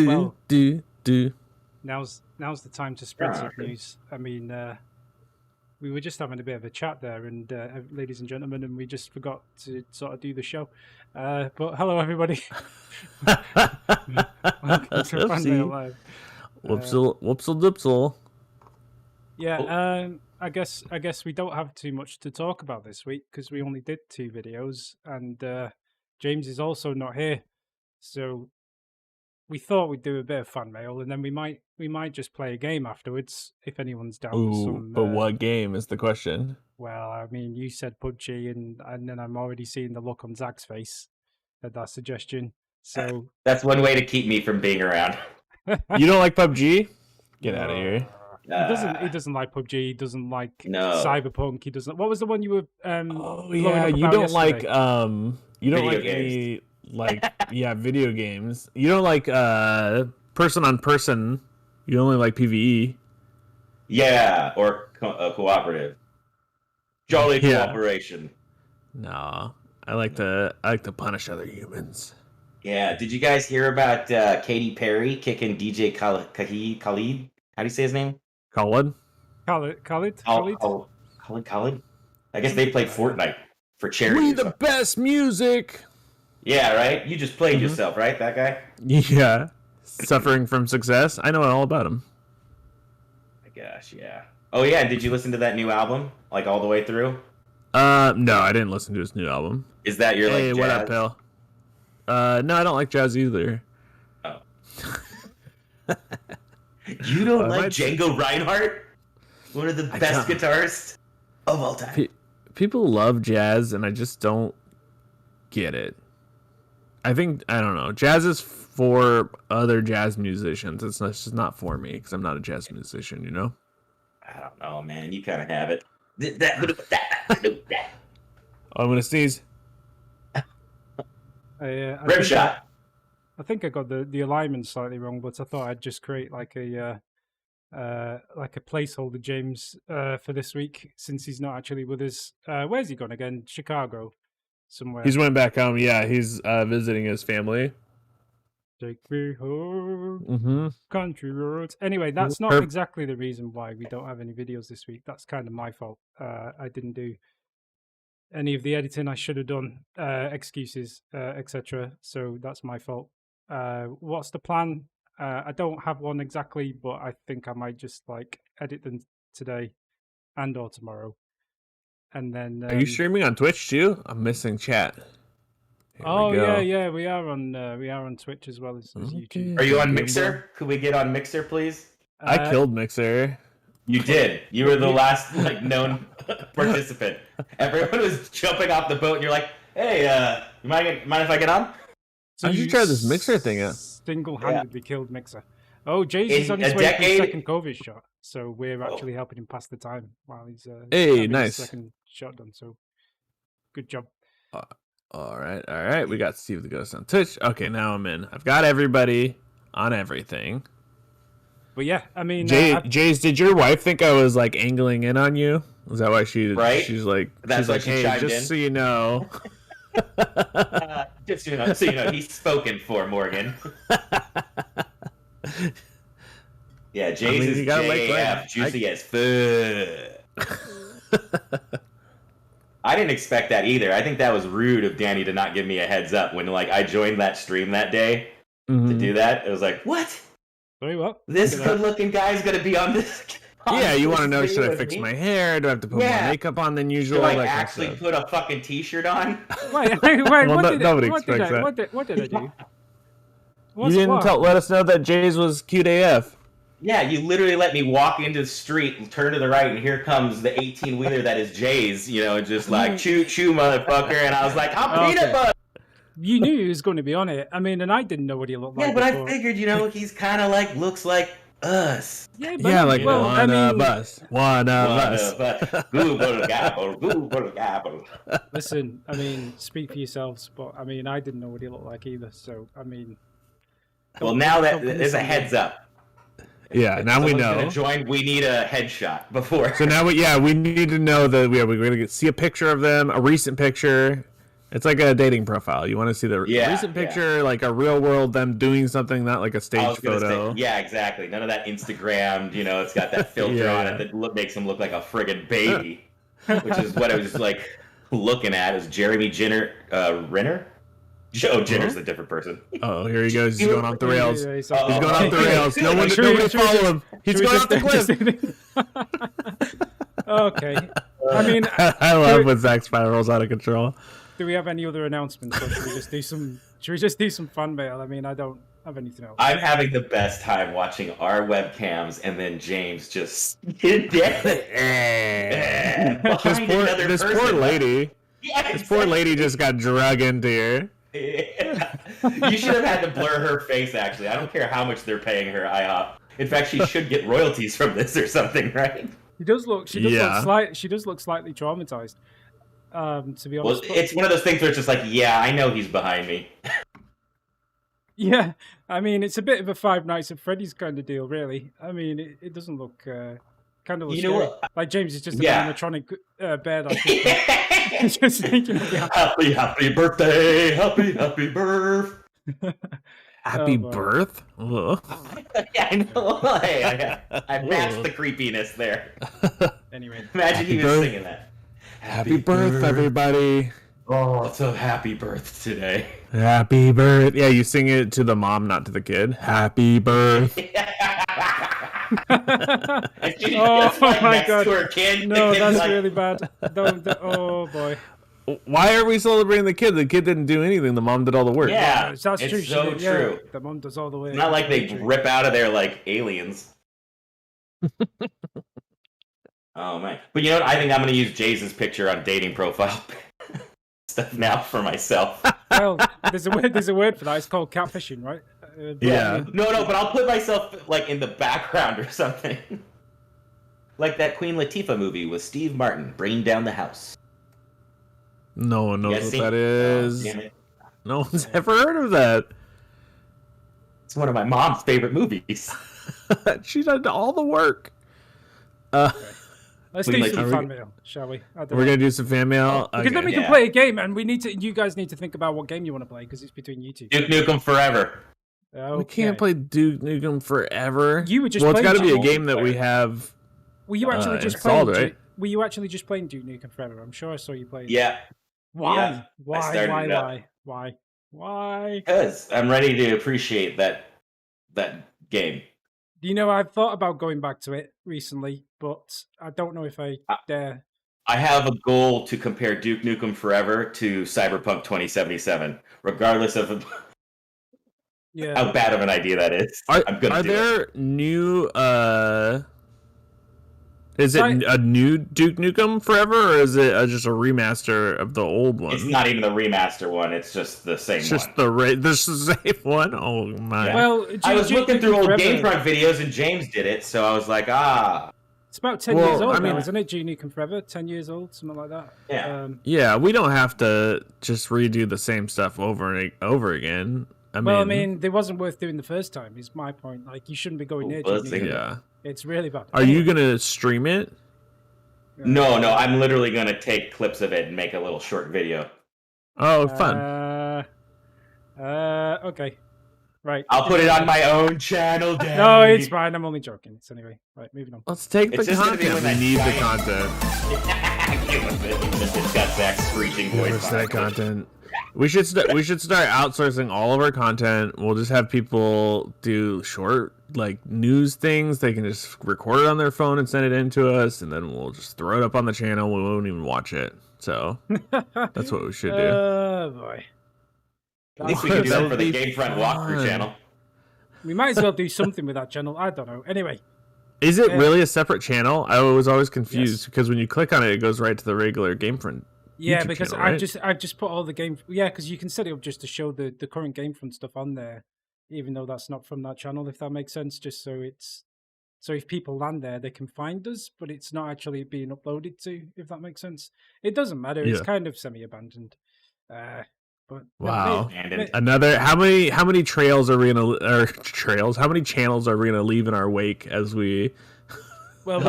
Well, do. now's the time to spread some news. I mean, we were just having a bit of a chat there, and ladies and gentlemen, and we just forgot to sort of do the show. But hello, everybody. Welcome to Fan Mail Live. Whoopsle dipsel. Yeah, I guess we don't have too much to talk about this week because we only did 2 videos, and James is also not here, so we thought we'd do a bit of fan mail, and then we might just play a game afterwards if anyone's down with some. But what game is the question? Well, I mean, you said PUBG, and then I'm already seeing the look on Zach's face at that suggestion. So that's one way to keep me from being around. You don't like PUBG? Get out of here. He doesn't like PUBG. He doesn't like Cyberpunk. He doesn't. What was the one you were? You don't like Video games. video games. You don't like person on person. You only like PvE. Yeah, or cooperative. Jolly cooperation. No, I like to punish other humans. Yeah, did you guys hear about Katy Perry kicking DJ Khalid? How do you say his name? Khalid. Khalid. I guess they played Fortnite for charity. We the best music. Yeah, right? You just played yourself, right? That guy? Yeah. Suffering from success. I know all about him. My gosh, yeah. Oh, yeah. Did you listen to that new album? Like, all the way through? No, I didn't listen to his new album. Is that your, hey, jazz? What up, pal? No, I don't like jazz either. Oh. You don't like Django Reinhardt? One of the best guitarists of all time. People love jazz, and I just don't get it. I don't know. Jazz is for other jazz musicians. It's just not for me because I'm not a jazz musician, you know? I don't know, man. You kind of have it. I'm going to sneeze. Rim shot. I think I got the alignment slightly wrong, but I thought I'd just create like a placeholder James for this week since he's not actually with us. Where's he gone again? Chicago. Somewhere. He's went back home. Yeah, he's visiting his family. Take me home, country roads. Anyway, that's not exactly the reason why we don't have any videos this week. That's kind of my fault. I didn't do any of the editing I should have done, excuses, etc. So that's my fault. What's the plan? I don't have one exactly, but I think I might just edit them today and or tomorrow. And then are you streaming on Twitch too? I'm missing chat. Yeah, we are on Twitch as well as YouTube. Are you on Mixer? Could we get on Mixer, please? I killed Mixer. You did. You were the last known participant. Everyone was jumping off the boat, and you're like, "Hey, you mind if I get on?" So you try this Mixer thing out. Single-handedly killed Mixer. Oh, Jay's is on his way for his second COVID shot, so we're actually helping him pass the time while he's having his second shot done. So, good job. All right. We got Steve the Ghost on Twitch. Okay, now I'm in. I've got everybody on everything. But yeah, I mean, Jace, did your wife think I was angling in on you? Is that why she? Right. She's like, hey, just so you know. Just so you know, he's spoken for, Morgan. Yeah, Jay's is JAF, juicy as fuck. I didn't expect that either. I think that was rude of Danny to not give me a heads up when I joined that stream that day to do that. It was like, what? Very well. This good-looking guy's gonna be on this. Yeah, you want to know, should I fix my hair? Do I have to put more makeup on than usual? Do I actually put a fucking t-shirt on? Wait, nobody expects that. What did I do? You didn't let us know that Jay's was cute AF. Yeah, you literally let me walk into the street and turn to the right, and here comes the 18-wheeler that is Jay's, just choo choo, motherfucker. And I was like, I'm peanut butter. You knew he was going to be on it. I mean, and I didn't know what he looked like. Yeah, but before. I figured, he's kind of looks like us. Yeah, one of us. One of us. Google gabble. Listen, I mean, speak for yourselves, but I mean, I didn't know what he looked like either. So, I mean. Well, now that there's a heads up. Yeah, now we know. We need a headshot before. So now we need to know that we're going to see a picture of them, a recent picture, It's like a dating profile. You want to see the recent picture, like a real world them doing something, not like a stage photo. Yeah, exactly. None of that Instagrammed. It's got that filter on it that makes him look like a friggin' baby, which is what I was like looking at. Is Jeremy Renner? Oh, Jenner's a different person. Oh, here he goes. He's going off the rails. He's going off the rails. Nobody follow him. He's going off the cliff. Okay. I mean, I love when Zach spirals out of control. Do we have any other announcements, or should we just do some? Should we just do some fan mail? I mean, I don't have anything else. I'm having the best time watching our webcams, and then James just this poor lady. Yeah, exactly. This poor lady just got drug into here. You should have had to blur her face. Actually, I don't care how much they're paying her. IHOP. In fact, she should get royalties from this or something, right? She does look. She does look slightly traumatized. To be honest, it's one of those things where it's just like, yeah, I know he's behind me. Yeah, I mean, it's a bit of a Five Nights at Freddy's kind of deal, really. I mean, it doesn't look kind of scary. Like James is just an animatronic bear. Just thinking of happy birthday, happy birth. Happy birth? Yeah, I know. I matched the creepiness there. Anyway, imagine he was singing that. Happy birth, everybody. Oh, it's a happy birth today. Happy birth. Yeah, you sing it to the mom, not to the kid. Happy birth. Oh my god. No, that's like... really bad. Oh boy. Why are we celebrating the kid? The kid didn't do anything. The mom did all the work. Yeah, that's true. It's so true. Yeah, the mom does all the work. It's not like they rip out of there like aliens. Oh man! But you know what? I think I'm going to use Jace's picture on dating profile stuff now for myself. Well, there's a word for that. It's called catfishing, right? Yeah. No, but I'll put myself like in the background or something, like that Queen Latifah movie with Steve Martin, Bringing Down the House. No one knows what that is. No one's ever heard of that. It's one of my mom's favorite movies. She did all the work. Okay. Let's do some fan mail, shall we? We're gonna do some fan mail because then we can play a game, and you guys need to think about what game you want to play because it's between you two. Duke Nukem Forever. Okay. We can't play Duke Nukem Forever. You were just it's got to be a game that we have. Were you actually just installed, playing? Right? Were you actually just playing Duke Nukem Forever? I'm sure I saw you play. Yeah. Why? Yeah, Why? Because I'm ready to appreciate that game. You know, I've thought about going back to it recently, but I don't know if I dare. I have a goal to compare Duke Nukem Forever to Cyberpunk 2077, regardless of how bad of an idea that is. Are there new? Is it a new Duke Nukem Forever, or is it just a remaster of the old one? It's not even the remaster one. It's just the same one. Just the same one? Oh, my. Yeah. Well, I was looking through old GameFront videos, and James did it, so I was like, It's about 10 years old now, isn't it? Duke Nukem Forever? 10 years old, something like that. Yeah. Yeah, we don't have to just redo the same stuff over and over again. I mean, it wasn't worth doing the first time, is my point. Like, you shouldn't be going near Duke Nukem. Yeah. It's really bad. Are you going to stream it? No, I'm literally going to take clips of it and make a little short video. Oh, fun. Okay. Right. I'll put it on my own channel, Daddy. No, it's fine. I'm only joking. It's anyway. Right, moving on. Let's take the content. We need the content. It's got Zach's screeching voice. What's that content? We should start outsourcing all of our content. We'll just have people do short news things. They can just record it on their phone and send it in to us, and then we'll just throw it up on the channel. We won't even watch it. So that's what we should do. Oh boy. At least we can do that for the GameFront walkthrough channel. We might as well do something with that channel. I don't know. Anyway. Is it really a separate channel? I was always confused because when you click on it, it goes right to the regular GameFront. Yeah, YouTube because channel, right? I've just put all the game. Yeah, because you can set it up just to show the current GameFront stuff on there, even though that's not from that channel. If that makes sense, just so if people land there, they can find us, but it's not actually being uploaded to. If that makes sense, it doesn't matter. It's kind of semi-abandoned. But wow, another. How many trails are we gonna trails? How many channels are we gonna leave in our wake as we? Well,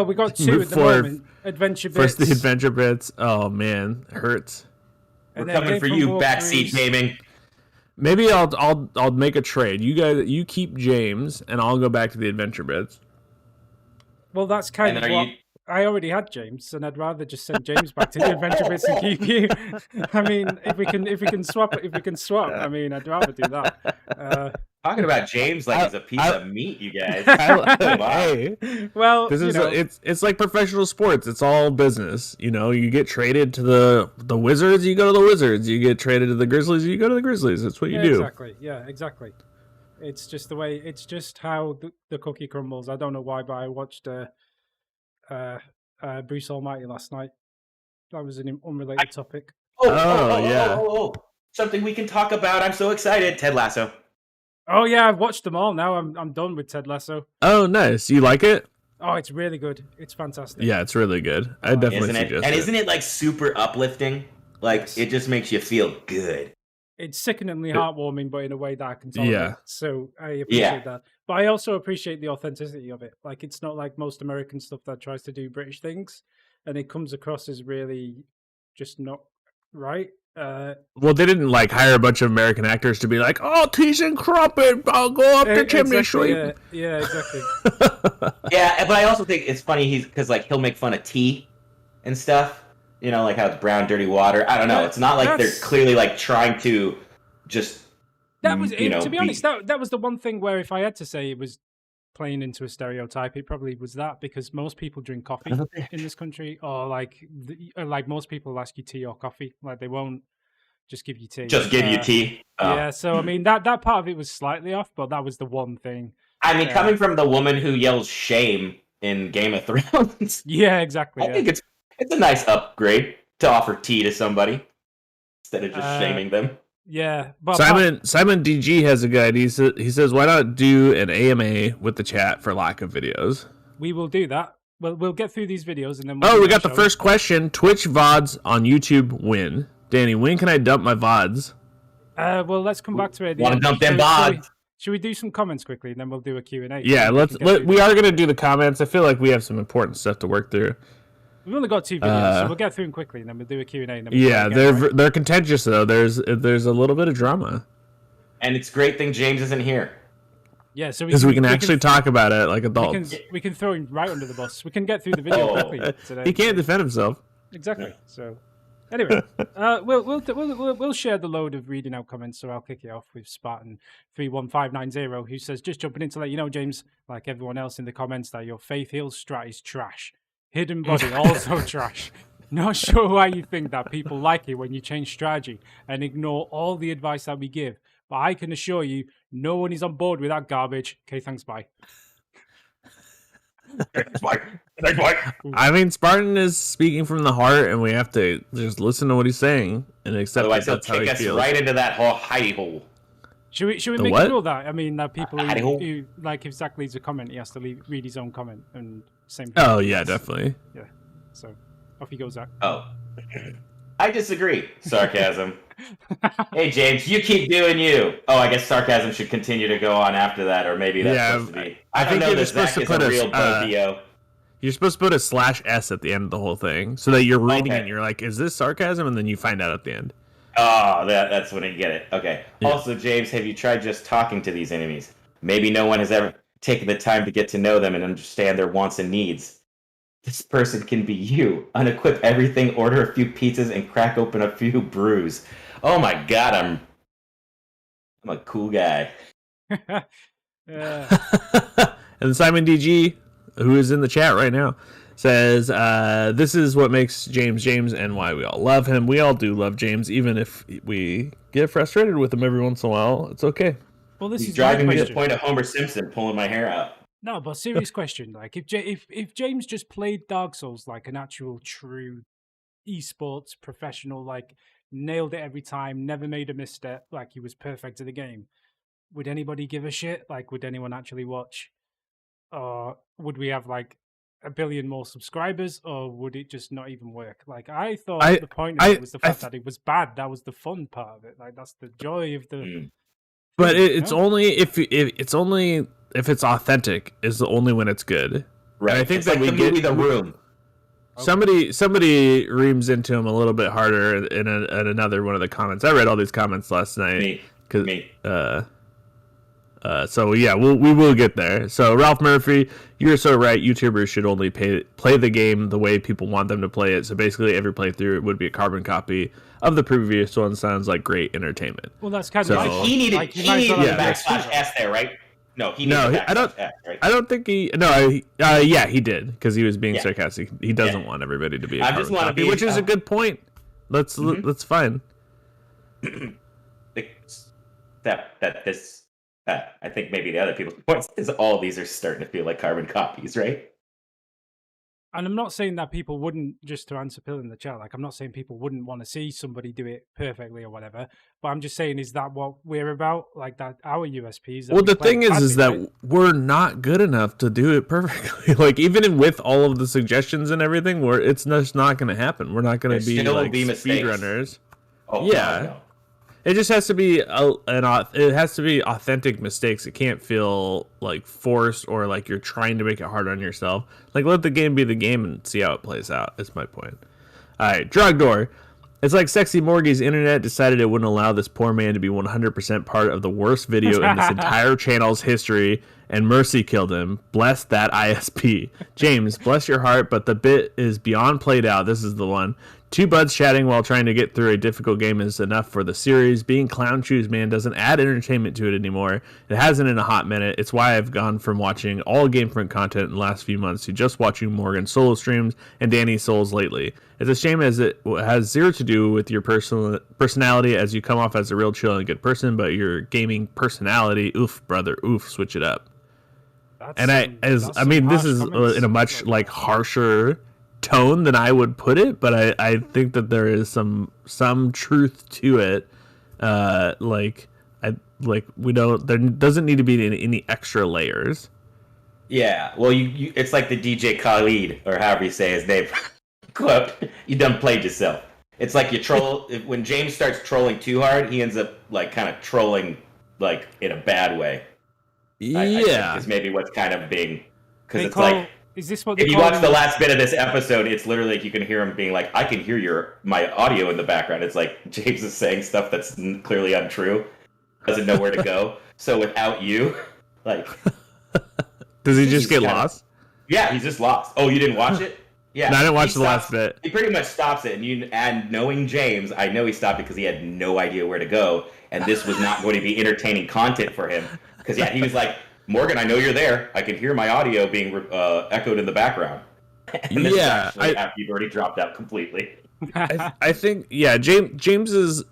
we got two at the moment. Adventure Bits. First, the Adventure Bits. Oh man, it hurts. We're coming for you, backseat gaming. Maybe I'll make a trade. You keep James, and I'll go back to the adventure bits. Well, that's kind of what I already had, James, and I'd rather just send James back to the adventure bits and keep you. I mean, if we can swap. I mean, I'd rather do that. Talking about James like he's a piece of meat, you guys. Hey, well, this is it's like professional sports. It's all business. You get traded to the Wizards, you go to the Wizards. You get traded to the Grizzlies, you go to the Grizzlies. That's what you do. Exactly. Yeah, exactly. It's just the way. It's just how the cookie crumbles. I don't know why, but I watched Bruce Almighty last night. That was an unrelated topic. Oh, something we can talk about. I'm so excited. Ted Lasso. Oh yeah, I've watched them all now. I'm done with Ted Lasso. Oh, nice. You like it? Oh, it's really good. It's fantastic. Yeah, it's really good. I definitely suggest it. And isn't it like super uplifting? Like it just makes you feel good. It's sickeningly heartwarming, but in a way that I can tolerate. Yeah. So I appreciate that. But I also appreciate the authenticity of it. Like it's not like most American stuff that tries to do British things, and it comes across as really just not right. Well, they didn't hire a bunch of American actors to be like, "Oh, teas and crumpet, I'll go up the chimney sweep." Yeah, exactly. Yeah, but I also think it's funny because he'll make fun of tea and stuff. Like how it's brown, dirty water. I don't know. It's not like they're clearly trying to just. That was to be honest. That was the one thing where if I had to say it was playing into a stereotype, it probably was that, because most people drink coffee in this country, or like most people ask you tea or coffee. Like they won't just give you tea. Just give you tea. Oh. Yeah, so I mean that part of it was slightly off, but that was the one thing. I mean, coming from the woman who yells shame in Game of Thrones. Yeah, exactly. I think it's a nice upgrade to offer tea to somebody instead of just shaming them. Yeah, but Simon DG has a guide. He says, why not do an AMA with the chat for lack of videos? We will do that. We'll get through these videos and then. We got the first question. Twitch VODs on YouTube when? Danny, when can I dump my VODs? Well, let's come back to it. Want to dump them VODs? Should we do some comments quickly and then we'll do a Q&A? Yeah, we are going to do the comments. I feel like we have some important stuff to work through. We've only got 2 videos, so we'll get through them quickly, and then we'll do a Q&A. And then they're contentious, though. There's a little bit of drama. And it's a great thing James isn't here. Yeah, so we can actually talk about it like adults. We can throw him right under the bus. We can get through the video quickly today. He can't defend himself. Exactly. So, anyway, we'll share the load of reading out comments. So I'll kick it off with Spartan31590, who says, "Just jumping in to let you know, James, like everyone else in the comments, that your Faith Hill strat is trash. Hidden body also trash. Not sure why you think that. People like it when you change strategy and ignore all the advice that we give. But I can assure you, no one is on board with that garbage. Okay, thanks, bye." Thanks, bye. I mean, Spartan is speaking from the heart, and we have to just listen to what he's saying and accept Otherwise, that's how he feels. Take us right into that whole hidey hole. Should we make a rule that? I mean, that people who like, if Zach leaves a comment, he has to read his own comment, and same thing. Oh yeah, definitely. Yeah. So off you go, Zach. Oh, I disagree. Sarcasm. Hey James, you keep doing you. Oh, I guess sarcasm should continue to go on after that, or maybe that's supposed to be. I think you're supposed to put a real You're supposed to put a /s at the end of the whole thing, so that you're reading it and you're like, "Is this sarcasm?" And then you find out at the end. Oh, that's when you get it. Okay. Yeah. Also, James, have you tried just talking to these enemies? Maybe no one has ever taken the time to get to know them and understand their wants and needs. This person can be you. Unequip everything, order a few pizzas, and crack open a few brews. Oh my God, I'm a cool guy. And Simon DG, who is in the chat right now, says, this is what makes James James and why we all love him. We all do love James, even if we get frustrated with him every once in a while. It's okay. Well, He's driving me to the point of Homer Simpson pulling my hair out. No, but serious question. Like, if James just played Dark Souls like an actual true esports professional, like nailed it every time, never made a misstep, like he was perfect at the game, would anybody give a shit? Like, would anyone actually watch? Or would we have like 1 billion more subscribers, or would it just not even work? Like, I thought the point of it was the fact that it was bad. That was the fun part of it. Like, that's the joy of the. But it's only if it's authentic is the only when it's good. Right. And I think it's that like the movie The Room. Somebody reams into him a little bit harder in another one of the comments. I read all these comments last night. Me. So yeah, we will get there. So Ralph Murphy, you're so right. YouTubers should only play the game the way people want them to play it. So basically, every playthrough would be a carbon copy of the previous one. Sounds like great entertainment. Well, that's kind of like he needed backslash S there, right? No, he needed backslash S, right? I don't think he. No, yeah, he did because he was being sarcastic. He doesn't want everybody to be a carbon copy, which is a good point. Let's fine. I think maybe the other people's points is all of these are starting to feel like carbon copies, right? And I'm not saying that people wouldn't, just to answer Pill in the chat, like I'm not saying people wouldn't want to see somebody do it perfectly or whatever, but I'm just saying, is that what we're about? Like that our USPs? Well, the thing is that we're not good enough to do it perfectly. Like even with all of the suggestions and everything, it's just not going to happen. We're not going to be like speedrunners. Oh, yeah. No. It just has to be it has to be authentic mistakes. It can't feel like forced or like you're trying to make it hard on yourself. Like let the game be the game and see how it plays out. That's my point. All right, Drugdoor. It's like Sexy Morgie's internet decided it wouldn't allow this poor man to be 100% part of the worst video in this entire channel's history, and Mercy killed him. Bless that ISP. James, bless your heart, but the bit is beyond played out. This is the one. Two buds chatting while trying to get through a difficult game is enough for the series. Being Clown Shoes Man doesn't add entertainment to it anymore. It hasn't in a hot minute. It's why I've gone from watching all GameFront content in the last few months to just watching Morgan solo streams and Danny Souls lately. It's a shame as it has zero to do with your personality, as you come off as a real chill and good person, but your gaming personality, oof, brother, oof, switch it up. This is in a much like harsher tone than I would put it, but I think that there is some truth to it. There doesn't need to be any extra layers. Yeah, well, you it's like the DJ Khalid or however you say his name quote. You done played yourself. It's like you troll when James starts trolling too hard. He ends up like kind of trolling like in a bad way. I think is maybe what's kind of being because it's like. Is this what if you watch the last bit of this episode, it's literally like you can hear him being like, I can hear my audio in the background. It's like James is saying stuff that's clearly untrue, doesn't know where to go. So without you, like... Does he just get lost? Yeah, he's just lost. Oh, you didn't watch it? Yeah. No, I didn't watch the last bit. He pretty much stops it, and knowing James, I know he stopped it because he had no idea where to go, and this was not going to be entertaining content for him. Because he was like... Morgan, I know you're there. I can hear my audio being echoed in the background. And after you've already dropped out completely. I think, James is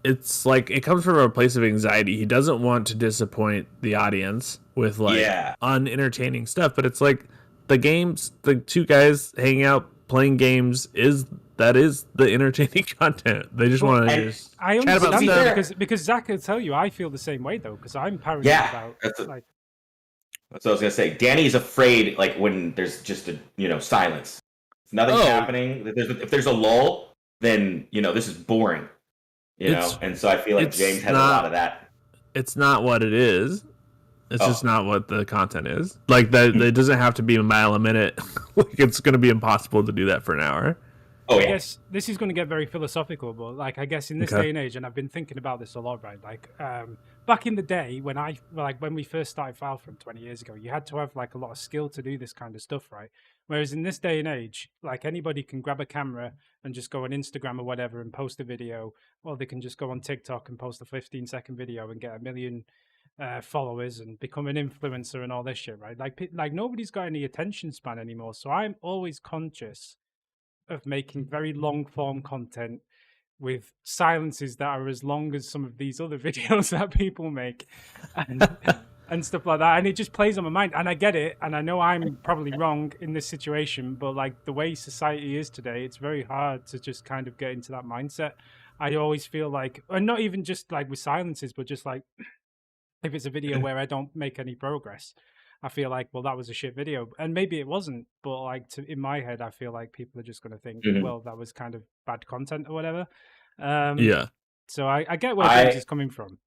it's like it comes from a place of anxiety. He doesn't want to disappoint the audience with unentertaining stuff, but it's like the two guys hanging out playing games is the entertaining content. They just want to just I understand that because Zach will tell you I feel the same way though because I'm paranoid about like. That's what I was gonna say. Danny's afraid like when there's just a silence. If nothing's happening. If there's a lull, then this is boring. And so I feel like James has a lot of that. It's not what it is. It's just not what the content is. Like that, it doesn't have to be a mile a minute. Like it's going to be impossible to do that for an hour. Oh yeah. I guess this is going to get very philosophical, but like I guess in this day and age, and I've been thinking about this a lot, right? Like back in the day when when we first started Valorant 20 years ago, you had to have like a lot of skill to do this kind of stuff, right? Whereas in this day and age, like anybody can grab a camera and just go on Instagram or whatever and post a video, or they can just go on TikTok and post a 15-second video and get 1 million followers and become an influencer and all this shit, right? Like nobody's got any attention span anymore. So I'm always conscious of making very long form content with silences that are as long as some of these other videos that people make and stuff like that. And it just plays on my mind. And I get it. And I know I'm probably wrong in this situation, but like the way society is today, it's very hard to just kind of get into that mindset. I always feel like, and not even just like with silences, but just like if it's a video where I don't make any progress, I feel like, well, that was a shit video. And maybe it wasn't, but like in my head, I feel like people are just going to think, well, that was kind of bad content or whatever. So I get where James is coming from.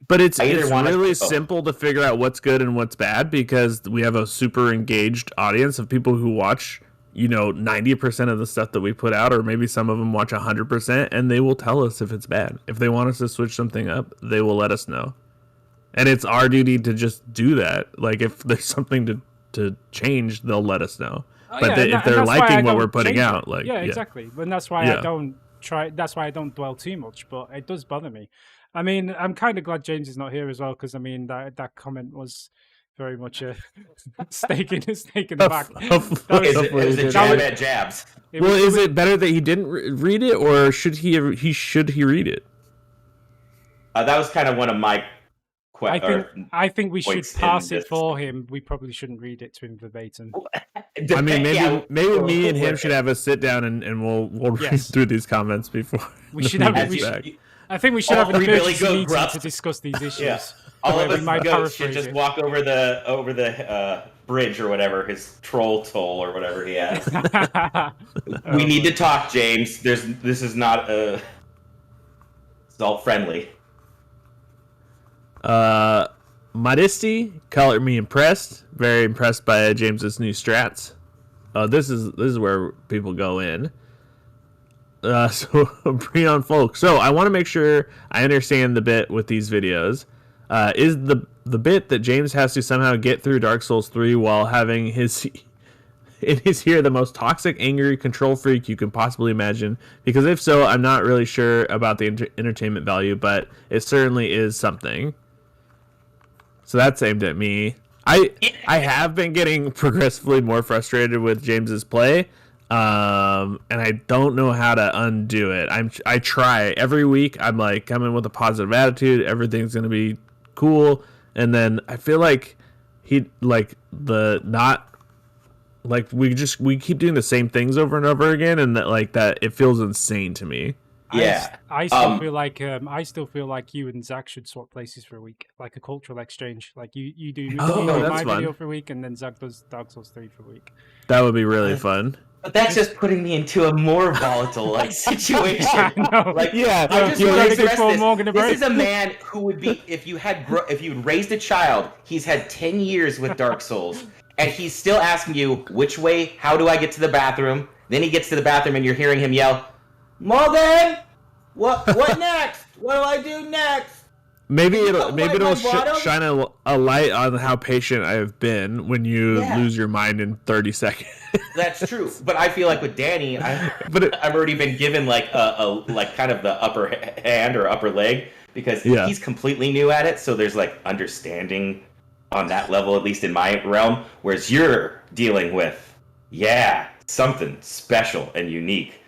But it's really simple to figure out what's good and what's bad because we have a super engaged audience of people who watch 90% of the stuff that we put out, or maybe some of them watch 100%, and they will tell us if it's bad. If they want us to switch something up, they will let us know. And it's our duty to just do that. Like, if there's something to change, they'll let us know. But if they're liking what we're putting out, like, exactly. And that's why I don't try. That's why I don't dwell too much. But it does bother me. I mean, I'm kind of glad James is not here as well, because I mean that comment was very much a stake in the back. It was a jab at jabs. Is it better that he didn't read it, or should he read it? That was kind of one of my. I think we should pass it for him. We probably shouldn't read it to him verbatim. I mean, maybe me and him should have a sit down and we'll read through these comments before. We should have. I think we should have an emergency meeting to discuss these issues. Yeah. All of us should just walk over the bridge or whatever, his troll toll or whatever he has. We need to talk, James. This is not adult friendly. Modesty, color me impressed. Very impressed by James's new strats. This is where people go in. So Breon Folk. So I want to make sure I understand the bit with these videos. Is the bit that James has to somehow get through Dark Souls 3 while having his here the most toxic, angry control freak you can possibly imagine? Because if so, I'm not really sure about the entertainment value, but it certainly is something. So that's aimed at me. I have been getting progressively more frustrated with James's play, and I don't know how to undo it. I try every week. I'm like coming with a positive attitude. Everything's gonna be cool, and then I feel like we keep doing the same things over and over again, and that it feels insane to me. Yeah, I still feel like you and Zach should swap places for a week, like a cultural exchange. Like you do my video for a week, and then Zach does Dark Souls 3 for a week. That would be really fun. But that's just putting me into a more volatile situation. Like, yeah, I just want to stress this. This is a man who would be, if you'd raised a child, he's had 10 years with Dark Souls, and he's still asking you, which way, how do I get to the bathroom? Then he gets to the bathroom and you're hearing him yell, Morgan, what next? What do I do next? Maybe it'll shine a light on how patient I have been when you lose your mind in 30 seconds. That's true, but I feel like with Danny, I've already been given like a kind of the upper hand or upper leg, because he's completely new at it. So there's like understanding on that level, at least in my realm. Whereas you're dealing with something special and unique.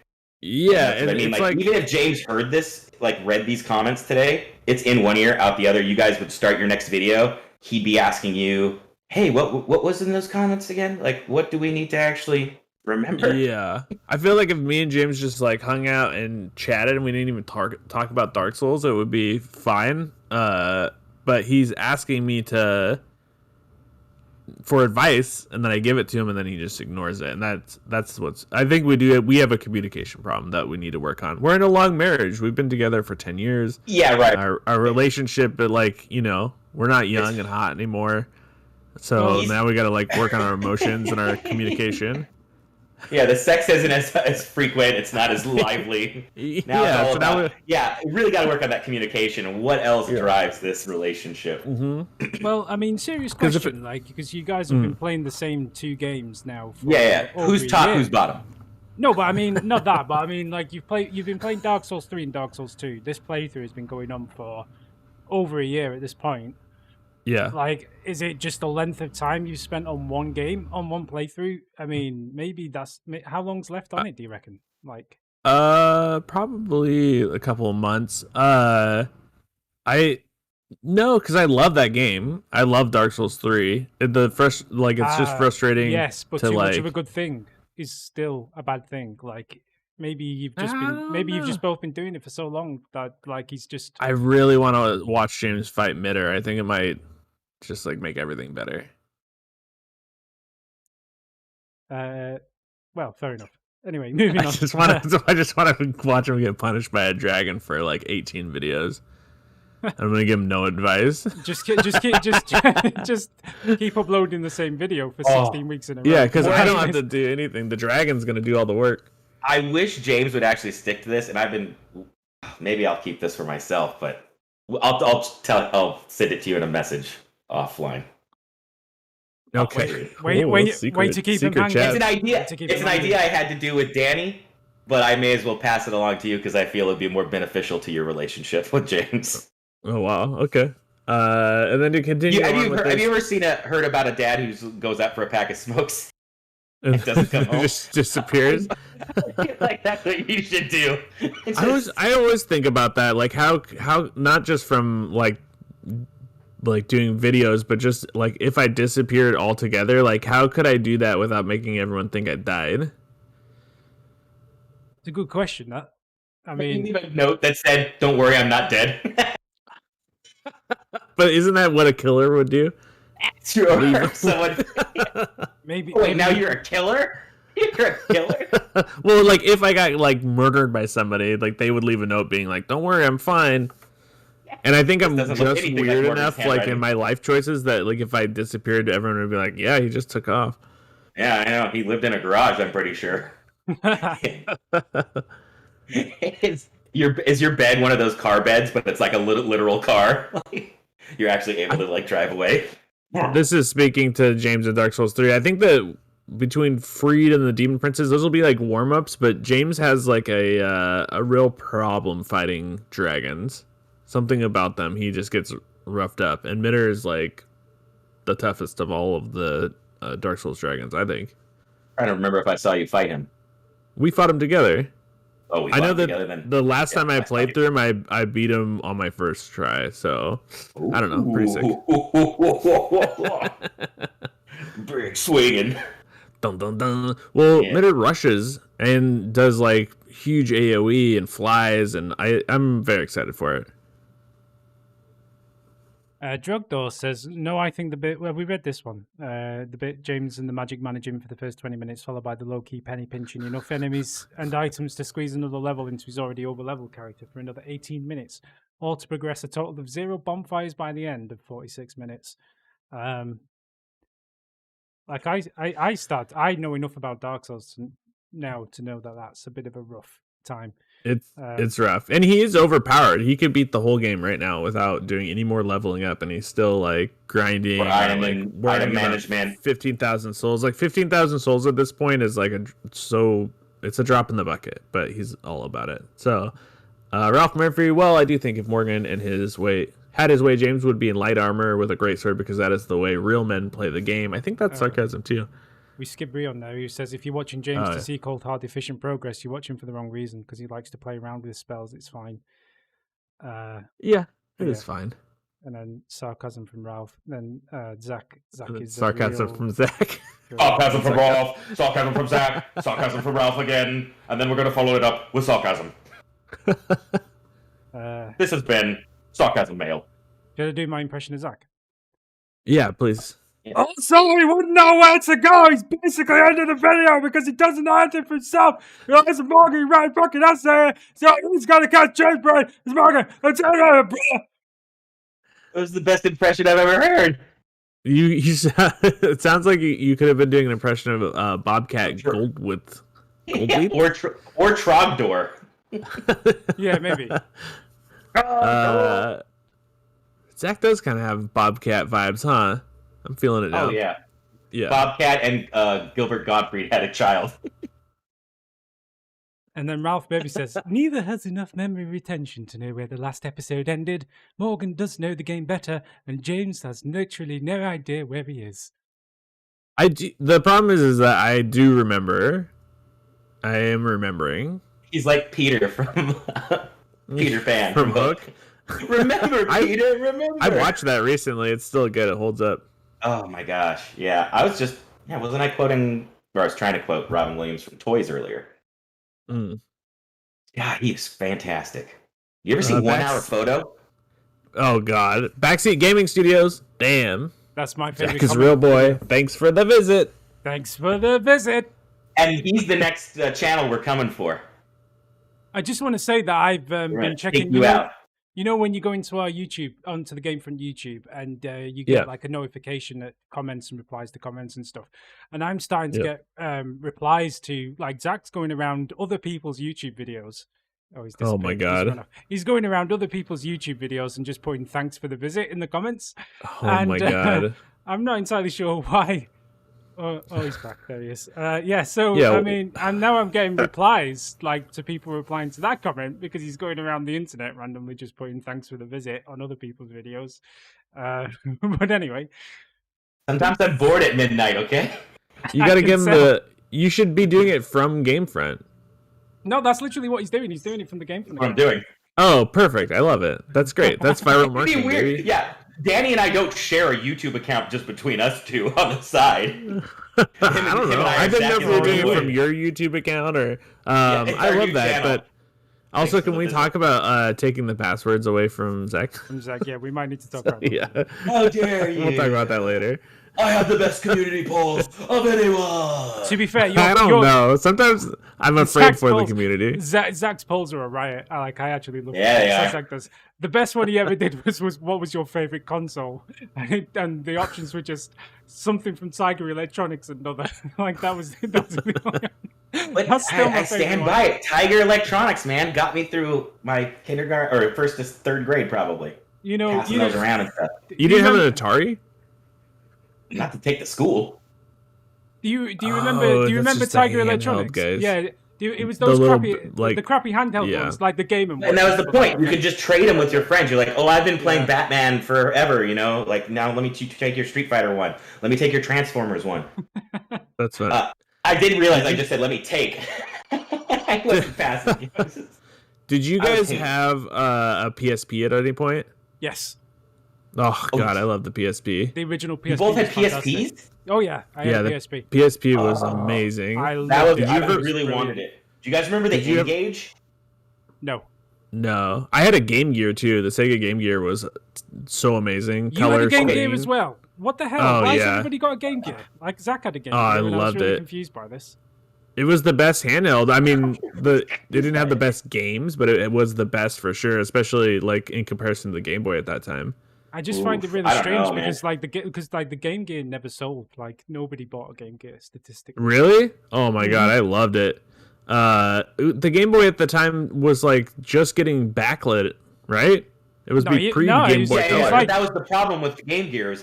Yeah, and I mean, like even if James heard this, like read these comments today, it's in one ear, out the other. You guys would start your next video, he'd be asking you, hey, what was in those comments again? Like, what do we need to actually remember? Yeah. I feel like if me and James just like hung out and chatted and we didn't even talk about Dark Souls, it would be fine. But he's asking me for advice, and then I give it to him, and then he just ignores it. And that's what's, I think we have a communication problem that we need to work on. We're in a long marriage. We've been together for 10 years. Yeah, right. Our relationship, but like, we're not young and hot anymore. So now we got to like work on our emotions and our communication. Yeah, the sex isn't as frequent. It's not as lively. Now we really got to work on that communication and what else drives this relationship. Mm-hmm. Well, I mean, serious question, because you guys have been playing the same 2 games now. Who's top, who's bottom? No, but I mean, not that. But I mean, like you've been playing Dark Souls 3 and Dark Souls 2. This playthrough has been going on for over a year at this point. Yeah. Like, is it just the length of time you spent on one game, on one playthrough? I mean, maybe how long's left on it, do you reckon? Like, probably a couple of months. Because I love that game. I love Dark Souls 3. It's just frustrating. Yes, but too much of a good thing is still a bad thing. Like, maybe you've just both been doing it for so long that like he's just. I really want to watch James fight Mitter. I think it might just like make everything better. Well, fair enough. Anyway, moving on. I just want to watch him get punished by a dragon for like 18 videos. I'm gonna give him no advice. Just keep uploading the same video for 16 weeks in a row. Yeah, because I don't have to do anything. The dragon's gonna do all the work. I wish James would actually stick to this, and maybe I'll keep this for myself, but I'll send it to you in a message offline. Okay. Wait to keep him hanging. It's an idea I had to do with Danny, but I may as well pass it along to you because I feel it'd be more beneficial to your relationship with James. Oh wow. Okay. And then to continue. Have you ever heard about a dad who goes out for a pack of smokes and doesn't come home? Just disappears. Like that's what you should do. I always think about that, like how not just from like doing videos, but just like if I disappeared altogether, like how could I do that without making everyone think I died? It's a good question. That I mean, you leave a note that said, "Don't worry, I'm not dead." But isn't that what a killer would do? Sure. Someone. Maybe. Wait, now you're a killer? You're a killer? Well, like if I got like murdered by somebody, like they would leave a note being like, "Don't worry, I'm fine." And I think I'm just weird enough, like in my life choices, that like if I disappeared, everyone would be like, "Yeah, he just took off." Yeah, I know. He lived in a garage. I'm pretty sure. Is your bed one of those car beds, but it's like a literal car? You're actually able to like drive away. This is speaking to James in Dark Souls 3. I think that between Freed and the Demon Princes, those will be like warm-ups, but James has like a real problem fighting dragons. Something about them, he just gets roughed up. And Mitter is like the toughest of all of the Dark Souls dragons, I think. I don't remember if I saw you fight him. We fought him together. Oh, I know that the last time I played through him, I beat him on my first try. So I don't know, pretty sick. Big swinging. Dun dun dun. Well, Mitter rushes and does like huge AOE and flies, and I'm very excited for it. Drugdoor says, no, I think the bit, well, we read this one. The bit James and the magic managing for the first 20 minutes, followed by the low-key penny pinching enough enemies and items to squeeze another level into his already over-leveled character for another 18 minutes, all to progress a total of 0 bonfires by the end of 46 minutes. Like I know enough about Dark Souls now to know that that's a bit of a rough time. It's rough, and he is overpowered. He could beat the whole game right now without doing any more leveling up, and he's still like grinding. Item management, 15,000 souls. Like 15,000 souls at this point is like it's a drop in the bucket, but he's all about it. So, Ralph Murphy. Well, I do think if Morgan had his way, James would be in light armor with a great sword because that is the way real men play the game. I think that's sarcasm too. We skip Rion now, who says, if you're watching James to see cold, hard, efficient progress, you're watching for the wrong reason because he likes to play around with spells. It's fine. It is fine. And then sarcasm from Ralph. Then Zach is sarcasm from Zach. Sarcasm from Ralph. Sarcasm from Zach. Sarcasm from Ralph again. And then we're going to follow it up with sarcasm. This has been Sarcasm Mail. Should I do my impression of Zach? Yeah, please. Yeah. Also, he wouldn't know where to go. He's basically ended the video because he doesn't know anything for himself. He has a Morgan right fucking essay, so he's got to catch James Brain. It's Morgan. Let's go, bro. It was the best impression I've ever heard. It sounds like you could have been doing an impression of Bobcat Goldwith. Or Trogdor. Yeah, maybe. Zach does kind of have Bobcat vibes, huh? I'm feeling it now. Oh, yeah. Yeah. Bobcat and Gilbert Gottfried had a child. And then Ralph Baby says, neither has enough memory retention to know where the last episode ended. Morgan does know the game better, and James has literally no idea where he is. The problem is that I do remember. I am remembering. He's like Peter from Peter Pan from Hook. Remember, Peter, remember. I watched that recently. It's still good. It holds up. Oh my gosh. Yeah. Wasn't I quoting, or I was trying to quote Robin Williams from Toys earlier. Yeah, he is fantastic. You ever see 1 Hour Photo? Oh God. Backseat Gaming Studios. Damn. That's my favorite. Jack is real boy. Thanks for the visit. Thanks for the visit. And he's the next channel we're coming for. I just want to say that I've been checking you out. You know when you go into our YouTube, onto the Gamefront YouTube, and you get like a notification that comments and replies to comments and stuff, and I'm starting to get replies to, like, Zach's going around other people's YouTube videos. Oh, he's disappeared. Oh my god! He's going around other people's YouTube videos and just putting "thanks for the visit" in the comments. Oh my god! I'm not entirely sure why. Oh, he's back. There he is. I mean, and now I'm getting replies, like, to people replying to that comment because he's going around the internet randomly just putting "thanks for the visit" on other people's videos. But anyway, sometimes I'm bored at midnight. Okay, you got to give him You should be doing it from Gamefront. No, that's literally what he's doing. He's doing it from the Gamefront. What I'm doing. Oh, perfect! I love it. That's great. That's viral marketing. It'd be weird. Baby. Yeah. Danny and I don't share a YouTube account just between us two on the side. I don't know. I didn't know if you were doing it from your YouTube account or. I love that, channel. But also, can we talk about taking the passwords away from Zach? From Zach, yeah, we might need to talk about that. Yeah. How dare you? We'll talk about that later. I have the best community polls of anyone. To be fair, I don't know. Sometimes I'm afraid for the community. Zach's polls are a riot. I actually love Zach does. The best one he ever did was what was your favorite console, and the options were just something from Tiger Electronics and another. Like that was the one. But I stand by it. Tiger Electronics, man, got me through my kindergarten or first to third grade probably. Passing those around and stuff. You didn't have an Atari? Not to take to school. Do you remember? Do you remember Tiger Electronics? Guys. Yeah, it was those the crappy handheld ones, like the Game and. And that was the point. You could just trade them with your friends. You're like, oh, I've been playing Batman forever. Like now, let me take your Street Fighter one. Let me take your Transformers one. That's right. I didn't realize I just said let me take. I wasn't passing. Did you guys have a PSP at any point? Yes. Oh god, I love the PSP. The original PSP. You both had PSPs? Fantastic. Oh yeah, I had a PSP. PSP was amazing. I really wanted it. Do you guys remember the N-Gage? No. No, I had a Game Gear too. The Sega Game Gear was so amazing. You had a Game Gear as well. What the hell? Why has everybody got a Game Gear? Like Zach had a Game Gear. I loved I was really it. Confused by this. It was the best handheld. I mean, it didn't have the best games, but it was the best for sure. Especially like in comparison to the Game Boy at that time. I just find it really strange because the Game Gear never sold. Like nobody bought a Game Gear statistically. Really? Oh my god, I loved it. The Game Boy at the time was like just getting backlit, right? It was pre Game Boy Color. Like, that was the problem with Game Gears.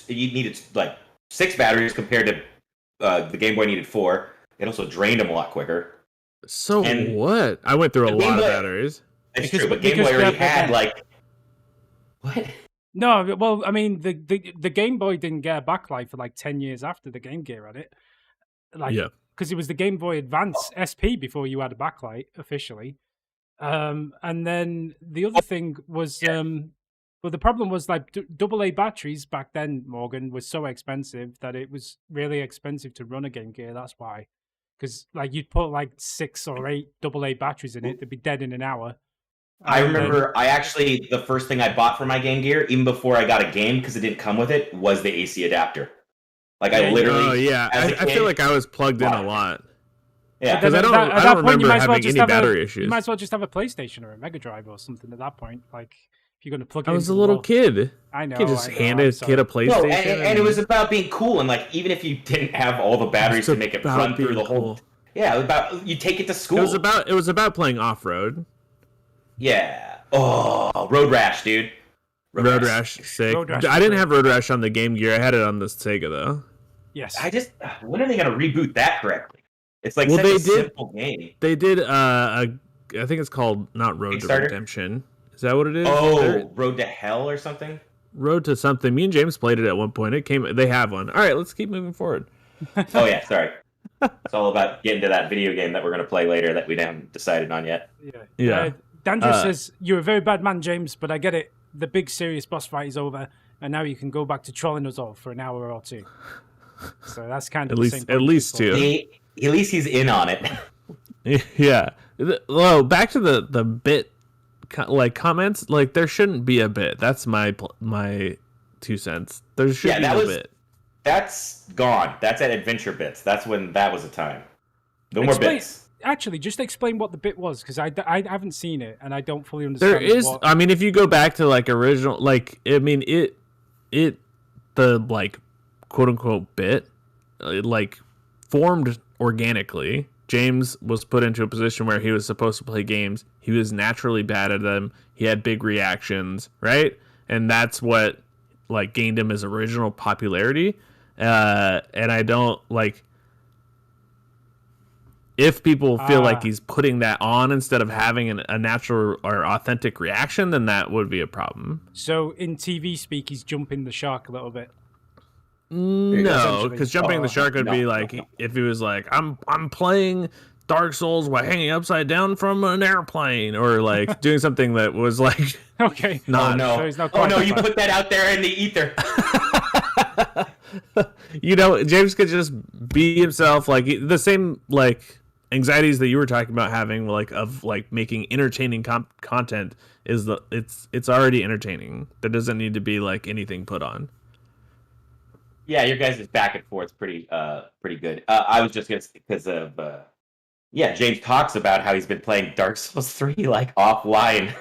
You needed like 6 batteries compared to the Game Boy needed 4. It also drained them a lot quicker. So what? I went through a lot of batteries. It's true, but Game Boy already had like what? No, well, I mean, the Game Boy didn't get a backlight for like 10 years after the Game Gear had it. Because it was the Game Boy Advance SP before you had a backlight officially. And then the other thing was, well, the problem was like AA batteries back then, Morgan, was so expensive that it was really expensive to run a Game Gear. That's why. Because like you'd put like 6 or 8 AA batteries in it, they'd be dead in an hour. I remember the first thing I bought for my Game Gear, even before I got a game, because it didn't come with it, was the AC adapter. Like I literally. Oh yeah, I feel like I was plugged in a lot. Yeah, because I don't remember having any battery issues. You might as well just have a PlayStation or a Mega Drive or something at that point. Like if you're going to plug it. I was a little kid. I know. You can't just hand a kid a PlayStation. No, and it was about being cool, and like even if you didn't have all the batteries to make it run through the whole. Yeah, you take it to school. It was about playing off road. Yeah. Oh, Road Rash, dude. Road Rash, sick. I didn't have Road Rash on the Game Gear. I had it on the Sega though. Yes. When are they gonna reboot that correctly? It's like such a simple game. They did I think it's called not Road to Redemption. Is that what it is? Oh, Road to Hell or something? Road to something. Me and James played it at one point. They have one. All right, let's keep moving forward. Oh yeah, sorry. It's all about getting to that video game that we're gonna play later that we haven't decided on yet. Yeah. Dandruff says, "You're a very bad man, James, but I get it. The big serious boss fight is over, and now you can go back to trolling us all for an hour or two." So that's kind of at least 2. At least he's in on it. Yeah. Well, back to the bit like comments. Like there shouldn't be a bit. That's my 2 cents. There should be a bit. That's gone. That's at Adventure Bits. That's when that was a time. No more bits. actually, just explain what the bit was, because I haven't seen it and I don't fully understand. There is, I mean, if you go back to like original, like I mean, the like quote unquote bit, it, like formed organically. James was put into a position where he was supposed to play games. He was naturally bad at them. He had big reactions, right? And that's what like gained him his original popularity. And I don't like if people feel like he's putting that on instead of having a natural or authentic reaction, then that would be a problem. So in TV speak, he's jumping the shark a little bit. No, because jumping the shark would be like if he was like, I'm playing Dark Souls while hanging upside down from an airplane, or like doing something that was like okay. No, So oh no, you put that out there in the ether. You know, James could just be himself, like the same like anxieties that you were talking about having, like of like making entertaining content is it's already entertaining. There doesn't need to be like anything put on. Yeah, your guys' back and forth pretty good. I was just gonna because of James talks about how he's been playing Dark Souls 3 like offline,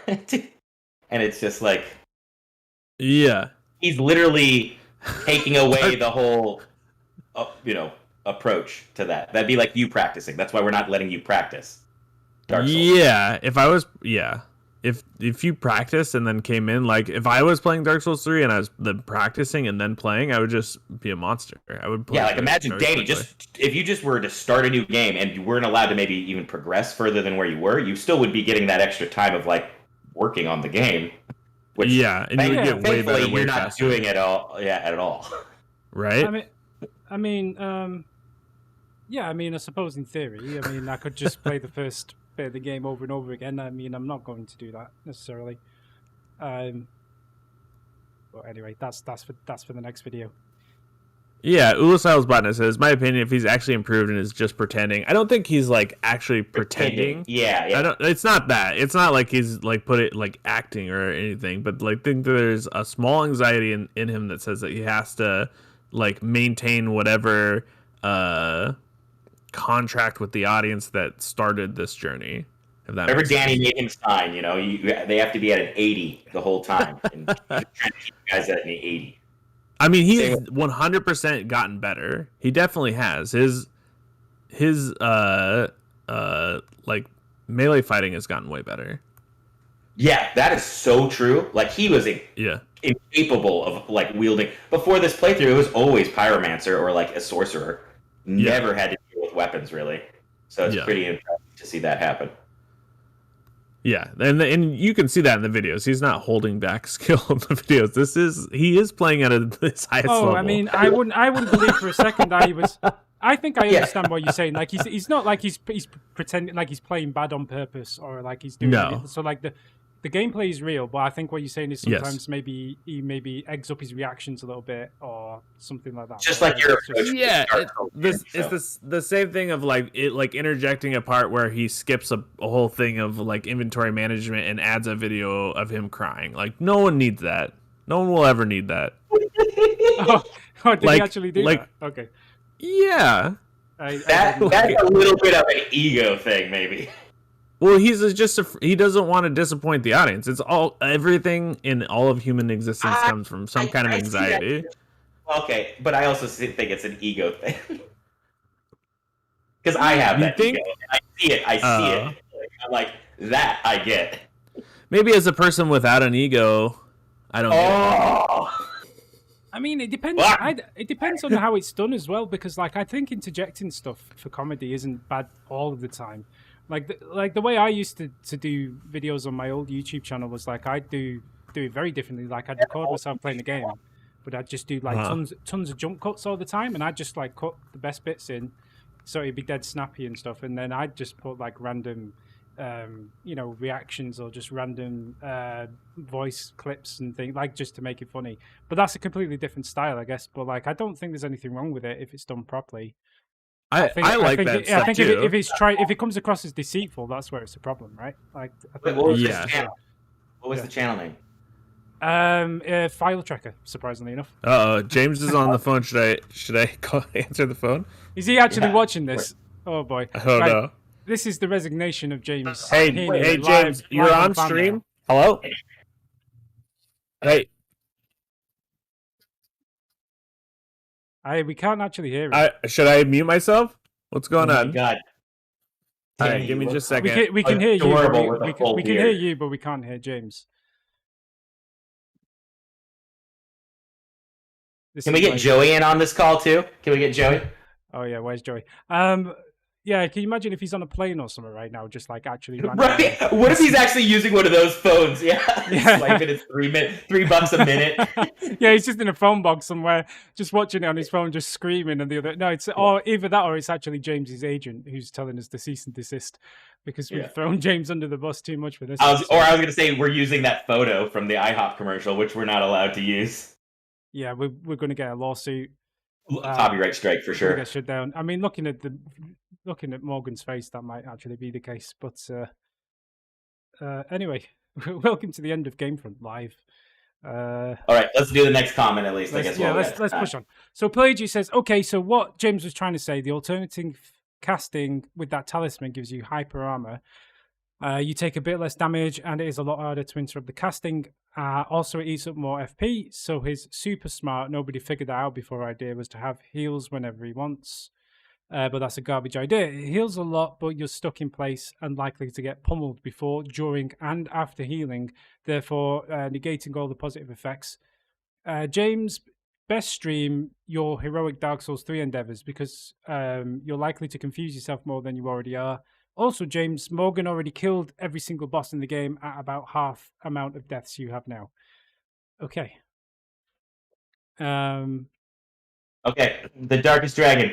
and it's just like he's literally taking away the whole approach to that. That'd be like you practicing. That's why we're not letting you practice Dark Souls. Yeah, if you practiced and then came in, like if I was playing Dark Souls 3 and I was then practicing and then playing, I would just be a monster. I would play imagine Danny, if you just were to start a new game and you weren't allowed to maybe even progress further than where you were, you still would be getting that extra time of like working on the game. Which, and you would get way better. You're not doing it at all. Right? I mean, I suppose in theory, I could just play the first bit of the game over and over again. I mean, I'm not going to do that necessarily. But anyway, that's for the next video. Yeah, Ulastyles Botnet says, my opinion, if he's actually improved and is just pretending, I don't think he's like actually pretending. Yeah. It's not that. It's not like he's like put it like acting or anything, but like think there's a small anxiety in him that says that he has to like maintain whatever contract with the audience that started this journey. If that Remember Danny made him sign, they have to be at an 80 the whole time. And trying to keep you guys at an 80. I mean, he's 100% gotten better. He definitely has. His like melee fighting has gotten way better. Yeah, that is so true. Like he was incapable of like wielding before this playthrough. It was always pyromancer or like a sorcerer. Never had to deal with weapons really. So it's pretty impressive to see that happen. Yeah, and you can see that in the videos. He's not holding back skill in the videos. He is playing at his highest level. I mean, I wouldn't believe for a second that he was. I think I understand what you're saying. Like he's not like he's pretending like he's playing bad on purpose or like he's doing it. So like the gameplay is real, but I think what you're saying is sometimes maybe he eggs up his reactions a little bit or something like that. Just like your approach. Yeah, it's the same thing of like interjecting a part where he skips a whole thing of like inventory management and adds a video of him crying. Like no one needs that. No one will ever need that. Did he actually do that? Okay. Yeah. That's a little bit of an ego thing, maybe. Well, he's he doesn't want to disappoint the audience. It's everything in all of human existence comes from some kind of anxiety. Okay, but I also think it's an ego thing. Because I have that ego. I see it. I'm like, that I get. Maybe as a person without an ego, I don't get it. I mean, it depends. It depends on how it's done as well, because like I think interjecting stuff for comedy isn't bad all of the time. Like the way I used to do videos on my old YouTube channel was like I'd do it very differently. Like I'd record myself playing the game, but I'd just do like tons of jump cuts all the time, and I'd just like cut the best bits in, so it'd be dead snappy and stuff. And then I'd just put like random, reactions or just random voice clips and things, like just to make it funny. But that's a completely different style, I guess. But like I don't think there's anything wrong with it if it's done properly. I like that stuff I think too. if it comes across as deceitful, that's where it's a problem, right? Like, what was the channel? What was the channel name? File Tracker. Surprisingly enough. James is on the phone. Should I answer the phone? Is he actually watching this? Oh boy! Oh no. This is the resignation of James. Hey, James, you're on stream. Hello. Hey. We can't actually hear it. Should I mute myself? What's going on? God. All right, give me just a second. We can hear you. We can hear you, but we can't hear James. Can we get Joey in on this call too? Can we get Joey? Oh yeah, where's Joey? Yeah, can you imagine if he's on a plane or something right now, just like actually? Right. What if he's actually using one of those phones? Yeah. Swiping it $3 a minute. Yeah, he's just in a phone box somewhere, just watching it on his phone, just screaming, and the other. No, it's or either that or it's actually James's agent who's telling us to cease and desist because we've thrown James under the bus too much for this. I was going to say we're using that photo from the IHOP commercial, which we're not allowed to use. Yeah, we're going to get a lawsuit. Copyright strike for sure. Get shut down. I mean, looking at Morgan's face, that might actually be the case. But anyway, welcome to the end of Gamefront Live. All right, let's do the next comment at least. Let's push on. So Pelagie says, okay, so what James was trying to say, the alternative casting with that talisman gives you hyper armor. You take a bit less damage, and it is a lot harder to interrupt the casting. Also, it eats up more FP, so his super smart, nobody figured that out before idea was to have heals whenever he wants. But that's a garbage idea. It heals a lot, but you're stuck in place and likely to get pummeled before, during, and after healing, therefore negating all the positive effects. James, best stream your heroic Dark Souls 3 endeavors because you're likely to confuse yourself more than you already are. Also, James, Morgan already killed every single boss in the game at about half amount of deaths you have now. Okay. Okay, the Darkest Dragon.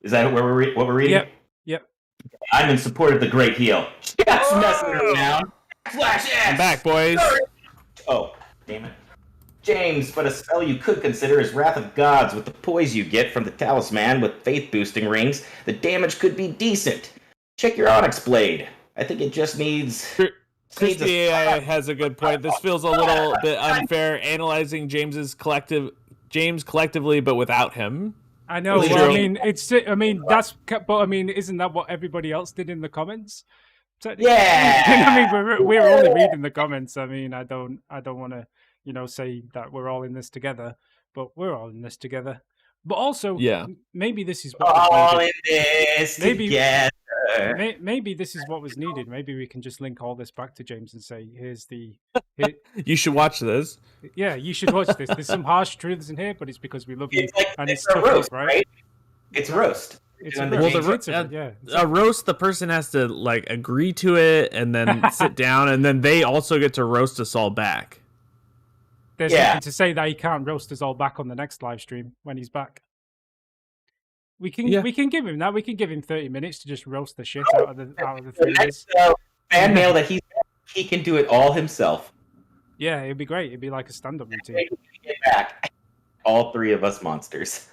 Is that what we're reading? Yep. I'm in support of the Great Heal. Just messing around. Flash X! I'm back, boys. Oh, damn it. James, but a spell you could consider is Wrath of Gods. With the poise you get from the talisman with faith-boosting rings, the damage could be decent. Check your Onyx Blade. I think it just needs... Christy AI has a good point. This feels a little bit unfair, analyzing James collectively, but without him. I know. Well, I mean, isn't that what everybody else did in the comments? Yeah. I mean, we're only reading the comments. I mean, I don't want to, say that we're all in this together, but we're all in this together. But also, maybe this is what all in this together. Maybe this is what was needed. Maybe we can just link all this back to James and say, "Here's the." You should watch this. Yeah, you should watch this. There's some harsh truths in here, but it's because we love you, and it's a tough, roast, right? It's a roast. A roast. The person has to agree to it and then sit down, and then they also get to roast us all back. There's nothing to say that he can't roast us all back on the next live stream when he's back. We can give him that. We can give him 30 minutes to just roast the shit out of the three of us. Fan mail that he can do it all himself. Yeah, it'd be great. It'd be like a stand-up routine. Get back, all three of us monsters.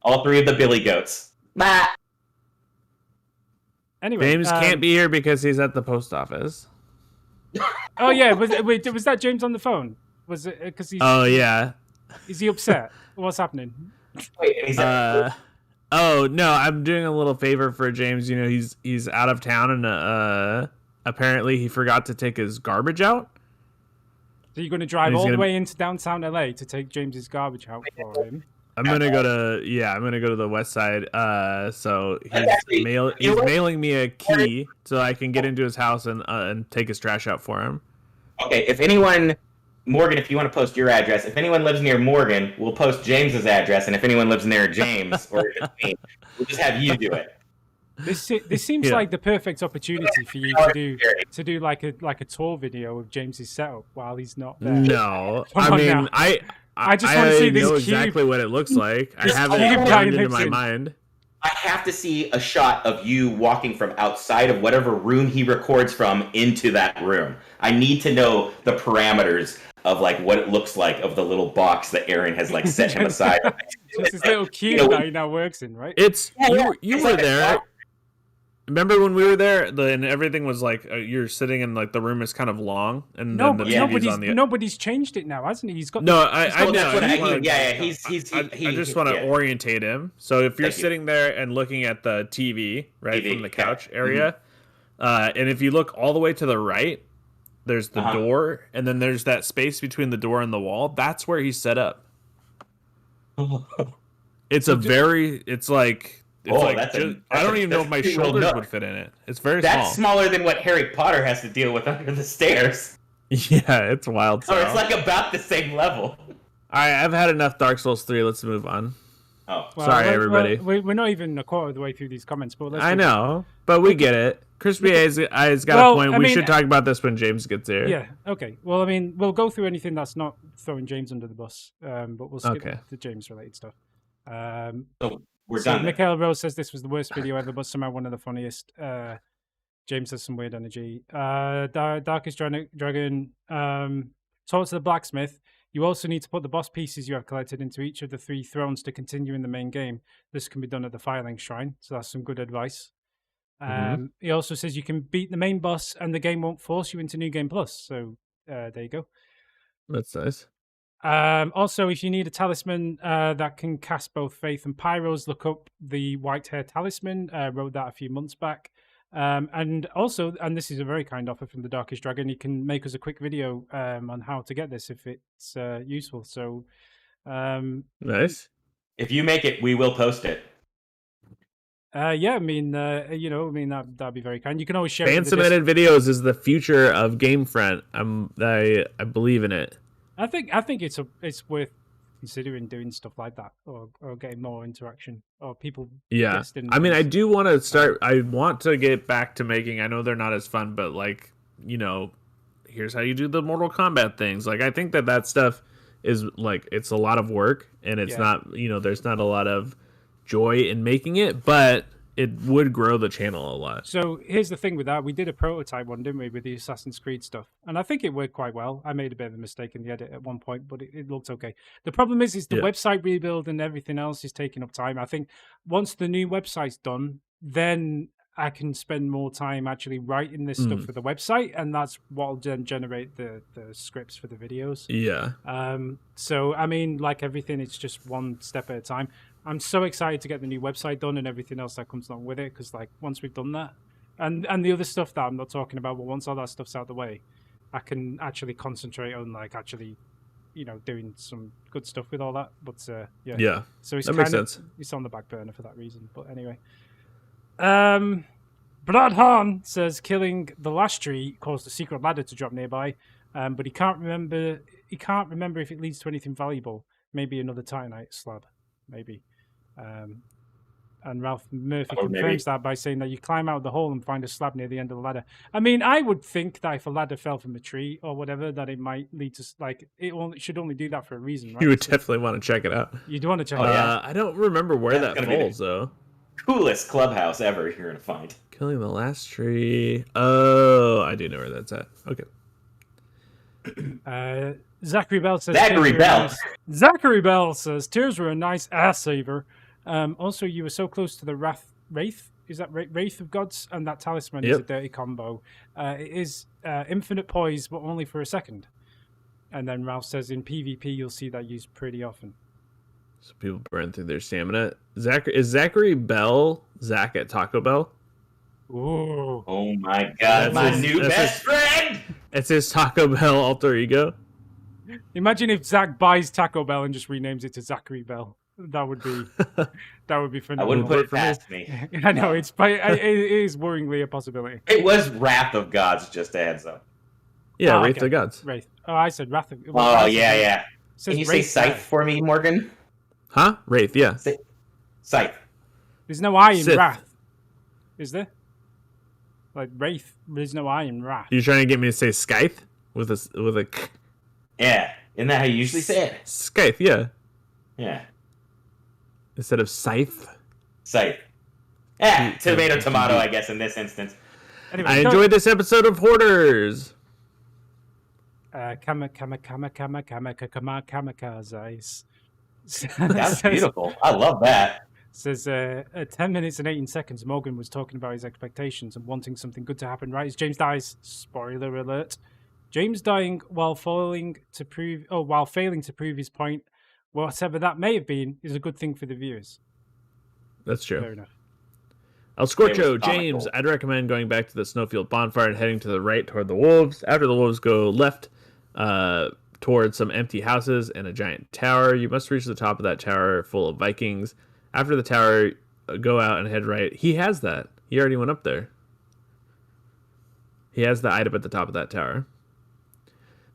All three of the Billy Goats. Bah. Anyway, James can't be here because he's at the post office. Oh yeah, was that James on the phone? Was it because he's? Oh yeah. Is he upset? What's happening? Wait, oh no, I'm doing a little favor for James. He's out of town and apparently he forgot to take his garbage out. So you're going to drive all the way into downtown LA to take James's garbage out for him? I'm gonna go to the west side. So he's mailing me a key so I can get into his house and take his trash out for him. Okay, Morgan, if you want to post your address, if anyone lives near Morgan, we'll post James's address, and if anyone lives near James or just me, we'll just have you do it. This seems like the perfect opportunity for you to do like a tour video of James's setup while he's not there. No, I just want to see this cube. Exactly what it looks like. I have it burned into my mind. I have to see a shot of you walking from outside of whatever room he records from into that room. I need to know the parameters of what it looks like of the little box that Aaron has set him aside. Just this little cube that he now works in, right? You were there. Remember when we were there, and everything was like you're sitting in like the room is kind of long, and No, then the but TV's on the. nobody's changed it now, hasn't he? He's got. No, he's I got know. That's what I just want to orientate him. So if you're Thank you. sitting there and looking at the TV, right, TV, from the couch okay. area, and if you look all the way to the right, there's the door, and then there's that space between the door and the wall. That's where he's set up. It's like. I don't even know if my shoulders would fit in it. It's very small. That's smaller than what Harry Potter has to deal with under the stairs. Yeah, it's wild. Or it's like about the same level. All right, I've had enough Dark Souls 3. Let's move on. Oh, Well, sorry, everybody. We're not even a quarter of the way through these comments, but I know, but we get it. Crispy A's got a point. We should talk about this when James gets here. Yeah. Okay. Well, I mean, we'll go through anything that's not throwing James under the bus, but we'll skip the James-related stuff. So we're done. Michael Rose says this was the worst video ever, but somehow one of the funniest. James has some weird energy. Darkest Dragon. Talk to the blacksmith. You also need to put the boss pieces you have collected into each of the 3 thrones to continue in the main game. This can be done at the Firelink Shrine, so that's some good advice. He also says you can beat the main boss and the game won't force you into New Game Plus. So there you go. That's nice. Also, if you need a talisman that can cast both Faith and Pyros, look up the White Hair Talisman. Wrote that a few months back. And also, and this is a very kind offer from the Darkest Dragon, he can make us a quick video on how to get this if it's useful. So, nice. If you make it, we will post it. Yeah, I mean, that'd be very kind. You can always share. Fan submitted videos is the future of GameFront. I believe in it. I think it's worth considering doing stuff like that, or getting more interaction, or people. Yeah, I mean, I do want to start. I want to get back to making. I know they're not as fun, but like, here's how you do the Mortal Kombat things. Like, I think that stuff is like it's a lot of work, and it's not. There's not a lot of joy in making it, but it would grow the channel a lot. So here's the thing with that. We did a prototype one, didn't we, with the Assassin's Creed stuff? And I think it worked quite well. I made a bit of a mistake in the edit at one point, but it looked okay. The problem is the website rebuild and everything else is taking up time. I think once the new website's done, then I can spend more time actually writing this stuff for the website, and that's what'll then generate the scripts for the videos. Yeah. So, I mean, like everything, it's just one step at a time. I'm so excited to get the new website done and everything else that comes along with it, because like once we've done that, and the other stuff that I'm not talking about, but once all that stuff's out of the way, I can actually concentrate on like actually, doing some good stuff with all that. But yeah. So it's that makes sense. It's on the back burner for that reason. But anyway, Brad Hahn says killing the last tree caused a secret ladder to drop nearby, but he can't remember. He can't remember if it leads to anything valuable. Maybe another Titanite slab. Maybe. And Ralph Murphy confirms that by saying that you climb out of the hole and find a slab near the end of the ladder. I mean, I would think that if a ladder fell from a tree or whatever, that it might lead to like it should only do that for a reason, right? You would definitely want to check it out. You'd want to check it out. I don't remember where that falls though. Coolest clubhouse ever you're gonna find. Killing the last tree. Oh, I do know where that's at. Okay. Zachary Bell says. Zachary Bell says tears were a nice ass saver. Also, you were so close to the Wraith. Is that Wraith of Gods? And that talisman is a dirty combo. It is infinite poise, but only for a second. And then Ralph says in PvP, you'll see that used pretty often. So people burn through their stamina. Is Zachary Bell Zach at Taco Bell? Ooh. Oh my God, my new best friend! It's his Taco Bell alter ego. Imagine if Zach buys Taco Bell and just renames it to Zachary Bell. That would be phenomenal. I wouldn't put it past me. I know it is worryingly a possibility. It was Wrath of Gods, just a heads up. Yeah, Wraith of Gods. Wraith. Oh, I said Wrath of. Well, yeah. Can you say Scythe for me, Morgan? Huh? Wraith, yeah. Scythe. There's no I in Sith. Wrath, is there? Like Wraith, there's no I in Wrath. You trying to get me to say Scythe with a? Yeah, isn't that how you usually say it? Scythe, yeah. Yeah. Instead of scythe. Scythe. Tomato, I guess, in this instance. Anyway, I enjoyed this episode of Hoarders. Kamikazes. That's beautiful. I love that. Says, at 10 minutes and 18 seconds, Morgan was talking about his expectations and wanting something good to happen right as James dies. Spoiler alert. James dying while failing to prove his point, whatever that may have been, is a good thing for the viewers. That's true. Fair enough. El Scorcho, James, I'd recommend going back to the snowfield bonfire and heading to the right toward the wolves. After the wolves, go left towards some empty houses and a giant tower. You must reach the top of that tower full of Vikings. After the tower, go out and head right. He has that. He already went up there. He has the item at the top of that tower.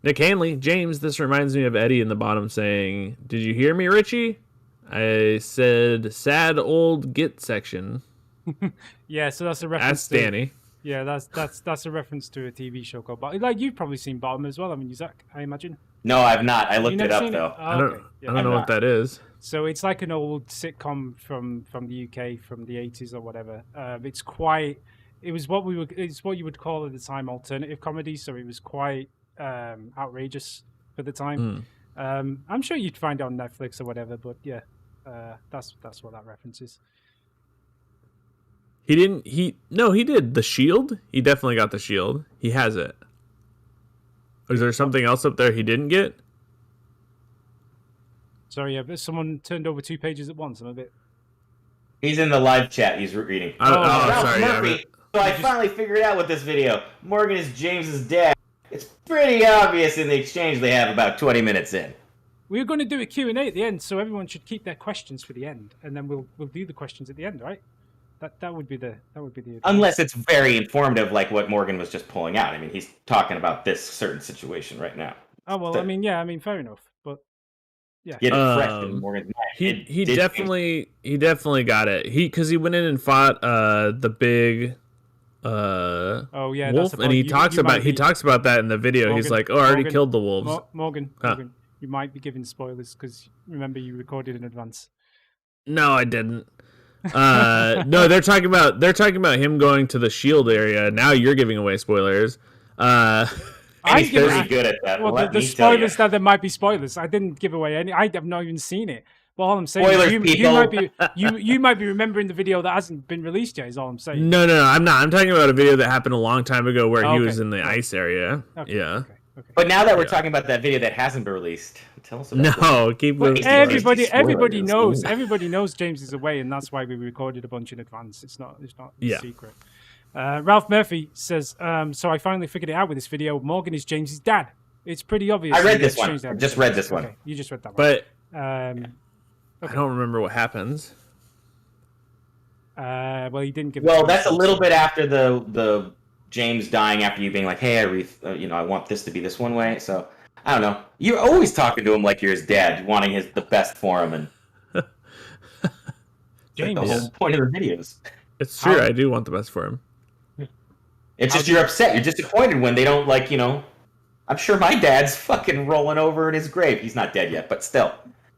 Nick Hanley, James, this reminds me of Eddie in the bottom saying, "Did you hear me, Richie? I said sad old git section." Yeah, so that's a reference. That's Danny. Yeah, that's a reference to a TV show called Bottom. Like, you've probably seen Bottom as well, haven't you, Zach? I imagine. No, I've not. I looked it up though. Oh, I don't know what that is. So it's like an old sitcom from the UK from the 80s or whatever. It's quite. It's what you would call at the time alternative comedy. So it was quite outrageous for the time. I'm sure you'd find it on Netflix or whatever. But yeah, that's what that reference is. He did the shield. He definitely got the shield. He has it. Is there something else up there he didn't get? Sorry, yeah, but someone turned over 2 pages at once. I'm a bit. He's in the live chat. He's reading. Sorry. Murphy. So I finally figured out with this video. Morgan is James's dad. It's pretty obvious in the exchange they have about 20 minutes in. We're going to do a Q&A at the end, so everyone should keep their questions for the end, and then we'll do the questions at the end, right? That would be the Unless it's very informative, like what Morgan was just pulling out. I mean, he's talking about this certain situation right now. Oh well, so, fair enough, but yeah, get it fresh in Morgan's mind. He definitely got it. Because he went in and fought the big wolf, and he talks about that in the video. He's like, "Oh, I already killed the wolves." Morgan, you might be giving spoilers because remember you recorded in advance. No, I didn't. No, they're talking about him going to the shield area. Now you're giving away spoilers. He's very good at that. Well, the spoilers that there might be spoilers. I didn't give away any. I have not even seen it. But all I'm saying spoilers, is you might be remembering the video that hasn't been released yet. Is all I'm saying. No, I'm not. I'm talking about a video that happened a long time ago where he was in the ice area. Okay, yeah. Okay. But now that we're talking about that video that hasn't been released, tell us about it. Keep moving. Everybody knows James is away, and that's why we recorded a bunch in advance. It's not a secret. Ralph Murphy says, so I finally figured it out with this video. Morgan is James's dad. It's pretty obvious. I read this one. I just read this one. Okay, you just read that one. But okay. I don't remember what happens. Well, he didn't give. Well, that's a little bit after the James dying, after you being like, "Hey, I want this to be this one way." So I don't know. You're always talking to him like you're his dad, wanting the best for him, and James, the whole point of the videos. It's true. I do want the best for him. It's just you're upset. You're disappointed when they don't I'm sure my dad's fucking rolling over in his grave. He's not dead yet, but still.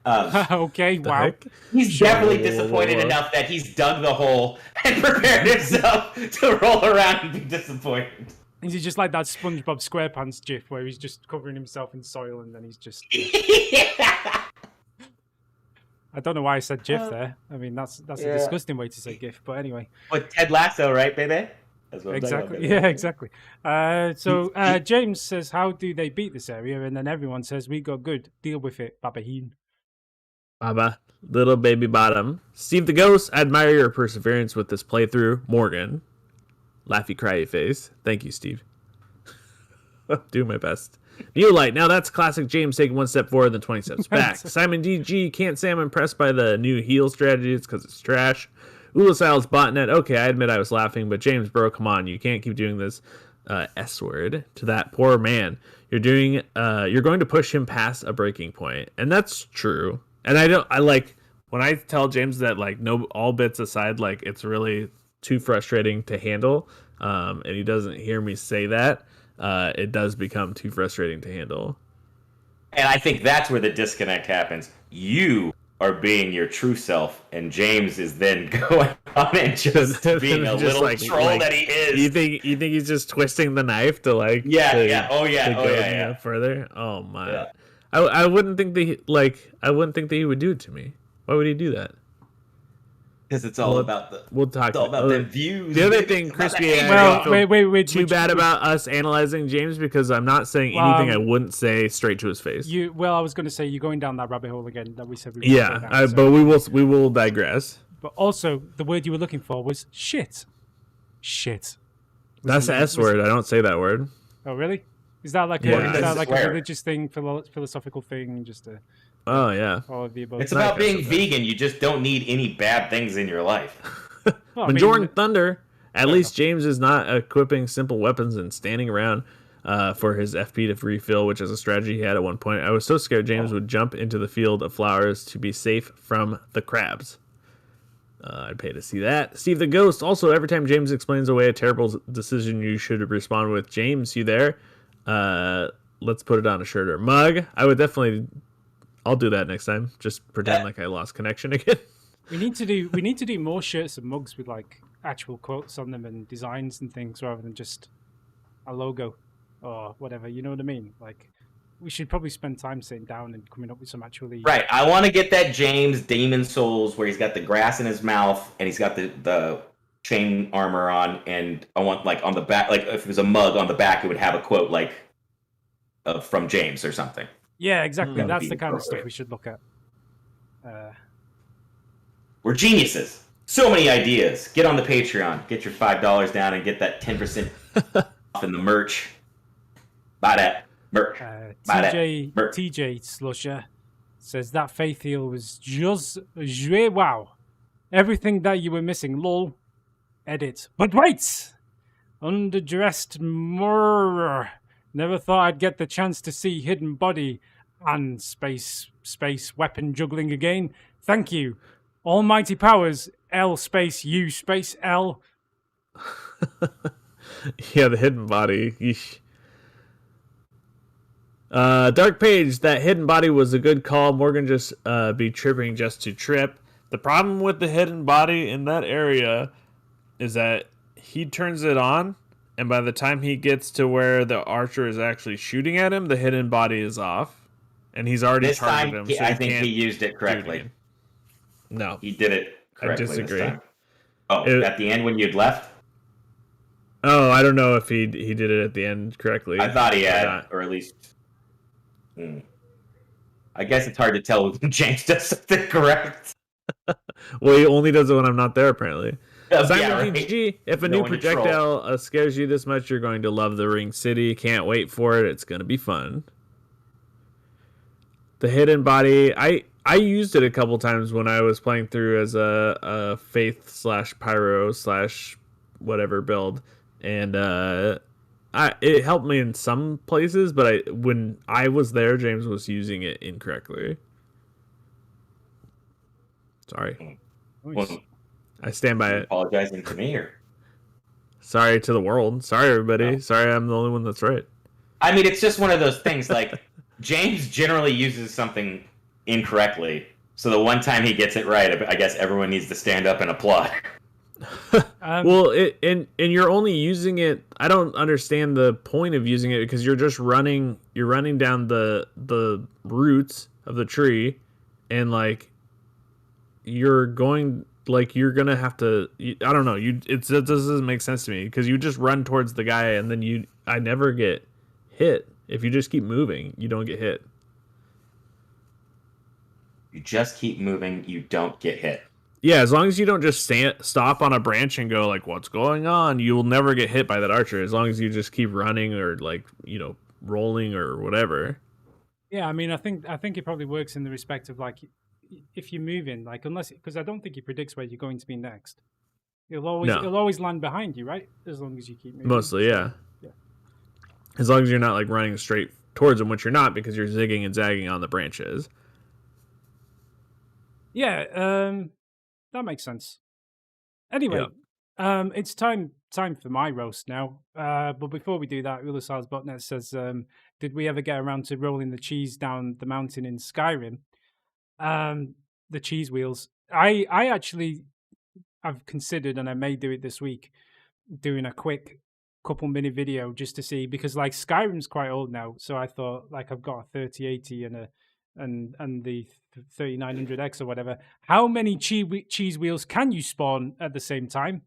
Okay, wow. Heck? He's definitely disappointed enough that he's dug the hole and prepared himself to roll around and be disappointed. Is he just like that SpongeBob SquarePants gif where he's just covering himself in soil and then he's just... Yeah. I don't know why I said gif there. I mean, that's a disgusting way to say gif, but anyway. But Ted Lasso, right, baby? That's what exactly. Yeah, exactly. So James says, how do they beat this area? And then everyone says, we got good. Deal with it, Babaheen. Baba, little baby bottom. Steve the Ghost, I admire your perseverance with this playthrough. Morgan, laughy cryy face. Thank you, Steve. Do my best. Neolite, now that's classic James taking one step forward then 20 steps back. Simon DG, can't say I'm impressed by the new heal strategies because it's trash. Ulasil's botnet, okay, I admit I was laughing, but James, bro, come on, you can't keep doing this S word to that poor man. You're going to push him past a breaking point, and that's true. And I like when I tell James that, like, no, all bits aside, like, it's really too frustrating to handle, and he doesn't hear me say that, it does become too frustrating to handle. And I think that's where the disconnect happens. You are being your true self, and James is then going on and just being a little troll that he is. You think he's just twisting the knife to go further? Oh my! Yeah. I wouldn't think that he would do it to me. Why would he do that? Because it's all about the. We'll talk. It's all about the views. The other thing, Crispy, well, wait. Too bad about us analyzing James because I'm not saying anything I wouldn't say straight to his face. I was going to say you're going down that rabbit hole again that we said we but we will digress. But also, the word you were looking for was shit. Shit. That's the S word. I don't say that word. Oh, really? Is that like a religious thing, philosophical thing, just a? Oh yeah. All of the above. It's about being vegan. You just don't need any bad things in your life. When Jordan Thunder, at least James is not equipping simple weapons and standing around for his FP to refill, which is a strategy he had at one point. I was so scared James would jump into the field of flowers to be safe from the crabs. I'd pay to see that. Steve the Ghost. Also, every time James explains away a terrible decision, you should respond with, "James, you there? Let's put it on a shirt or mug." I would definitely. I'll do that next time. Just pretend like I lost connection again. We need to do more shirts and mugs with like actual quotes on them and designs and things rather than just a logo or whatever. You know what I mean? Like, we should probably spend time sitting down and coming up with some actually. Right. I want to get that James Demon Souls where he's got the grass in his mouth and he's got the chain armor on, and I want like on the back, like if it was a mug on the back, it would have a quote like from James or something. Yeah, exactly. That's the kind of stuff we should look at. We're geniuses. So many ideas. Get on the Patreon. Get your $5 down and get that 10% off in the merch. Buy that merch. TJ Slusher says that faith heal was just wow. Everything that you were missing. Lol. Edit. But wait! Underdressed more. Never thought I'd get the chance to see Hidden Body and space weapon juggling again. Thank you. Almighty powers, L space U space L. Yeah, the Hidden Body. Yeesh. Dark Page, that Hidden Body was a good call. Morgan just be tripping just to trip. The problem with the Hidden Body in that area is that he turns it on, and by the time he gets to where the archer is actually shooting at him, the Hidden Body is off, and he's already targeted him. So I think he used it correctly. No, he did it correctly. I disagree. This time. Oh, at the end when you'd left? Oh, I don't know if he did it at the end correctly. I thought he had, or at least. I guess it's hard to tell when James does something correct. Well, he only does it when I'm not there, apparently. Simon right. PG, if a new projectile scares you this much, you're going to love the Ring City. Can't wait for it. It's going to be fun. The Hidden Body, I used it a couple times when I was playing through as a Faith / Pyro / whatever build, and it helped me in some places, but when I was there, James was using it incorrectly. Sorry. Well, I stand by it. Apologizing to me, or sorry to the world. Sorry, everybody. No. Sorry, I'm the only one that's right. I mean, it's just one of those things. Like James generally uses something incorrectly, so the one time he gets it right, I guess everyone needs to stand up and applaud. Well, and you're only using it. I don't understand the point of using it because you're just running. You're running down the roots of the tree, and like you're going. Like you're gonna have to. I don't know. It doesn't make sense to me because you just run towards the guy and then I never get hit. If you just keep moving, you don't get hit. You just keep moving, you don't get hit. Yeah, as long as you don't just stop on a branch and go like, "What's going on?" You will never get hit by that archer as long as you just keep running or like rolling or whatever. Yeah, I mean, I think it probably works in the respect of like. If you're moving, like because I don't think he predicts where you're going to be next. He'll always land behind you, right? As long as you keep moving. Mostly, yeah. As long as you're not like running straight towards him, which you're not because you're zigging and zagging on the branches. Yeah, that makes sense. Anyway, it's time for my roast now. But before we do that, Ulusars.net says, did we ever get around to rolling the cheese down the mountain in Skyrim? The cheese wheels. I actually have considered, and I may do it this week, doing a quick couple minute video just to see, because like Skyrim's quite old now, so I thought like I've got a 3080 and and the 3900X or whatever, how many cheese wheels can you spawn at the same time?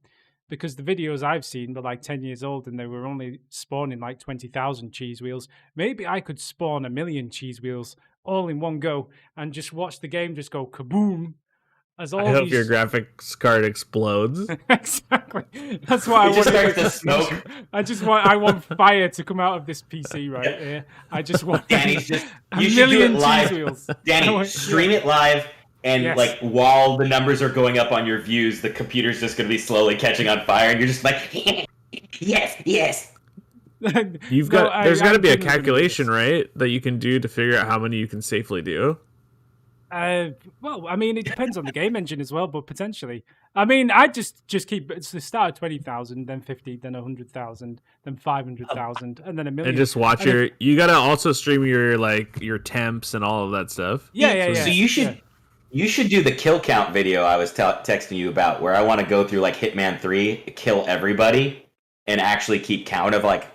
Because the videos I've seen were like 10 years old and they were only spawning like 20,000 cheese wheels. Maybe I could spawn 1,000,000 cheese wheels all in one go and just watch the game just go kaboom. As all I hope your graphics card explodes. Exactly. That's what I want. Just starts to smoke. I want fire to come out of this PC right here. I just want Danny's just you should do it live. Wheels. Danny, stream it live. And like while the numbers are going up on your views, the computer's just going to be slowly catching on fire, and you're just like, yes. There's got to be a calculation, right, that you can do to figure out how many you can safely do. Well, I mean, it depends on the game engine as well, but potentially. I mean, I just keep it's the start at 20,000, then 50, then 100,000, then 500,000, and then 1,000,000. And just watch you gotta also stream your temps and all of that stuff. Yeah. So you should do the kill count video I was texting you about, where I want to go through like Hitman 3, kill everybody, and actually keep count of like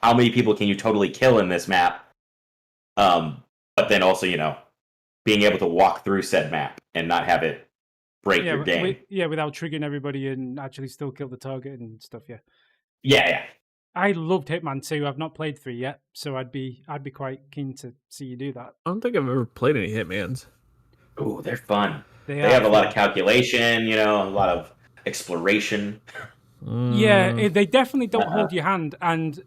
how many people can you totally kill in this map. But then also, being able to walk through said map and not have it break your game. Without triggering everybody and actually still kill the target and stuff. Yeah. I loved Hitman 2. I've not played 3 yet, so I'd be quite keen to see you do that. I don't think I've ever played any Hitmans. Ooh, they're fun. They have a lot of calculation, a lot of exploration. Yeah, they definitely don't hold your hand, and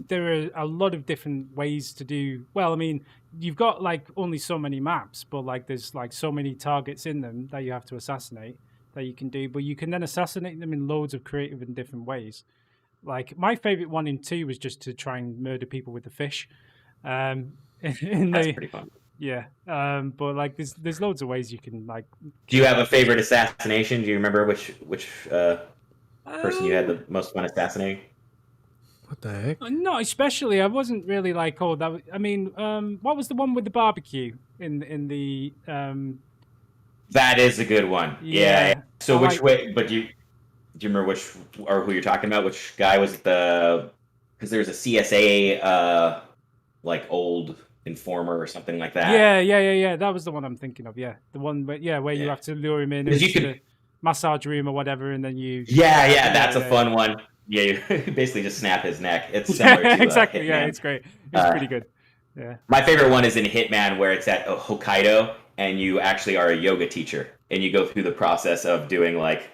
there are a lot of different ways to do. Well, I mean, you've got like only so many maps, but like there's like so many targets in them that you have to assassinate that you can do. But you can then assassinate them in loads of creative and different ways. Like my favorite one in 2 was just to try and murder people with the fish. That's pretty fun. Yeah, but like there's loads of ways you can like. Do you have a favorite assassination? Do you remember which person you had the most fun assassinating? What the heck? No, especially I wasn't really like that. I mean, what was the one with the barbecue in the? That is a good one. Yeah. So which way? But do you remember which or who you're talking about? Which guy was because there's a CSA like old informer or something like that. Yeah. That was the one I'm thinking of. Yeah, the one where you have to lure him in into the massage room or whatever, and then you. Yeah, that's a fun one. Yeah, you basically just snap his neck. It's similar to exactly. Hitman. Yeah, it's great. It's pretty good. Yeah. My favorite one is in Hitman, where it's at Hokkaido, and you actually are a yoga teacher, and you go through the process of doing like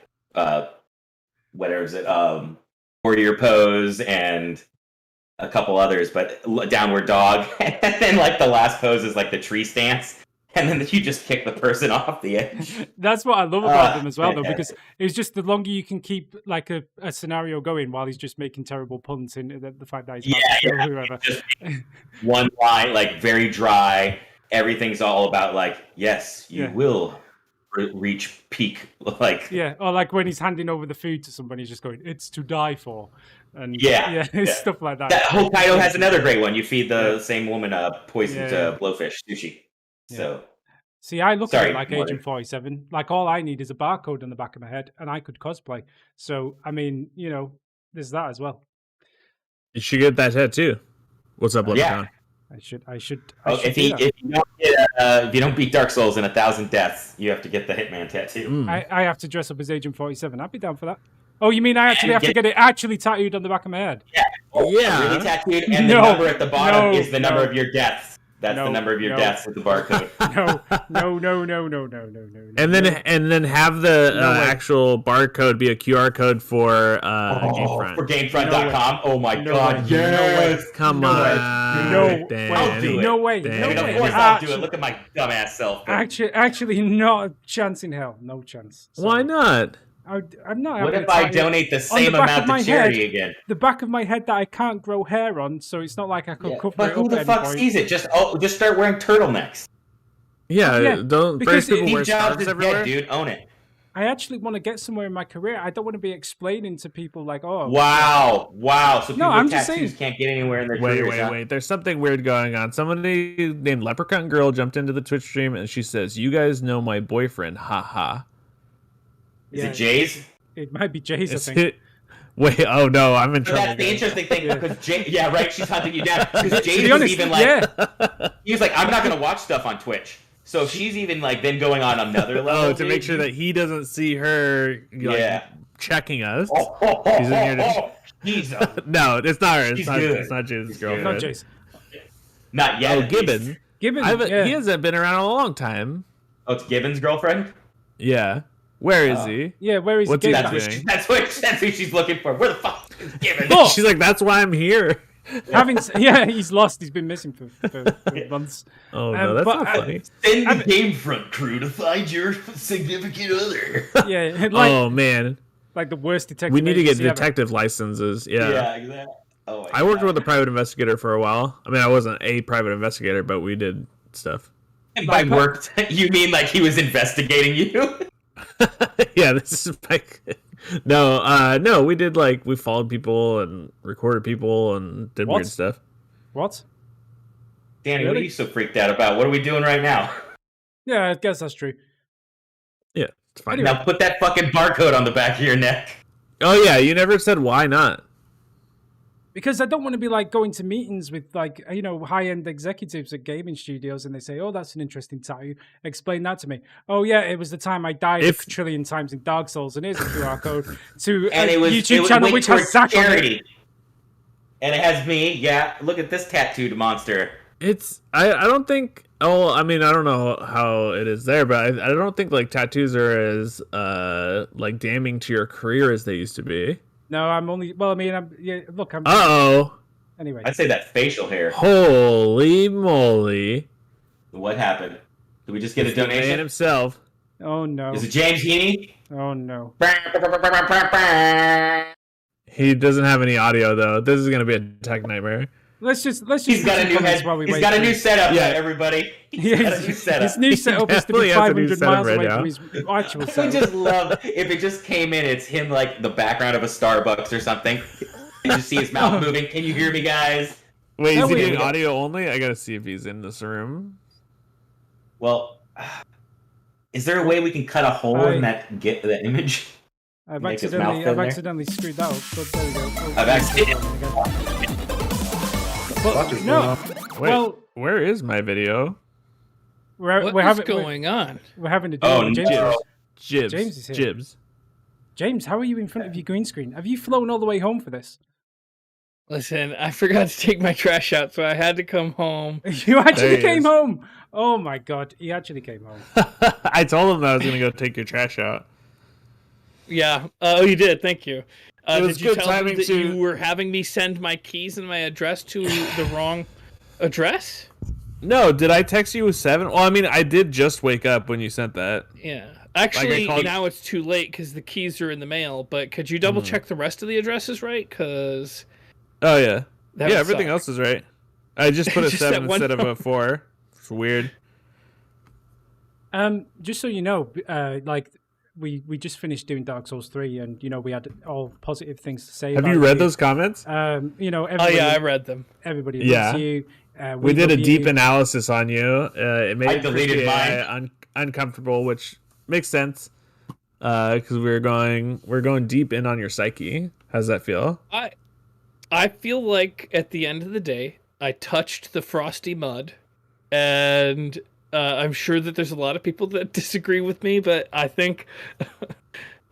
whatever is it, warrior pose and a couple others, but downward dog, and then like the last pose is like the tree stance, and then you just kick the person off the edge. That's what I love about them as well, though, because it's just the longer you can keep like a scenario going while he's just making terrible puns in the fact that he's about to kill whoever. Just one line, like very dry. Everything's all about like, yes, you will reach peak, like or like when he's handing over the food to somebody, he's just going, "It's to die for." And stuff like that. That Hokkaido has another great one. You feed the same woman poisoned blowfish sushi. So, see, I look at it like Agent 47. Like all I need is a barcode on the back of my head, and I could cosplay. So, I mean, there's that as well. You should get that tattoo. What's up, Leprechaun? I should. If you don't beat Dark Souls in 1,000 deaths, you have to get the Hitman tattoo. I have to dress up as Agent 47. I'd be down for that. Oh, you mean I actually have to get it actually tattooed on the back of my head? Yeah. Really tattooed, and the number at the bottom is the number of your deaths. That's the number of your deaths with the barcode. No. And then have the actual barcode be a QR code for GameFront. For GameFront.com. Oh my God! Yes. Come on. No way. Of course I'll do it. Look at my dumbass self. Actually, not a chance in hell. No chance. So, why not? I'm not. What if I donate the same amount to charity again? The back of my head that I can't grow hair on, so it's not like I could cover but it who up the fuck sees it? Just start wearing turtlenecks. Don't because people wear Steve Jobs scarves is everywhere? dead, dude. Own it. I actually want to get somewhere in my career. I don't want to be explaining to people like, "Oh, wow." So people with tattoos saying, can't get anywhere in their careers. Wait. There's something weird going on. Somebody named Leprechaun Girl jumped into the Twitch stream and she says, "You guys know my boyfriend, haha." Is it Jay's? It might be Jay's, I think. Wait, oh no, I'm in But trouble. that's the interesting thing because right, she's hunting you down. Because To James be was honest, even like, he was like, I'm not gonna watch stuff on Twitch. So she's even like then going on another level. Oh, to make sure that he doesn't see her like, checking us. She's in here to. Jesus. No, it's not her. She's It's good. not James' She's girlfriend. Not Jason. Not yet. Oh, Gibbon. Gibbon. He hasn't been around a long time. Oh, it's Gibbon's girlfriend. Yeah. Where is he? Yeah, where is What's he? he Gibbon? That's who she's looking for. Where the fuck is Gibbon? Oh! She's like, that's why I'm here. He's lost. He's been missing for months. Oh no, that's not funny. Send the GameFront crew to find your significant other. Yeah. Oh man, like the worst detective. We need to get agency detective licenses. Yeah. Exactly. Oh, I worked with a private investigator for a while. I mean, I wasn't a private investigator, but we did stuff. And by worked, you mean like he was investigating you? Yeah, this is like no, we did like we followed people and recorded people and did weird stuff. What? Danny, what are you so freaked out about? What are we doing right now? Yeah, I guess that's true. Yeah, it's fine. Now put that fucking barcode on the back of your neck. Oh yeah, you never said why not. Because I don't want to be like going to meetings with like, high-end executives at gaming studios and they say, oh, that's an interesting tattoo. Explain that to me. Oh, yeah, it was the time I died a trillion times in Dark Souls and here's a QR code to a YouTube channel which has Zach charity. And it has me. Yeah, look at this tattooed monster. I don't think... Oh, I mean, I don't know how it is there, but I don't think like tattoos are as like damning to your career as they used to be. No, I'm only. Well, I mean, I'm. Uh-oh. Anyway, I'd say that facial hair. Holy moly! What happened? Did we just get a donation? The man himself. Oh no! Is it James Heaney? Oh no! He doesn't have any audio though. This is gonna be a tech nightmare. Let's just. He's got a new head. He's got a new setup. Yeah, everybody. He's got a new setup. His new setup is to be 500 miles away from his actual setup. I just love if it just came in. It's him like the background of a Starbucks or something. And you see his mouth moving. Can you hear me, guys? Wait, is he doing audio only? I gotta see if he's in this room. Well, is there a way we can cut a hole in that image? I've accidentally screwed that up. But there we go. I've accidentally. But, no. Wait, well, where is my video? What's going on? We're having to do James is here. Jibs. James, how are you in front of your green screen? Have you flown all the way home for this? Listen, I forgot to take my trash out, so I had to come home. You actually came home? Oh my god, he actually came home. I told him that I was going to go take your trash out. Yeah. Oh, you did. Thank you. Did you tell him that you were having me send my keys and my address to the wrong address? No, did I text you with 7? Well, I mean, I did just wake up when you sent that. Yeah. Actually, now it's too late because the keys are in the mail, but could you double check the rest of the addresses right? Because... Oh, yeah. Yeah, everything else is right. I just put a 7 instead of a 4. It's weird. Just so you know, we just finished doing Dark Souls 3 and, we had all positive things to say about it. Have you read those comments? Everybody, I read them. Everybody loves you. We did a deep analysis on you. It made I deleted mine. Uncomfortable, which makes sense because we're going deep in on your psyche. How's that feel? I feel like at the end of the day, I touched the frosty mud, and I'm sure that there's a lot of people that disagree with me, but I think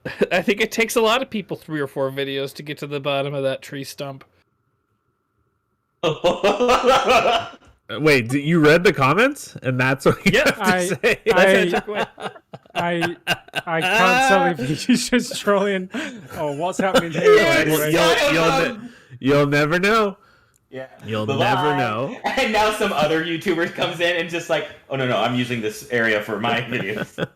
it takes a lot of people 3 or 4 videos to get to the bottom of that tree stump. Wait, you read the comments, and that's what you have to say? I can't tell if he's just trolling or what's happening here. You'll never know. Yeah, you'll never know. And now some other YouTuber comes in and just like, oh no, I'm using this area for my videos.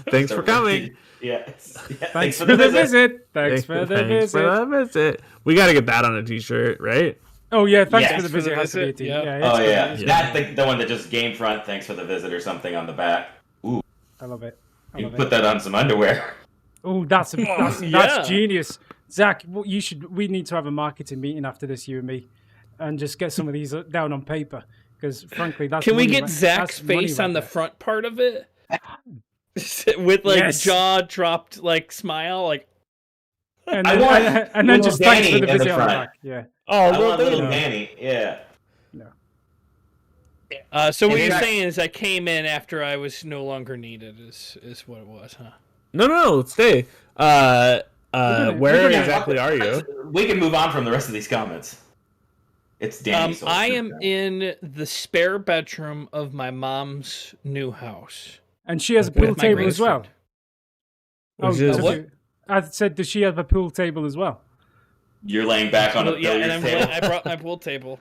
Thanks for coming. Thanks for the visit. Thanks for the visit. We got to get that on a T-shirt, right? Oh yeah, thanks for the visit. Yeah. That's the one that just GameFront. Thanks for the visit or something on the back. Ooh, I love it. You put that on some underwear. Oh, that's genius, Zach. We need to have a marketing meeting after this, you and me, and just get some of these down on paper. Because frankly, that's can we get Zach's face on the front part of it with like jaw dropped like smile like. And I then, want and then little just thanks for Danny the in the visit on the front. back. Yeah. Oh, I want little No. Danny. Yeah. No. So what And you're then saying is I came in after I was no longer needed is what it was, huh? No, stay. we're Where gonna- exactly are you? We can move on from the rest of these comments. It's Danny. I am in the spare bedroom of my mom's new house. And she has a Okay. pool With my table great as well. friend. Which is- so what? I said, does she have a pool table as well? You're laying back on a Yeah, and billiards table. I brought my pool table.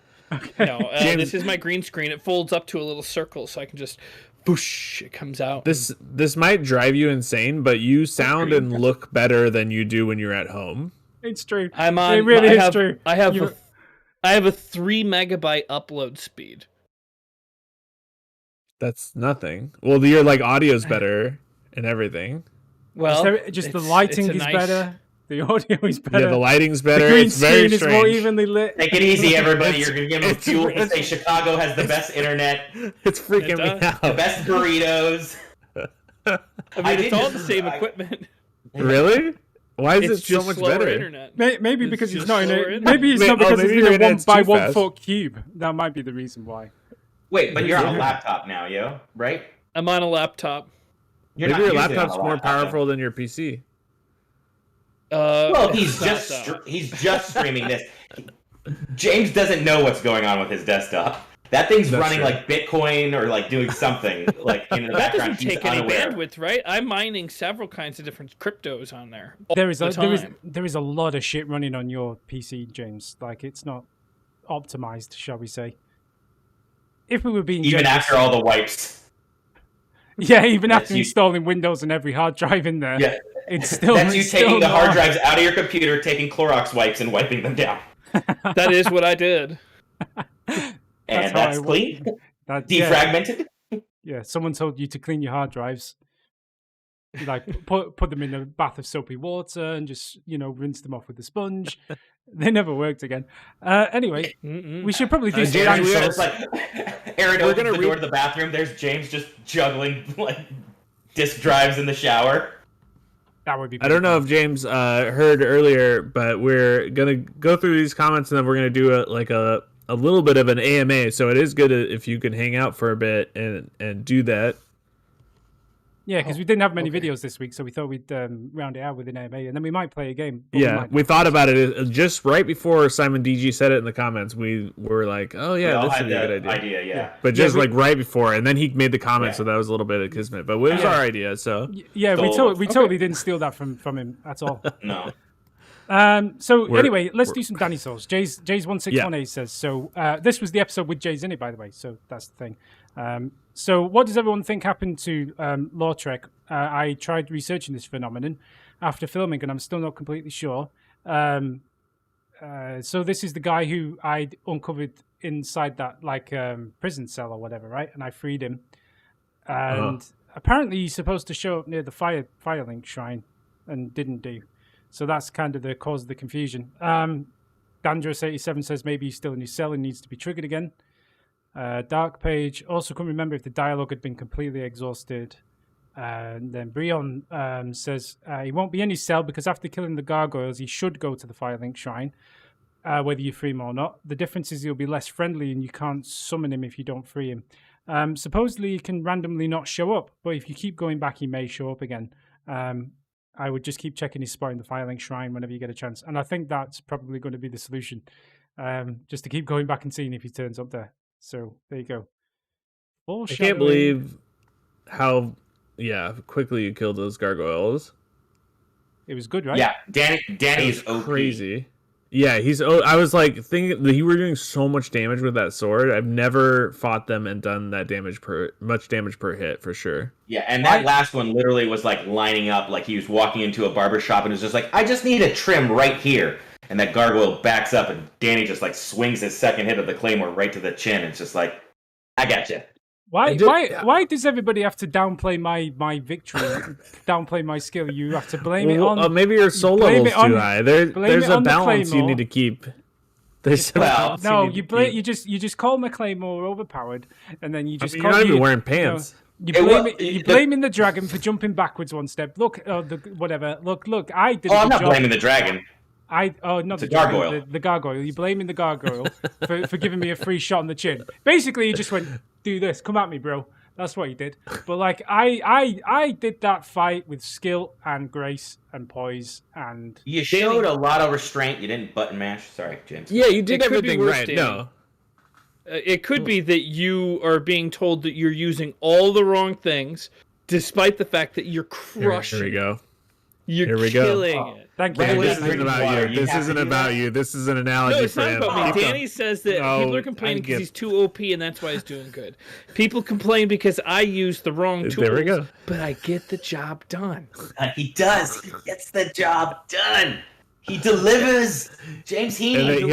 No, this is my green screen. It folds up to a little circle, so I can just, whoosh, it comes out. This might drive you insane, but you sound and look better than you do when you're at home. It's true. I'm on. It really I is have, true. I have a 3 megabyte upload speed. That's nothing. Well, your like audio's better and everything. Well, just the it's lighting a is nice- better. The audio is better. Yeah, the lighting's The better. green It's very screen is more strange. evenly lit. Take it easy, everybody. You're gonna give them it's- fuel to it's- say Chicago has the best internet, It's freaking me It does. the out. best burritos. I I mean, did it's all just- the same I- equipment. Really? Why is It's it so just much slower better? internet. Maybe It's because it's just not in slower a. internet. Maybe it's not Maybe because it's your in a internet's 1 by too 1 fast. foot cube. That might be the reason why. Wait, but you're on a laptop now, yo, right? I'm on a laptop. You're Maybe not your using it on laptop's a more laptop, though. powerful than your PC. Well, it's not, though. he's just streaming this. James doesn't know what's going on with his desktop. That thing's That's running true. like Bitcoin or like doing something like in the That background. doesn't He's take any unaware. bandwidth, right? I'm mining several kinds of different cryptos on there. There is all the time. there is a lot of shit running on your PC, James. Like it's not optimized, shall we say? If we were being Even generous. after all the wipes. Yeah, even That's after you- installing Windows and every hard drive in there, Yeah, it's still. that's you it's taking still the hard not- drives out of your computer, taking Clorox wipes, and wiping them down. That is what I did. And how that's I clean, That, yeah, defragmented. yeah, someone told you to clean your hard drives. You, like put them in a bath of soapy water and just rinse them off with a sponge. They never worked again. Anyway, we should probably do some James, dinosaurs. it's like Aaron We're opens gonna the door to the bathroom. There's James just juggling like disk drives in the shower. That would be. I don't know if James heard earlier, but we're gonna go through these comments and then we're gonna do a little bit of an AMA. So it is good if you can hang out for a bit and do that. Yeah, because we didn't have many videos this week, so we thought we'd round it out with an AMA, and then we might play a game. but Yeah, we thought about it just right before Simon DG said it in the comments. We were like, "Oh We yeah, all this had would be a good the idea." yeah. But just we- like right before, and then he made the comment, Yeah. so that was a little bit of kismet. But it was Yeah. our idea, so Yeah, Stole it. we totally didn't steal that from him at all. No. So We're- anyway, let's we're- do some dinosaurs. Jay's 1618 says so. This was the episode with Jay's in it, by the way. So that's the thing. So what does everyone think happened to Lautrec? I tried researching this phenomenon after filming, and I'm still not completely sure. So this is the guy who I uncovered inside that prison cell or whatever, right? And I freed him. And apparently he's supposed to show up near the Firelink shrine and didn't do. So that's kind of the cause of the confusion. Dandros87 says maybe he's still in his cell and needs to be triggered again. Dark Page also couldn't remember if the dialogue had been completely exhausted. And then Brion says he won't be in his cell because after killing the gargoyles, he should go to the Firelink Shrine, whether you free him or not. The difference is he'll be less friendly and you can't summon him if you don't free him. Supposedly he can randomly not show up, but if you keep going back, he may show up again. I would just keep checking his spot in the Firelink Shrine whenever you get a chance. And I think that's probably going to be the solution, just to keep going back and seeing if he turns up there. So there you go. I can't believe how quickly you killed those gargoyles. It was good, right? Yeah, Danny's It's OP. crazy. Yeah, he's. I was like thinking that you were doing so much damage with that sword. I've never fought them and done that much damage per hit for sure. Yeah, and that last one literally was like lining up, like he was walking into a barber shop and was just like, I just need a trim right here. And that gargoyle backs up and Danny just like swings his second hit of the claymore right to the chin. It's just like, I got you. Why does everybody have to downplay my victory, downplay my skill? You have to blame it on. Maybe your soul blame level's it on- too high. blame There's it a on the balance you claymore. need to keep. There's a Well, balance No, need you to keep. just call my claymore overpowered, and then you just I mean, call you're not even you- wearing you know, pants. You're blaming the dragon for jumping backwards one step. Look, whatever. Look. I did. I'm not blaming the dragon. Not the gargoyle. The gargoyle. You're blaming the gargoyle for giving me a free shot on the chin. Basically, you just went, do this. Come at me, bro. That's what you did. But like, I did that fight with skill and grace and poise and. You showed a lot of restraint. You didn't button mash. Sorry, James. Yeah, you did everything right. No. It could be that you are being told that you're using all the wrong things, despite the fact that you're crushing. Here we go. You're killing it. Thank you. This isn't about you. This isn't about you. This is an analogy. No, it's not about me. Keep Danny says that people are complaining because he's too OP and that's why he's doing good. People complain because I use the wrong tools. There we go. But I get the job done. He does. He gets the job done. He delivers. James Heaney. And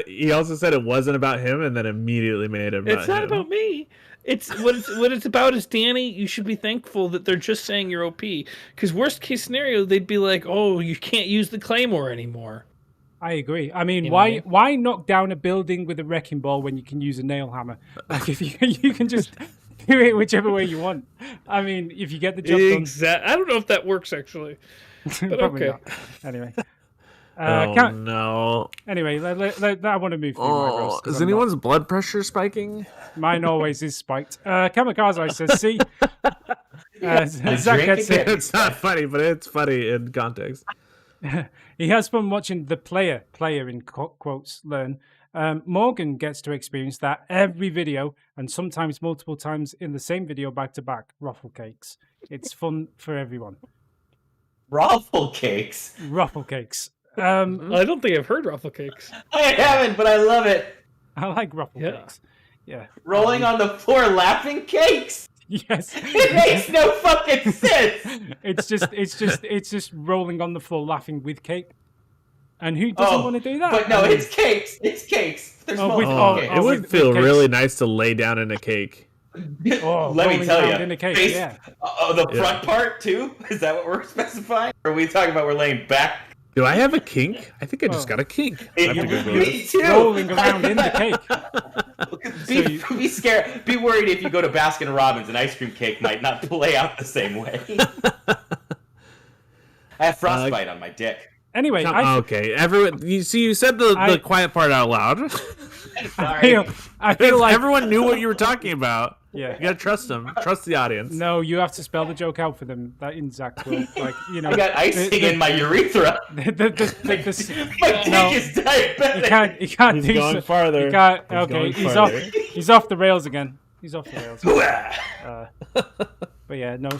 he also said it wasn't about him, and then immediately made it about him. It's not about me. It's what it's about is Danny. You should be thankful that they're just saying you're OP. Because worst case scenario, they'd be like, "Oh, you can't use the claymore anymore." I agree. I mean, why knock down a building with a wrecking ball when you can use a nail hammer? Like if you can just do it whichever way you want. I mean, if you get the job done. I don't know if that works actually. But okay. Not. Anyway. No. Anyway, I want to move through my roast. Is anyone's blood pressure spiking? Mine always is spiked. Kamikaze says, see? Zach gets it. It's not funny, but it's funny in context. He has fun watching the player in quotes, learn. Morgan gets to experience that every video and sometimes multiple times in the same video back to back. Ruffle cakes. It's fun for everyone. Ruffle cakes? Ruffle cakes. I don't think I've heard ruffle cakes. I haven't, but I love it. I like ruffle cakes. Yeah. Rolling on the floor laughing cakes? Yes. It makes no fucking sense. It's just rolling on the floor laughing with cake. And who doesn't want to do that? But no, it's cakes. It's cakes. There's multiple cakes. It would feel really nice to lay down in a cake. Let me tell you. In a cake, yeah. The front part too? Is that what we're specifying? Or are we talking about we're laying back? Do I have a kink? I think I just got a kink. Me too. Rolling around in the cake. Be scared. Be worried if you go to Baskin Robbins, an ice cream cake might not play out the same way. I have frostbite on my dick. Anyway, okay. Everyone, you said the quiet part out loud. Sorry. I feel like everyone knew what you were talking about. Yeah, you gotta trust them. Trust the audience. No, you have to spell the joke out for them. That in Zach will, like, you know. I got icing in my urethra. My dick is diabetic. He can't He's do going farther. He can't. Okay, he's off the rails again. He's off the rails. But yeah, no.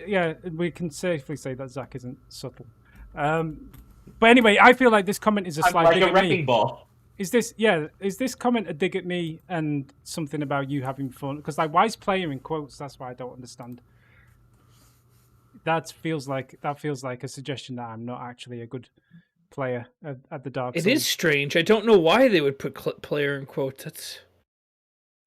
Yeah, we can safely say that Zach isn't subtle. But anyway, I feel like this comment is a slight dig at me. Like a wrecking ball. Is this comment a dig at me and something about you having fun? Because like, why is player in quotes? That's why I don't understand. That feels like a suggestion that I'm not actually a good player at the Dark Souls. It is strange. I don't know why they would put player in quotes. That's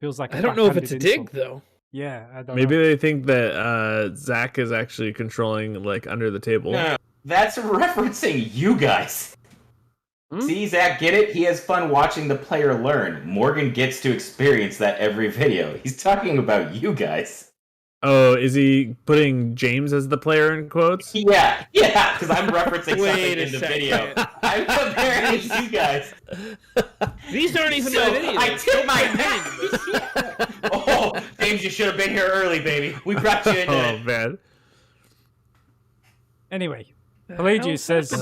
feels like I don't know if it's a dig though. Yeah, I don't Maybe know. they think that Zach is actually controlling like under the table. No, that's referencing you guys. See, Zach, get it? He has fun watching the player learn. Morgan gets to experience that every video. He's talking about you guys. Oh, is he putting James as the player in quotes? Yeah, because I'm referencing something in the video. I'm comparing it to you guys. These aren't even my videos. I tip my hat. Oh, James, you should have been here early, baby. We brought you in. Oh, man. Anyway, Pelagius says...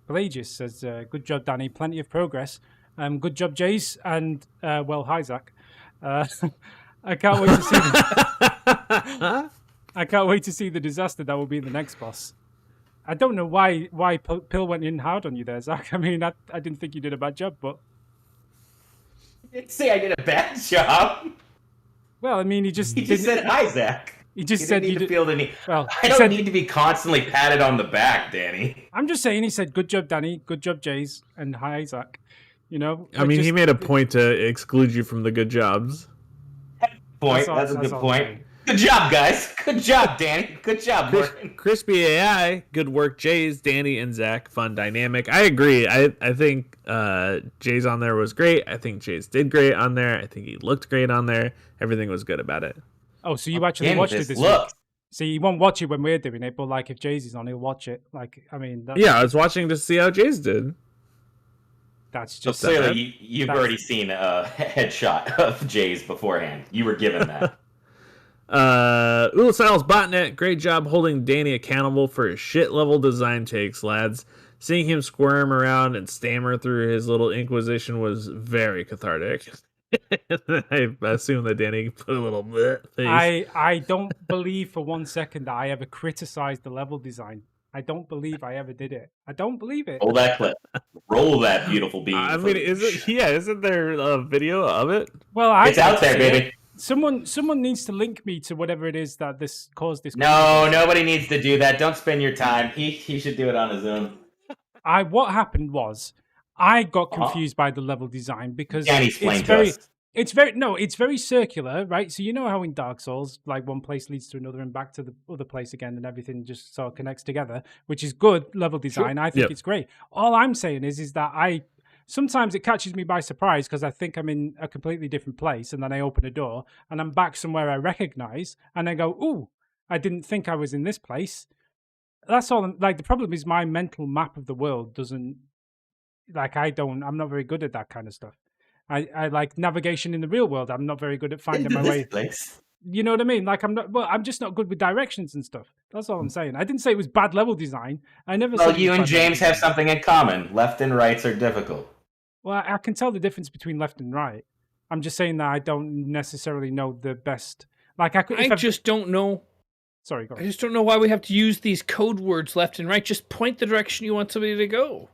Pelagius says, good job, Danny. Plenty of progress. Good job, Jace. And, hi, Zach. I can't wait to see I can't wait to see the disaster that will be the next boss. I don't know why Pill went in hard on you there, Zach. I mean, I didn't think you did a bad job, but... You didn't say I did a bad job. Well, I mean, he just said, hi, Zach. He just said you need to feel the need. Well, I don't need to be constantly patted on the back, Danny. I'm just saying. He said, "Good job, Danny. Good job, Jays." And hi, Zach. You know. I mean, he made a point to exclude you from the good jobs. That's a good point. Good job, guys. Good job, Danny. Good job, Crispy AI. Good work, Jays, Danny, and Zach. Fun dynamic. I agree. I think Jays on there was great. I think Jays did great on there. I think he looked great on there. Everything was good about it. Oh, so you actually Again, watched it this this look. week? See, he won't watch it when we're doing it, but like if Jay's on, he'll watch it. Like, I mean, Yeah, I was watching to see how Jays did. that's So just clearly, you've already seen a headshot of Jay's beforehand. You were given that. Styles Botnet, great job holding Danny accountable for his shit level design takes, lads. Seeing him squirm around and stammer through his little inquisition was very cathartic. I assume that Danny put a little face. I don't believe for 1 second that I ever criticized the level design. I don't believe I ever did it. I don't believe it. Roll that clip. Roll that beautiful beam. I mean, isn't there a video of it? Well, It's out there, baby. Someone needs to link me to whatever it is that this caused this. No, nobody needs to do that. Don't spend your time. He should do it on his own. What happened was I got confused by the level design because Danny's it's very circular, right? So you know how in Dark Souls, like one place leads to another and back to the other place again, and everything just sort of connects together, which is good level design. Sure. I think it's great. All I'm saying is that sometimes it catches me by surprise because I think I'm in a completely different place, and then I open a door and I'm back somewhere I recognize, and I go, "Ooh, I didn't think I was in this place." That's all. Like the problem is my mental map of the world doesn't. Like I'm not very good at that kind of stuff. I like navigation in the real world. I'm not very good at finding my way. Place. You know what I mean? Like I'm just not good with directions and stuff. That's all I'm saying. I didn't say it was bad level design. I never said. Well, you and James have something in common. Left and rights are difficult. Well, I can tell the difference between left and right. I'm just saying that I don't necessarily know the best. Like I just don't know. Sorry, go on. I just don't know why we have to use these code words left and right. Just point the direction you want somebody to go.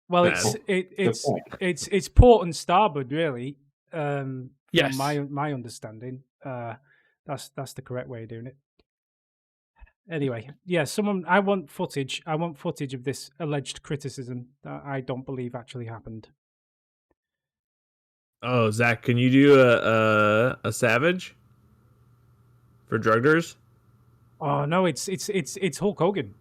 Well, it's port and starboard, really. Yes, from my understanding. That's the correct way of doing it. Anyway, yeah, I want footage. I want footage of this alleged criticism that I don't believe actually happened. Oh, Zach, can you do a Savage for druggers? Oh no, it's Hulk Hogan.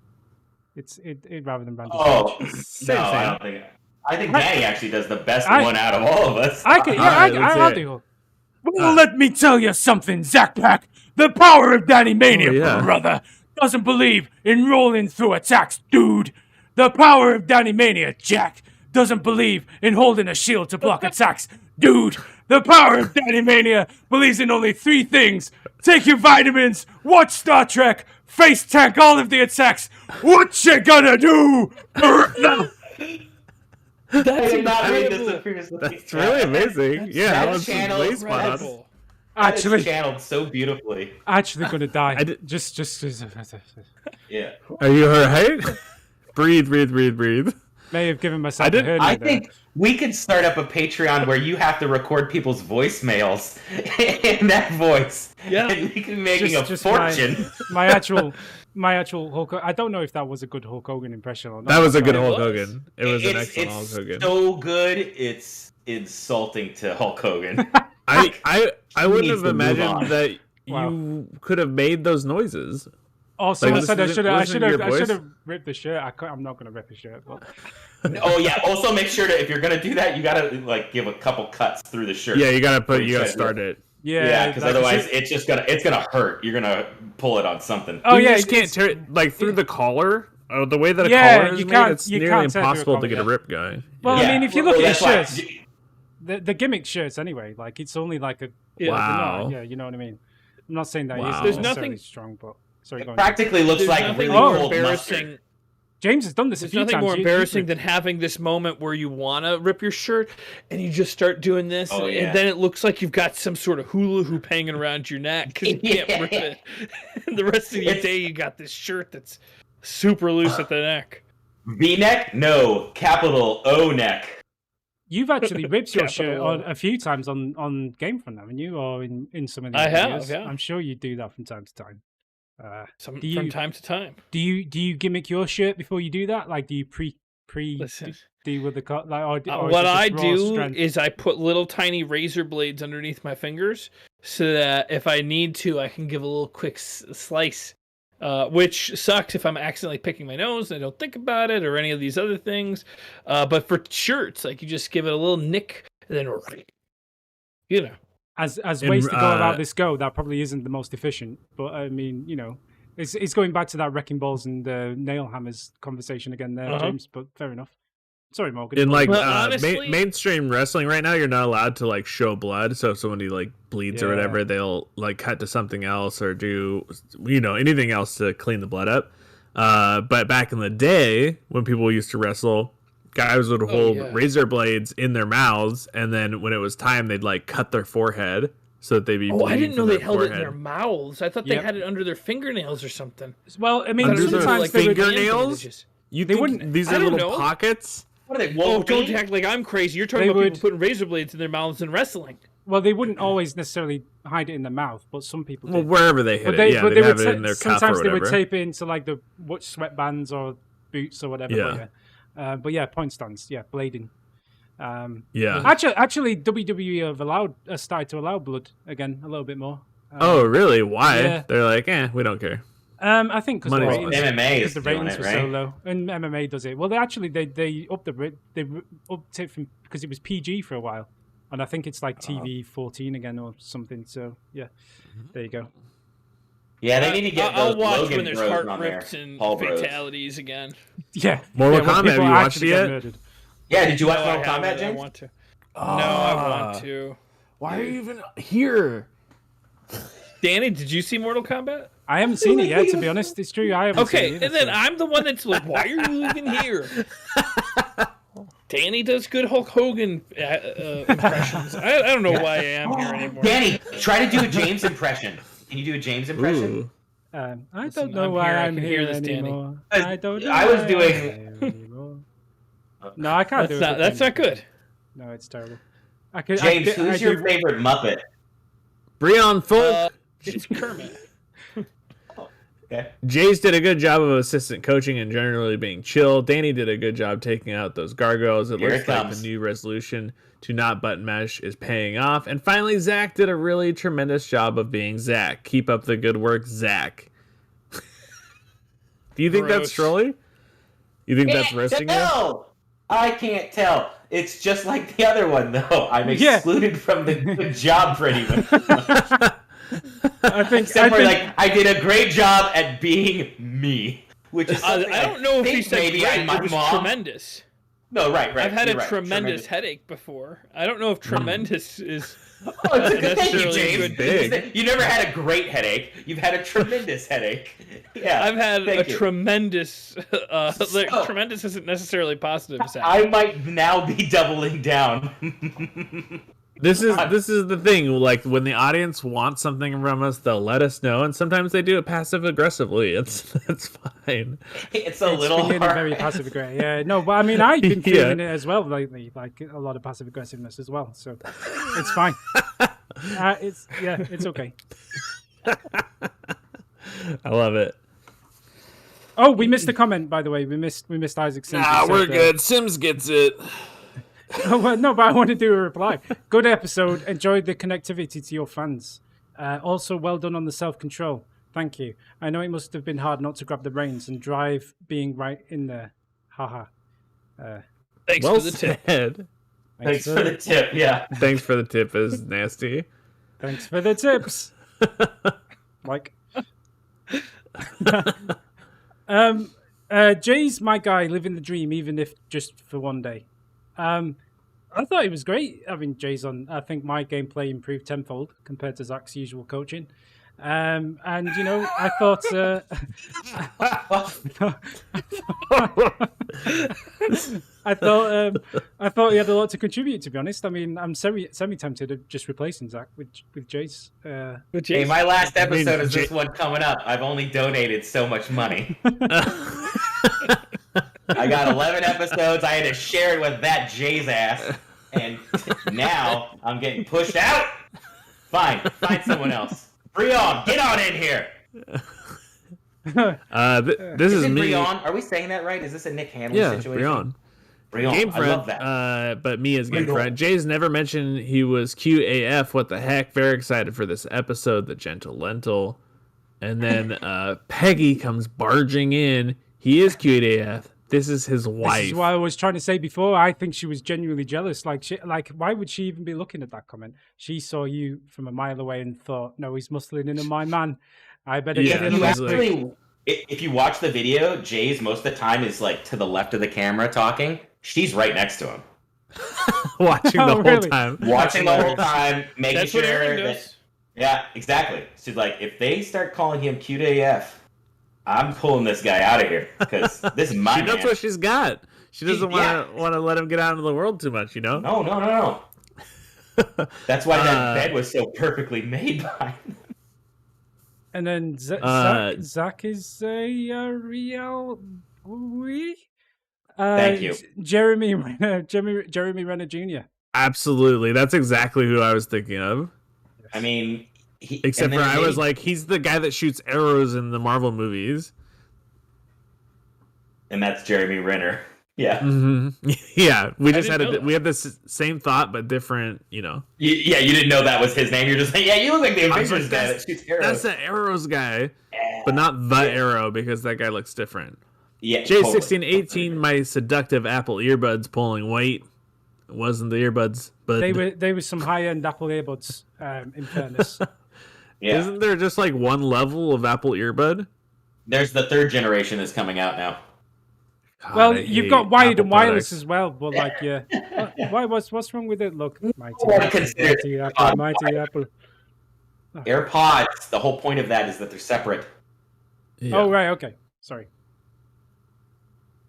It's rather than Randy. Oh Savage. No, I don't think. I think Danny actually does the best one out of all of us. I'll do. Well, let me tell you something, Zach Pack. The power of Danny Mania, brother, doesn't believe in rolling through attacks, dude. The power of Danny Mania, Jack, doesn't believe in holding a shield to block attacks, dude. The power of Danny Mania believes in only 3 things. Take your vitamins, watch Star Trek, face tank all of the attacks. What you gonna do? That's incredible. That's really amazing. Yeah, that was way spot on. Actually, channeled so beautifully. Actually, gonna die. Just. Yeah. Are you alright? Breathe. May have given myself a hernia. I think we could start up a Patreon where you have to record people's voicemails in that voice. Yeah, and we can be making a fortune. My actual Hulk. I don't know if that was a good Hulk Hogan impression or not. That was a good Hulk Hogan. It was an excellent Hulk Hogan. It's so good, it's insulting to Hulk Hogan. I wouldn't have imagined that you could have made those noises. Oh, someone said I should have ripped the shirt. I'm not gonna rip the shirt. But... Oh yeah. Also, make sure if you're gonna do that, you gotta like give a couple cuts through the shirt. Yeah, you gotta start it. Yeah, because otherwise it's gonna hurt. You're gonna pull it on something. Oh yeah, you can't tear it like through the collar. The way that a collar is made, it's nearly impossible to get a rip going. Well, I mean, if you look at his shirts, the gimmick shirts anyway, like it's only like a wow. Yeah, you know what I mean. I'm not saying that There's necessarily nothing strong, but sorry, it practically looks like really cold mustard. James has done this a few times. There's nothing more embarrassing than having this moment where you want to rip your shirt and you just start doing this, and then it looks like you've got some sort of hula hoop hanging around your neck because you can't rip it. And the rest of your day, you got this shirt that's super loose at the neck. V-neck? No. Capital O-neck. You've actually ripped your shirt a few times on GameFront, haven't you? Or in some of these videos? Have, yeah. I'm sure you do that from time to time. From time to time. Do you gimmick your shirt before you do that? Like, do you do with the cut? Like, what I do is I put little tiny razor blades underneath my fingers so that if I need to, I can give a little quick slice. Which sucks if I'm accidentally picking my nose and I don't think about it or any of these other things. But for shirts, like you just give it a little nick and then, you know. as ways to go about this that probably isn't the most efficient. But I mean, it's going back to that wrecking balls and nail hammers conversation again there, James. But fair enough. Sorry, Morgan. In honestly, mainstream wrestling right now, you're not allowed to like show blood. So if somebody like bleeds or whatever, they'll like cut to something else or do anything else to clean the blood up. But back in the day when people used to wrestle, guys would hold razor blades in their mouths, and then when it was time, they'd like cut their forehead so that they'd be. I didn't know they held it in their mouths. I thought they had it under their fingernails or something. Well, I mean, under sometimes their fingernails. They wouldn't. These are little pockets. What are they? Don't act like I'm crazy. You're talking about people putting razor blades in their mouths and wrestling. Well, they wouldn't always necessarily hide it in their mouth, but some people did. Well, wherever they hit it, they'd have it in their cuff or whatever. Sometimes they would tape it into like the sweatbands or boots or whatever. Yeah. But yeah, point stands. Yeah, blading. Yeah. Actually, WWE have started to allow blood again a little bit more. Oh, really? Why? Yeah. They're like, we don't care. I think because MMA is the doing ratings it, were right? so low, and MMA does it. Well, they upped it from because it was PG for a while, and I think it's like TV 14 again or something. So yeah, there you go. Yeah, they need to get I'll those watch Logan when there's Bros heart on rips there. and Paul Bros. fatalities again. Yeah, Mortal when Kombat. people Have you watched actually it get yet? murdered. Yeah, did you watch No, Mortal I Kombat, haven't. James? I want to. No, I want to. Why are you even here? Danny, did you see Mortal Kombat? I haven't seen it yet, to be honest. It's true, I haven't seen it. Okay, and then I'm the one that's like, why are you even here? Danny does good Hulk Hogan impressions. I don't know why I am here anymore. Danny, try to do a James impression. Can you do a James impression? I Listen, don't know I'm why here. I I'm can here hear this, Danny. anymore. I don't know I was why doing- I'm here anymore. No, I can't do it. That's not good. No, it's terrible. James, who's your favorite Muppet? Breon Folk. It's Kermit. Okay. Jace did a good job of assistant coaching and generally being chill. Danny did a good job taking out those gargoyles. It Here looks it like comes. the new resolution to not button mesh is paying off. And finally, Zach did a really tremendous job of being Zach. Keep up the good work, Zach. Do you think that's Gross. trolly? You think that's roasting you? No, I can't tell. It's just like the other one, though. I'm excluded from the good job pretty much. I think I did a great job at being me, which is I don't know if he said maybe great. I'm my It was mom. tremendous. No, right. I've had you're a right, tremendous headache before. I don't know if tremendous is Oh, it's a good thing, necessarily James. big. You never had a great headache. You've had a tremendous headache. Yeah, I've had thank you. tremendous. Tremendous isn't necessarily positive. I might now be doubling down. This is the thing. Like when the audience wants something from us, they'll let us know, and sometimes they do it passive aggressively. That's fine. It's a little feeling hard. very passive aggressive. Yeah, no, but I mean, I've been feeling it as well lately, like a lot of passive aggressiveness as well. So it's fine. It's okay. I love it. Oh, we missed a comment, by the way. We missed Isaac Sims. Nah, we're good. Sims gets it. Oh, well, no, but I want to do a reply. Good episode. Enjoyed the connectivity to your fans. Also, well done on the self-control. Thank you. I know it must have been hard not to grab the reins and drive being right in there. Haha. Thanks Well for the tip. said. Thanks for the tip. Yeah. Thanks for the tip is nasty. Thanks for the tips. Like. Jay's my guy, living the dream, even if just for one day. I thought it was great having Jay's on. I think my gameplay improved tenfold compared to Zach's usual coaching. And you know, I thought I thought he had a lot to contribute. To be honest, I mean, I'm semi tempted of just replacing Zach with Jace. Hey, my last episode is this one coming up. I've only donated so much money. I got 11 episodes. I had to share it with that Jay's ass, and now I'm getting pushed out. Fine, find someone else. Breon, get on in here. This is me. Breon. Are we saying that right? Is this a Nick Hanley Yeah, situation? Breon. Breon. I love that. But me as GameFront. Jay's never mentioned he was cute AF. What the heck? Very excited for this episode, the Gentle Lentil. And then Peggy comes barging in. He is cute AF. This is his wife. This is what I was trying to say before. I think she was genuinely jealous. Like, why would she even be looking at that comment? She saw you from a mile away and thought, "No, he's muscling in on my man. I better get in." If you watch the video, Jay's most of the time is like to the left of the camera talking. She's right next to him, watching the whole time. Watching the whole time, making sure that. Yeah, exactly. She's like, if they start calling him cute AF, I'm pulling this guy out of here because this is my She knows man. what she's got. She doesn't want to let him get out into the world too much, you know? No. That's why that bed was so perfectly made by him. And then Zach is a real boy. Thank you. Jeremy Renner Jr. Absolutely. That's exactly who I was thinking of. I mean, except for I was like, he's the guy that shoots arrows in the Marvel movies. And that's Jeremy Renner. Yeah. Mm-hmm. Yeah. We had the same thought, but different, you know. Yeah, you didn't know that was his name. You're just like, yeah, you look like the Avengers guy that shoots arrows. That's the arrows guy, but not the arrow because that guy looks different. Yeah. J1618, my seductive Apple earbuds pulling weight. It wasn't the earbuds, but they were some high-end Apple earbuds. In fairness, yeah. Isn't there just like one level of Apple earbud? There's the third generation that's coming out now. God, well, you've got wired and wireless as well, but like, yeah. What's wrong with it? Look, mighty Apple. AirPods. The whole point of that is that they're separate. Yeah. Oh right, okay. Sorry.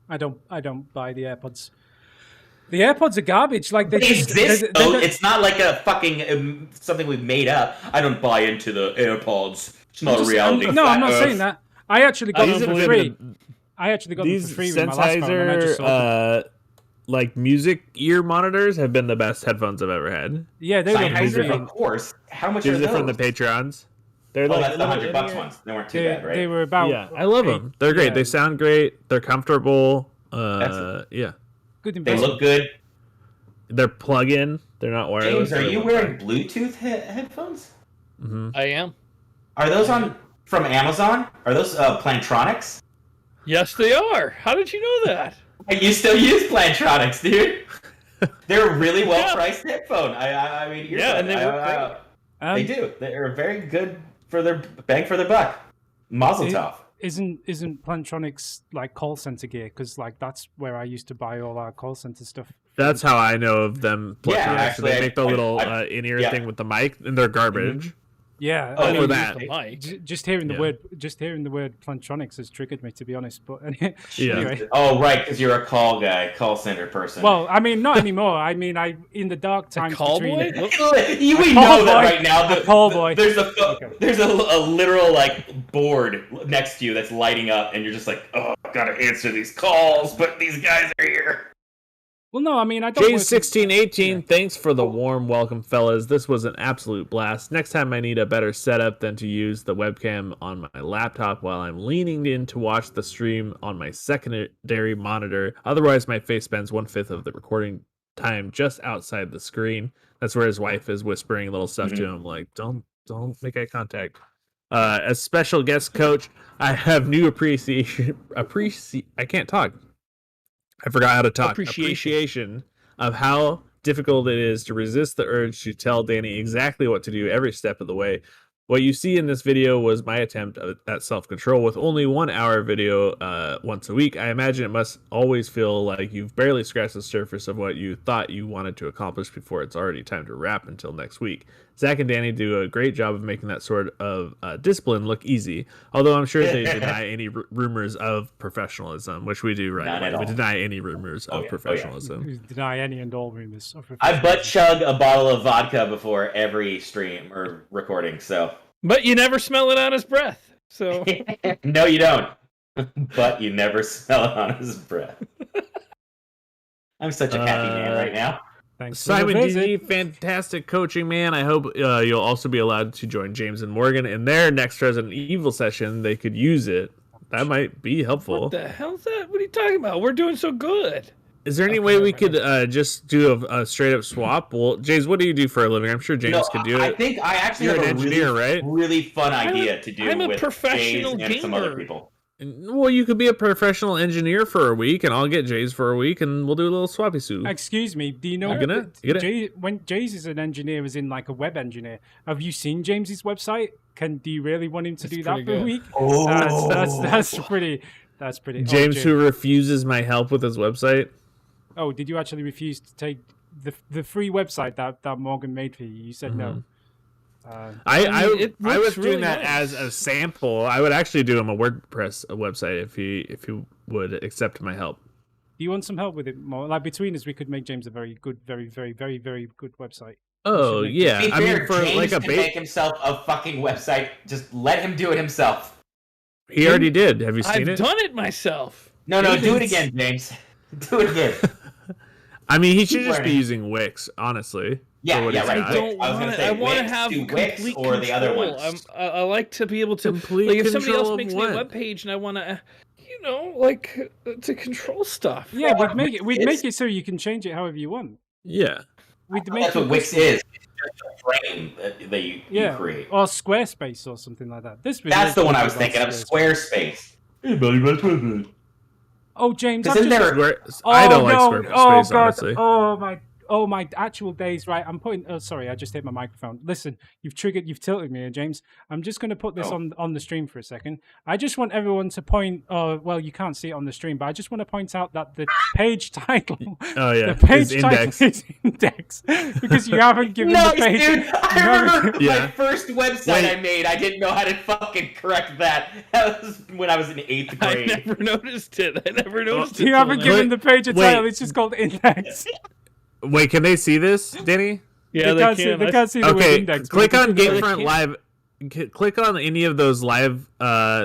I don't buy the AirPods. The AirPods are garbage. Like they exist. It's not like a fucking something we've made up. I don't buy into the AirPods. It's not a reality. I'm not saying that. I actually got them for free. I actually got them for free with my last phone, and I just sold them. Like music ear monitors have been the best headphones I've ever had. Yeah, they were of course. How much are those? From the Patreons. They're that's the $100 ones. They weren't too bad, right? They were about. Yeah, I love them. They're great. They sound great. They're comfortable. Yeah. Good investment. They look good. They're plug-in. They're not wireless. James, are you wearing Bluetooth headphones? Mm-hmm. I am. Are those from Amazon? Are those Plantronics? Yes, they are. How did you know that? You still use Plantronics, dude. They're a really well-priced headphone. I mean, and they work great. They do. They're very good for their bang for their buck. Mazel tov. Isn't Plantronics like call center gear? Because like that's where I used to buy all our call center stuff. That's how I know of them. Yeah, actually, they make the little in-ear thing with the mic, and they're garbage. Mm-hmm. Yeah, I mean, that. Just hearing the word Plantronics has triggered me, to be honest. But anyway. Oh right, because you're a call center person. Well, I mean, not anymore. I mean, in the dark times between. We know that right now. Call boy. There's a literal like board next to you that's lighting up, and you're just like, oh, I gotta answer these calls, but these guys are here. Well, no, I mean, I don't. J1618, thanks for the warm welcome, fellas. This was an absolute blast. Next time I need a better setup than to use the webcam on my laptop while I'm leaning in to watch the stream on my secondary monitor. Otherwise, my face spends 1/5 of the recording time just outside the screen. That's where his wife is whispering little stuff to him, like, don't make eye contact. As special guest coach, I have new appreciation. I can't talk. I forgot how to talk. Appreciation of how difficult it is to resist the urge to tell Danny exactly what to do every step of the way. What you see in this video was my attempt at self-control with only 1 hour video once a week. I imagine it must always feel like you've barely scratched the surface of what you thought you wanted to accomplish before it's already time to wrap until next week. Zach and Danny do a great job of making that sort of discipline look easy, although I'm sure they deny any rumors of professionalism, which we do right away. We deny any rumors of professionalism. We deny any and all rumors of professionalism. I butt chug a bottle of vodka before every stream or recording, so... But you never smell it on his breath, so... No, you don't. But you never smell it on his breath. I'm such a happy man right now. Thanks Simon D, fantastic coaching, man. I hope you'll also be allowed to join James and Morgan in their next Resident Evil session. They could use it. That might be helpful. What the hell's that? What are you talking about? We're doing so good. Is there any way we could just do a straight up swap? Well, James, what do you do for a living? I'm sure James could do it. I think I actually have an engineer, right? Really fun idea to do I'm a with professional James and some other people. Well, you could be a professional engineer for a week, and I'll get Jay's for a week, and we'll do a little swappy soo. Excuse me, do you know when Jay's is an engineer, as in like a web engineer? Have you seen James's website? Do you really want him to do that for a week? Oh, that's pretty. That's pretty. James, who refuses my help with his website. Oh, did you actually refuse to take the free website that Morgan made for you? You said no. I was really doing that nice. as a sample. I would actually do him a WordPress website if he would accept my help. Do you want some help with it more? Like between us, we could make James a very good, very, very, very, very good website. Oh yeah, I mean, for James like make himself a fucking website. Just let him do it himself. He already did. Have you seen it? I've done it myself. No, do it again, James. Do it again. I mean, he should just be using Wix, honestly. Yeah, right. I want to have Wix complete or control. the other ones. I like to be able to, complete if somebody else control makes of me a what? web page and I want to, to control stuff. Yeah, we'd make it so you can change it however you want. Yeah. That's what Wix is. It's just a frame that you create. Or Squarespace or something like that. That's the one I was thinking of, Squarespace. Hey, buddy, what's with it? Oh, James, I don't like Squarespace, honestly. Oh my actual days, right? I'm putting. Oh, sorry, I just hit my microphone. Listen, you've tilted me, James. I'm just going to put this on the stream for a second. I just want everyone to point. Well, you can't see it on the stream, but I just want to point out that the page title. Oh yeah, the page title is index because you haven't given the page. Dude, I remember my first website I made. I didn't know how to fucking correct that. That was when I was in 8th grade. I never noticed it. You haven't given the page a title. It's just called index. Wait, can they see this, Danny? Yeah, they can't see the word index. Click on GameFront Live. Click on any of those live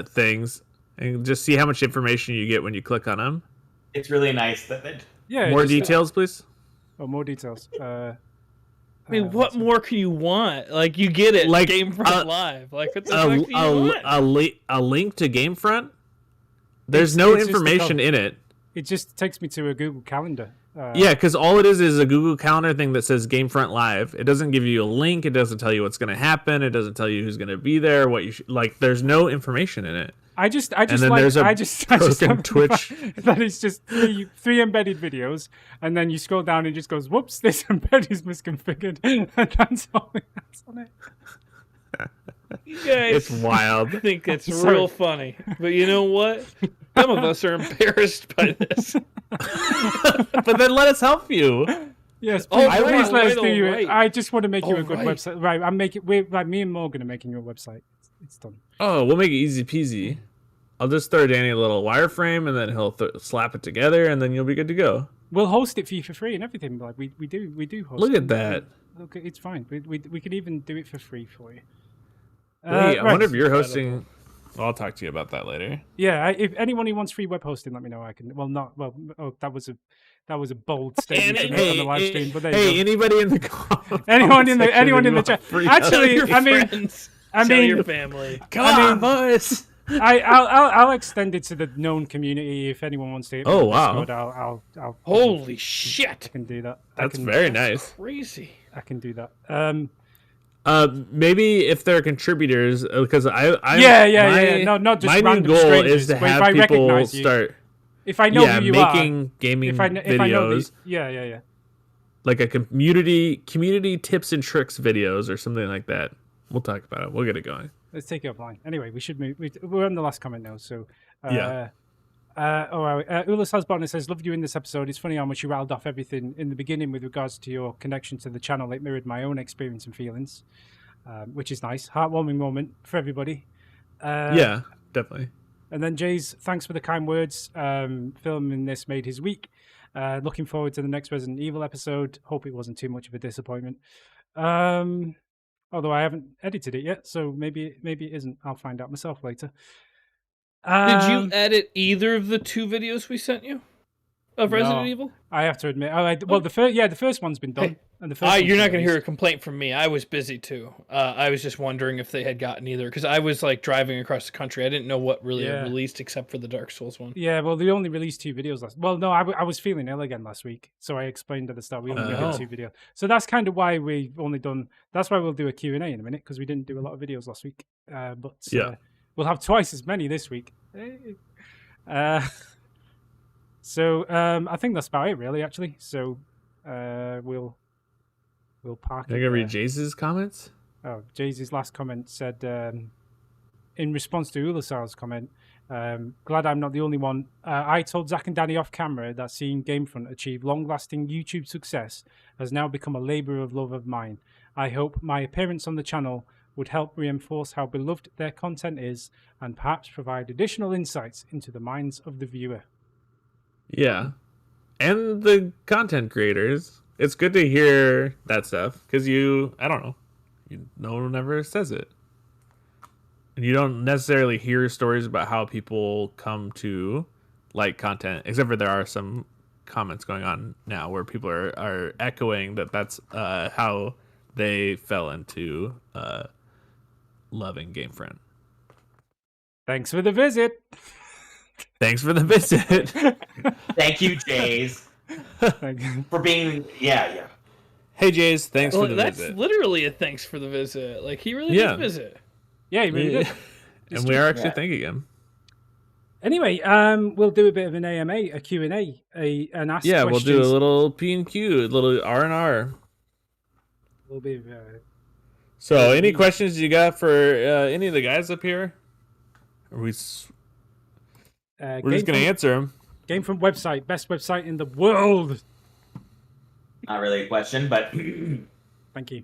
things and just see how much information you get when you click on them. It's really nice. More details, please. Oh, more details. I mean, what more can you want? Like, you get it. Like GameFront Live. Like, what the fuck do you want? A link to GameFront. There's no information in it. It just takes me to a Google Calendar. Yeah, because all it is a Google Calendar thing that says GameFront Live. It doesn't give you a link. It doesn't tell you what's going to happen. It doesn't tell you who's going to be there. What you like. There's no information in it. I just Twitch. That is just three embedded videos, and then you scroll down and it just goes, "Whoops, this embed is misconfigured," and that's all that's on it. You guys, it's wild. I think it's real funny, but you know what? Some of us are embarrassed by this. But then let us help you. Yes, please let us do you. Right. I just want to make you a good website. Right, me and Morgan are making you a website. It's done. Oh, we'll make it easy peasy. I'll just throw Danny a little wireframe, and then he'll slap it together, and then you'll be good to go. We'll host it for you for free and everything. Like we do host. Look at that. Look, it's fine. We could even do it for free for you. Wait, I wonder if you're hosting. I'll talk to you about that later. Yeah, if anyone who wants free web hosting, let me know. I can. Well, not well. Oh, that was a bold statement to make on the live stream. But anybody in the comments, anyone in the chat. Actually, I mean, your family. Come on, boys. I'll extend it to the known community if anyone wants to. Oh wow! I'll Holy shit! I can do that. That's very nice. Crazy. I can do that. Maybe if they're contributors, because I no, not just my random new goal strangers, is to but have if I people recognize you, start. If I know who you making are, gaming if I know videos. Yeah. Like a community tips and tricks videos or something like that. We'll talk about it. We'll get it going. Let's take it offline. Anyway, we should move. We're on the last comment now, so yeah. Ulis Hasbon says, "Loved you in this episode. It's funny how much you rattled off everything in the beginning with regards to your connection to the channel. It mirrored my own experience and feelings, which is nice. Heartwarming moment for everybody." Yeah, definitely. And then Jay's, thanks for the kind words. Filming this made his week. Looking forward to the next Resident Evil episode. Hope it wasn't too much of a disappointment. Although I haven't edited it yet, so maybe it isn't. I'll find out myself later. Did you edit either of the 2 videos we sent you of Resident Evil? I have to admit. The first one's been done. Hey, and the first you're not going to hear a complaint from me. I was busy too. I was just wondering if they had gotten either, because I was like driving across the country. I didn't know what really had released except for the Dark Souls one. Yeah, well, they only released 2 videos last. Well, no, I was feeling ill again last week, so I explained at the start we only did 2 videos. So that's kind of why we've only done. That's why we'll do a Q&A in a minute, because we didn't do a lot of videos last week. We'll have twice as many this week. So I think that's about it, really. Actually, so we'll park. Are you gonna read Jace's comments? Oh, Jay's last comment said, in response to Ulasar's comment, glad I'm not the only one. I told Zach and Danny off camera that seeing Gamefront achieve long-lasting YouTube success has now become a labour of love of mine. I hope my appearance on the channel would help reinforce how beloved their content is and perhaps provide additional insights into the minds of the viewer. Yeah. And the content creators. It's good to hear that stuff because I don't know, no one ever says it. And you don't necessarily hear stories about how people come to like content, except for there are some comments going on now where people are echoing that's how they fell into loving Gamefront. Thanks for the visit. Thanks for the visit. Thank you, Jays, for being yeah. Hey, Jays, thanks for the that's visit. That's literally a thanks for the visit. Like, he really did visit. Yeah, he really did. And we are actually thanking him. Anyway, we'll do a bit of an AMA, a Q&A, an ask questions. We'll do a little P&Q, a little R&R. We'll be... So, any questions you got for any of the guys up here? We're just going to answer them. Gamefront website, best website in the world. Not really a question, but thank you.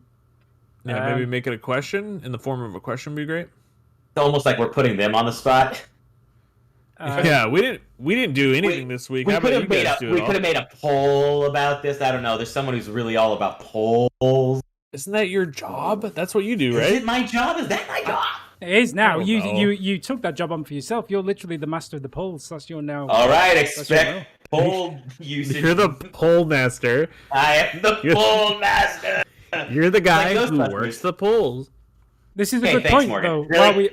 Yeah, maybe make it a question in the form of a question would be great. It's almost like we're putting them on the spot. Yeah, we didn't do anything this week. We could have made a poll about this. I don't know. There's someone who's really all about polls. Isn't that your job? That's what you do, right? Is it my job? Is that my job? It is now. You took that job on for yourself. You're literally the master of the polls. That's your now. All right, expect poll usage. You're the poll master. I am the poll master. You're the guy who works the polls. This is a good point, Morgan. though. Really?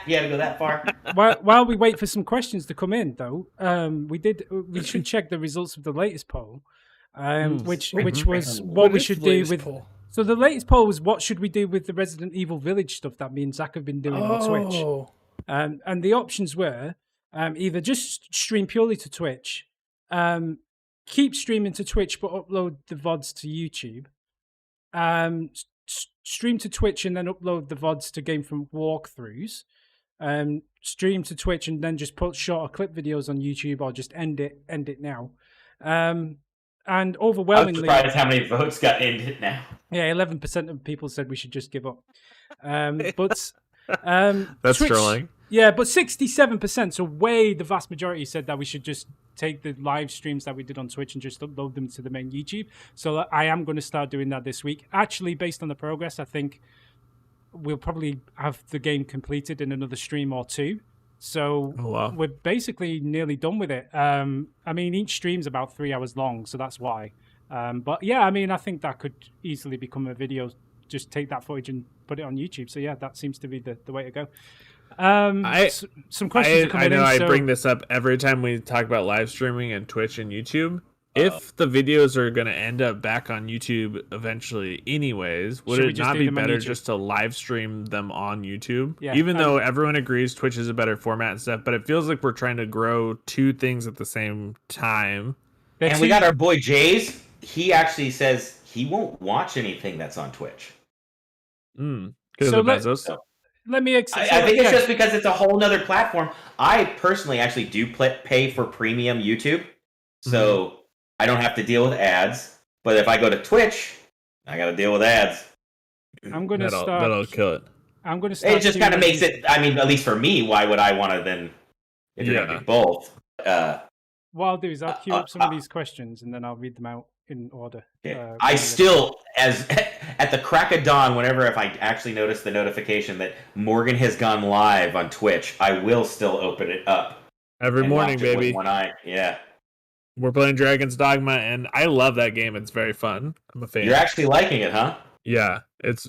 You had to go that far? While we wait for some questions to come in, though, we should check the results of the latest poll, which was what we should do with. Poll? So the latest poll was what should we do with the Resident Evil Village stuff that me and Zach have been doing on Twitch. And the options were either just stream purely to Twitch, keep streaming to Twitch but upload the VODs to YouTube, stream to Twitch and then upload the VODs to Gamefront walkthroughs, stream to Twitch and then just put shorter clip videos on YouTube or just end it now. And overwhelmingly, I'm surprised how many votes got ended now. Yeah, 11% of people said we should just give up. But that's Twitch, trolling. Yeah, but 67%, so the vast majority said that we should just take the live streams that we did on Twitch and just upload them to the main YouTube. So I am going to start doing that this week. Actually, based on the progress, I think we'll probably have the game completed in another stream or two. So we're basically nearly done with it. I mean, each stream's about 3 hours long, so that's why. But yeah, I mean, I think that could easily become a video. Just take that footage and put it on YouTube. So yeah, that seems to be the way to go. Some questions are coming in. I bring this up every time we talk about live streaming and Twitch and YouTube. If the videos are going to end up back on YouTube eventually anyways, would it not be better just to live stream them on YouTube? Yeah, even though everyone agrees Twitch is a better format and stuff, but it feels like we're trying to grow two things at the same time. And we got our boy Jays. He actually says he won't watch anything that's on Twitch. Because of Bezos. Let me I think it's just because it's a whole nother platform. I personally actually do pay for premium YouTube. So I don't have to deal with ads, but if I go to Twitch, I got to deal with ads. I'm going to start. That'll kill it. I'm going to start. It just kind of makes it. I mean, at least for me, why would I want to then? If you're going to do both. What I'll do is I'll queue up some of these questions and then I'll read them out in order. Okay. I still, as at the crack of dawn, if I actually notice the notification that Morgan has gone live on Twitch, I will still open it up every morning, baby. With one eye. Yeah. We're playing Dragon's Dogma, and I love that game. It's very fun. I'm a fan. You're actually liking it, huh? Yeah, it's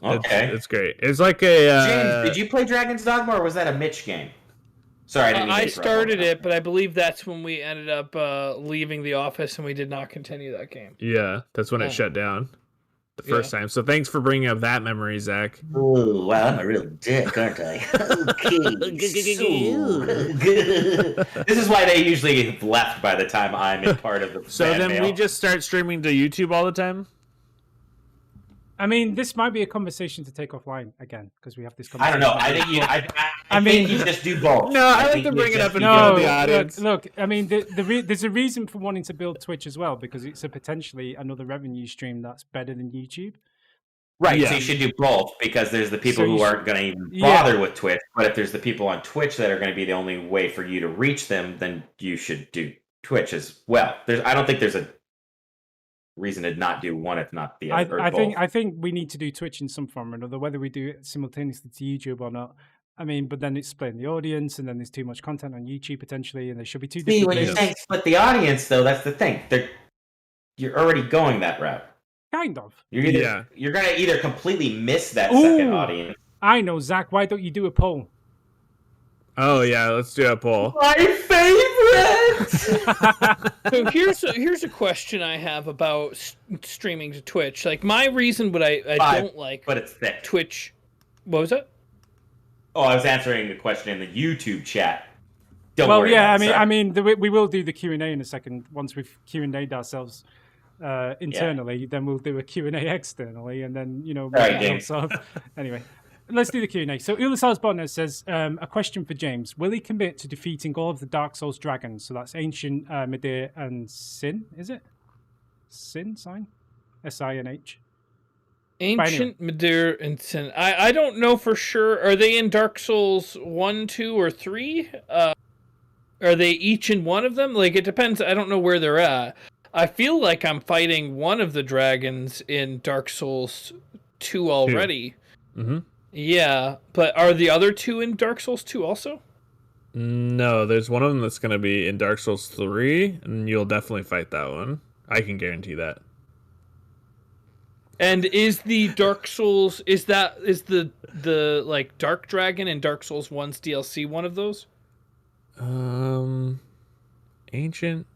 great. It's like a. James, did you play Dragon's Dogma, or was that a Mitch game? Sorry, I started it, but I believe that's when we ended up leaving the office, and we did not continue that game. Yeah, that's when it shut down. the first time. So thanks for bringing up that memory, Zach. Oh, wow, I'm a real dick, aren't I? Okay. This is why they usually have left by the time I'm in part of the So then mail. we just start streaming to YouTube all the time? I mean, this might be a conversation to take offline again because we have this I conversation. don't know. I think you just do both. No, I like to bring it up and no, the audience. Look, I mean, there's a reason for wanting to build Twitch as well because it's a potentially another revenue stream that's better than YouTube. Right, yeah. So you should do both because there's the people who aren't going to even bother with Twitch. But if there's the people on Twitch that are going to be the only way for you to reach them, then you should do Twitch as well. I don't think there's a reason to not do one if not the other. I think we need to do Twitch in some form or another, whether we do it simultaneously to YouTube or not. I mean, but then it's splitting the audience, and then there's too much content on YouTube potentially, and there should be two different. When you're saying split the audience, though, that's the thing. You're already going that route. Kind of. You're gonna either completely miss that second audience. I know, Zach. Why don't you do a poll? Oh yeah, let's do a poll. My favorite. So here's a question I have about streaming to Twitch. Like my reason, what I don't like, but it's thick. Twitch. What was that? Oh, I was answering the question in the YouTube chat. Don't worry. I mean, we will do the Q&A in a second. Once we've Q&A'd ourselves internally, then we'll do a Q&A externally, and then anyway. Let's do the Q&A. So Ulisar's Bonner says, a question for James. Will he commit to defeating all of the Dark Souls dragons? So that's Ancient, Midir, and Sin, is it? Sin? Sign? S-I-N-H? Ancient, Midir, and Sin. I don't know for sure. Are they in Dark Souls 1, 2, or 3? Are they each in one of them? Like, it depends. I don't know where they're at. I feel like I'm fighting one of the dragons in Dark Souls 2 already. Mm-hmm. Yeah, but are the other two in Dark Souls 2 also? No, there's one of them that's going to be in Dark Souls 3, and you'll definitely fight that one. I can guarantee that. And is the Dark Souls is the like Dark Dragon in Dark Souls 1's DLC one of those? Ancient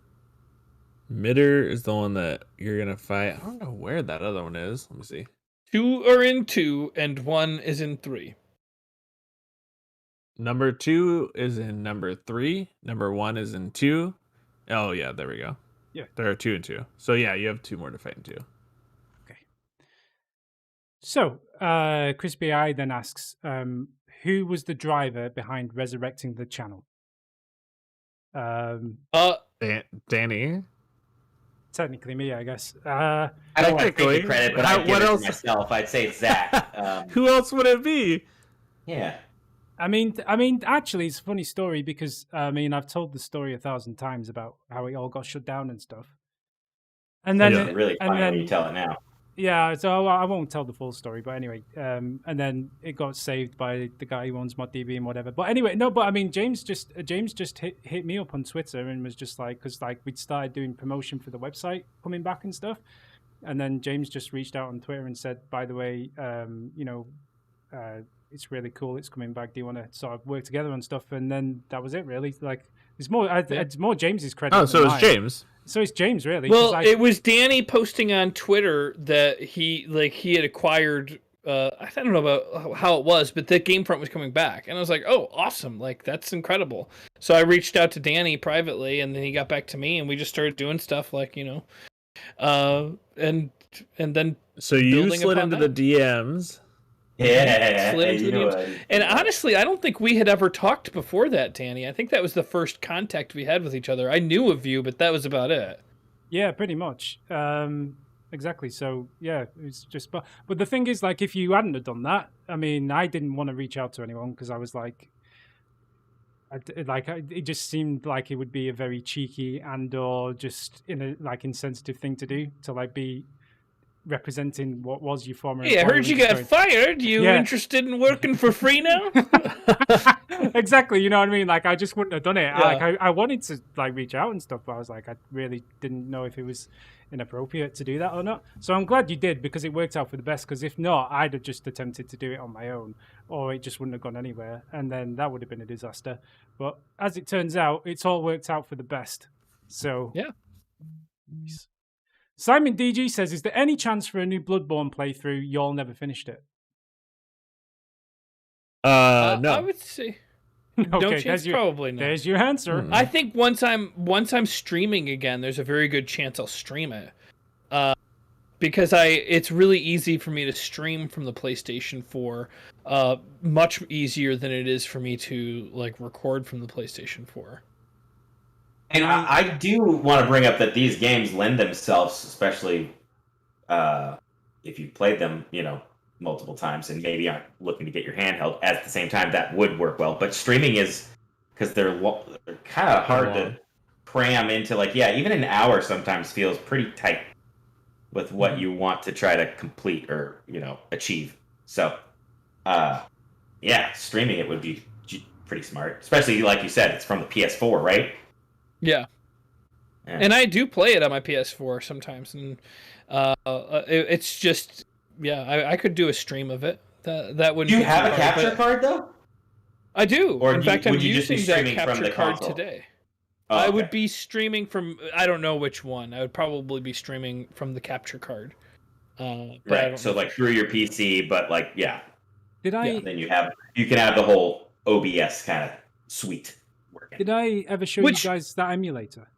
Midir is the one that you're going to fight. I don't know where that other one is. Let me see. 2 are in 2, and 1 is in 3. Number 2 is in number 3. Number 1 is in 2. Oh, yeah, there we go. Yeah. There are 2 and 2. So, yeah, you have 2 more to fight in 2. Okay. So, Crispy Eye then asks, who was the driver behind resurrecting the channel? Danny. Technically me, I guess. I don't want to take the credit, but I'd give it to myself. I'd say it's Zach. Who else would it be? Yeah. I mean, actually, it's a funny story because, I've told the story 1,000 times about how it all got shut down and stuff. And then it's really funny when you tell it now. Yeah, so I won't tell the full story, but anyway, and then it got saved by the guy who owns ModDB and whatever. But anyway, James just hit me up on Twitter and was just like, because like we'd started doing promotion for the website coming back and stuff, and then James just reached out on Twitter and said, by the way, it's really cool, it's coming back. Do you want to sort of work together on stuff? And then that was it, really. Like it's more James's credit. Oh, so it's James. So it's James, really. Well, it was Danny posting on Twitter that he had acquired. I don't know about how it was, but the GameFront was coming back, and I was like, "Oh, awesome! Like that's incredible." So I reached out to Danny privately, and then he got back to me, and we just started doing stuff like and then. So you slid into the DMs. Yeah, and honestly, I don't think we had ever talked before that, Danny. I think that was the first contact we had with each other. I knew of you, but that was about it. Yeah, pretty much. Exactly. So yeah, it's just. But the thing is, like, if you hadn't have done that, I mean, I didn't want to reach out to anyone because I was like, it just seemed like it would be a very cheeky and/or just insensitive thing to do to like be representing what was your former. Yeah, I heard you got fired. You interested in working for free now? Exactly, you know what I mean? Like, I just wouldn't have done it. Yeah. I wanted to like reach out and stuff, but I was like, I really didn't know if it was inappropriate to do that or not. So I'm glad you did, because it worked out for the best, because if not, I'd have just attempted to do it on my own, or it just wouldn't have gone anywhere, and then that would have been a disaster. But as it turns out, it's all worked out for the best. So yeah. Simon DG says, is there any chance for a new Bloodborne playthrough? Y'all never finished it. No. I would say no chance. Probably not. There's your answer. I think once I'm streaming again, there's a very good chance I'll stream it. Because it's really easy for me to stream from the PlayStation 4, much easier than it is for me to like record from the PlayStation 4. And I do want to bring up that these games lend themselves, especially if you've played them, multiple times and maybe aren't looking to get your handheld at the same time, that would work well. But streaming is, because they're kind of hard to cram into, even an hour sometimes feels pretty tight with what you want to try to complete or, achieve. So, streaming it would be pretty smart. Especially, like you said, it's from the PS4, right? Yeah. And I do play it on my PS4 sometimes. And it's just, I could do a stream of it. That wouldn't. Do you have a capture card, though? I do. Or in fact, I'm using that capture card console? today. Oh, okay. I would be streaming from, I don't know which one. I would probably be streaming from the capture card. Right. So through your PC, but Did I? then you can have the whole OBS kind of suite working. Did I ever show you guys that emulator?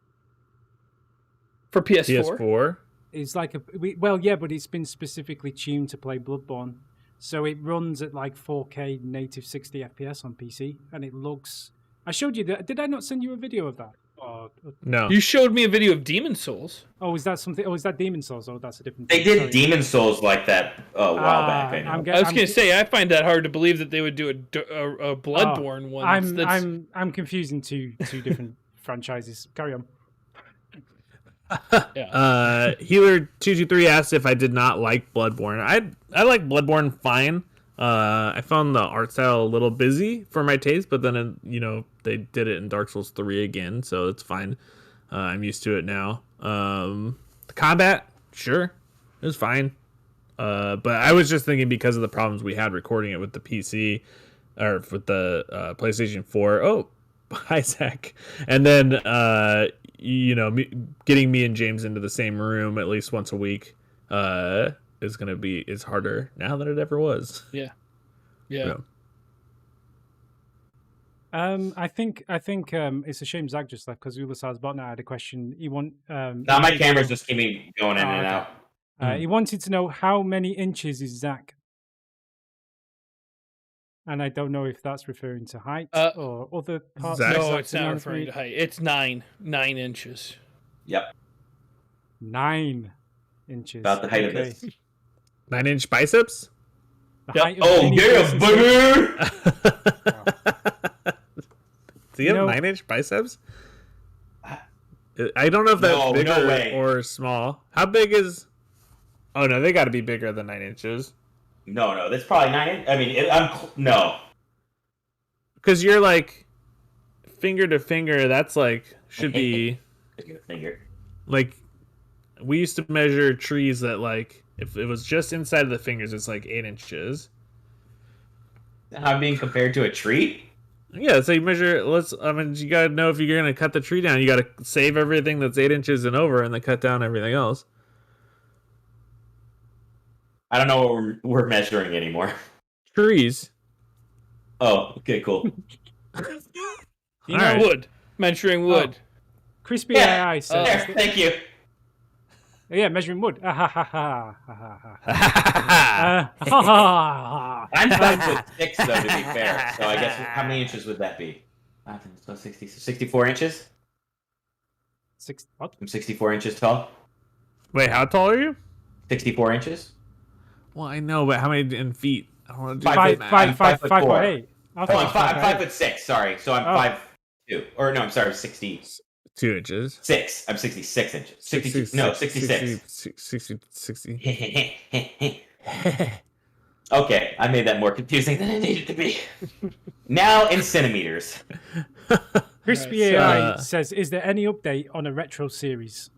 For PS4? PS4? It's like but it's been specifically tuned to play Bloodborne. So it runs at 4K native 60 FPS on PC, and it looks... I showed you that. Did I not send you a video of that? No. You showed me a video of Demon Souls. Oh, is that something? Oh, is that Demon Souls? Oh, that's a different They thing. did Sorry. Demon Souls like that a while back. I know. I was going to say, I find that hard to believe that they would do a Bloodborne one. I'm confusing two different franchises. Carry on. Healer223 asked if I did not like Bloodborne. I like Bloodborne fine. I found the art style a little busy for my taste, but then they did it in Dark Souls 3 again, so it's fine. I'm used to it now. The combat, sure, it was fine. But I was just thinking because of the problems we had recording it with the PC or with the PlayStation 4. Oh, hi Zach. And then getting me and James into the same room at least once a week is harder now than it ever was. Yeah. I think it's a shame Zach just left because Ulasar's botnet had a question. Now my camera's just keeping going in and out. He wanted to know how many inches is Zach, and I don't know if that's referring to height or other parts. No, it's not referring to height. It's 9 inches. Yep. 9 inches. About the height of this. 9-inch biceps? Oh, yeah, booger! Do you have 9-inch biceps? I don't know if that's bigger or small. How big is... Oh, no, they got to be bigger than 9 inches. No, that's probably 9. I mean, no. Because you're finger to finger, that's should be... Finger. We used to measure trees that if it was just inside of the fingers, it's 8 inches. I'm being compared to a tree? Yeah, so you measure. You gotta know if you're gonna cut the tree down. You gotta save everything that's 8 inches and over, and then cut down everything else. I don't know what we're measuring anymore. Trees. Oh, okay, cool. Wood. Measuring wood. Crispy AI says. There, thank you. Yeah, measuring wood. I'm 5'6", though, to be fair. So I guess how many inches would that be? 64 inches? What? I'm 64 inches tall. Wait, how tall are you? 64 inches. Well, I know, but how many in feet? I don't want to do 5'8". I'm 5'6". Sorry, so I'm 5'2". Or no, I'm sorry, 62 inches. 6. I'm 66 inches. 66. 60. Okay, I made that more confusing than it needed to be. Now in centimeters. Crispy AI says, is there any update on a retro series?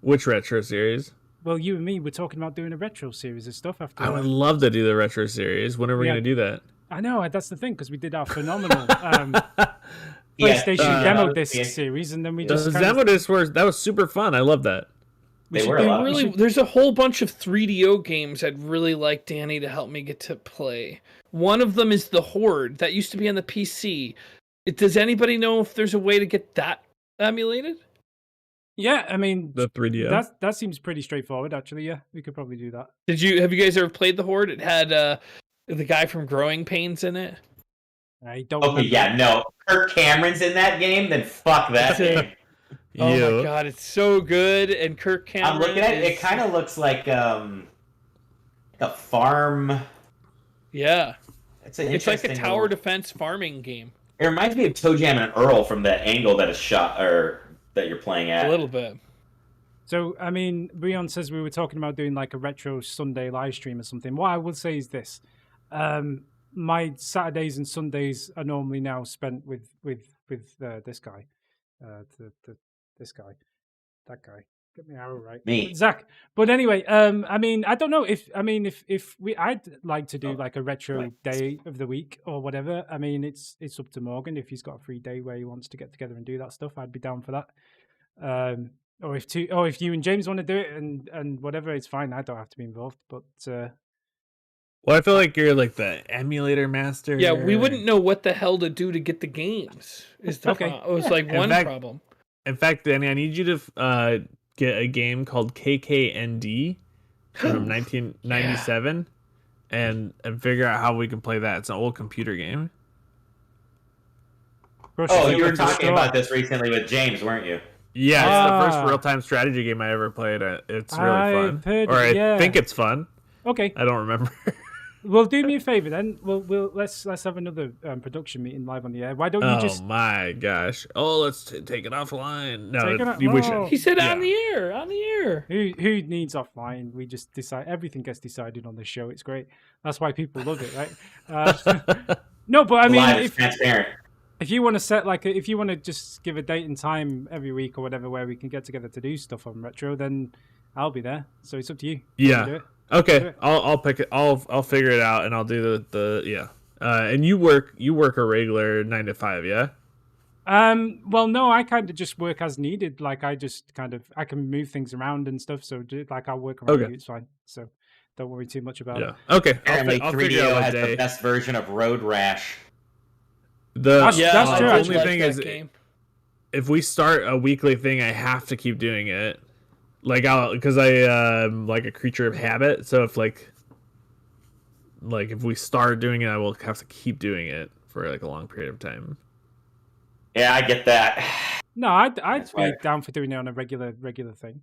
Which retro series? Well, you and me were talking about doing a retro series of stuff after. I would love to do the retro series. When are we going to do that? I know, that's the thing, because we did our phenomenal PlayStation demo disc series, and then we just demo disc that was super fun. I love that. They were a lot. There's a whole bunch of 3DO games I'd really like Danny to help me get to play. One of them is The Horde. That used to be on the PC. Does anybody know if there's a way to get that emulated? Yeah, I mean, the 3DO. That seems pretty straightforward, actually. Yeah, we could probably do that. Have you guys ever played The Horde? It had the guy from Growing Pains in it. I don't. Okay, yeah, no. Kirk Cameron's in that game, then fuck that game. Oh my god, it's so good, and Kirk Cameron. I'm looking at it. It kind of looks like a farm. Yeah, it's like a tower defense farming game. It reminds me of Toe Jam and Earl from the angle that is shot or that you're playing at. A little bit. So, I mean, Brion says we were talking about doing like a retro Sunday live stream or something. What I would say is this: my Saturdays and Sundays are normally now spent with this guy, this guy, that guy. Get me arrow right, me, Zach. But anyway, I mean, I don't know if I'd like to do like a retro day of the week or whatever. I mean, it's up to Morgan if he's got a free day where he wants to get together and do that stuff. I'd be down for that. Or if you and James want to do it and whatever, it's fine. I don't have to be involved. But well, I feel like you're like the emulator master. Yeah, we wouldn't know what the hell to do to get the games. It was like one problem. In fact, Danny, I need you to get a game called KKND from 1997 and figure out how we can play that. It's an old computer game. Oh, you were talking about this recently with James, weren't you? Yeah, it's the first real-time strategy game I ever played. It's really fun. I think it's fun. Okay. I don't remember. Well, do me a favor then. Let's have another production meeting live on the air. Why don't you just? Oh my gosh! Oh, let's take it offline. No, you wish he said on the air. On the air. Who needs offline? We just decide. Everything gets decided on this show. It's great. That's why people love it, right? No, but I mean, live, transparent. If you want to set if you want to just give a date and time every week or whatever where we can get together to do stuff on retro, then I'll be there. So it's up to you. Yeah. Okay. I'll pick it. I'll figure it out and I'll do the. And you work a regular 9 to 5, yeah? Well, no, I kind of just work as needed. Like I just I can move things around and stuff. So like I'll work around you. It's fine. So don't worry too much about it. Okay. Apparently, 3DO has the best version of Road Rash. That's true. The only thing is, if we start a weekly thing, I have to keep doing it. Like because I'm like a creature of habit. So if like if we start doing it, I will have to keep doing it for like a long period of time. Yeah, I get that. No, I'd be down for doing it on a regular thing.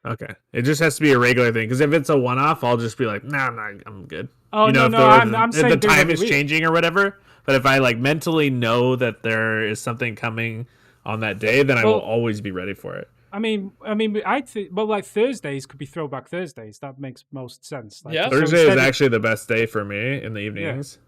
Okay, it just has to be a regular thing because if it's a one-off, I'll just be like, nah, I'm good. Oh, you know, no, I'm saying the time is changing or whatever. But if I like mentally know that there is something coming on that day, then I will always be ready for it. I mean, I think like Thursdays could be Throwback Thursdays. That makes most sense. Like, Thursday is actually the best day for me in the evenings.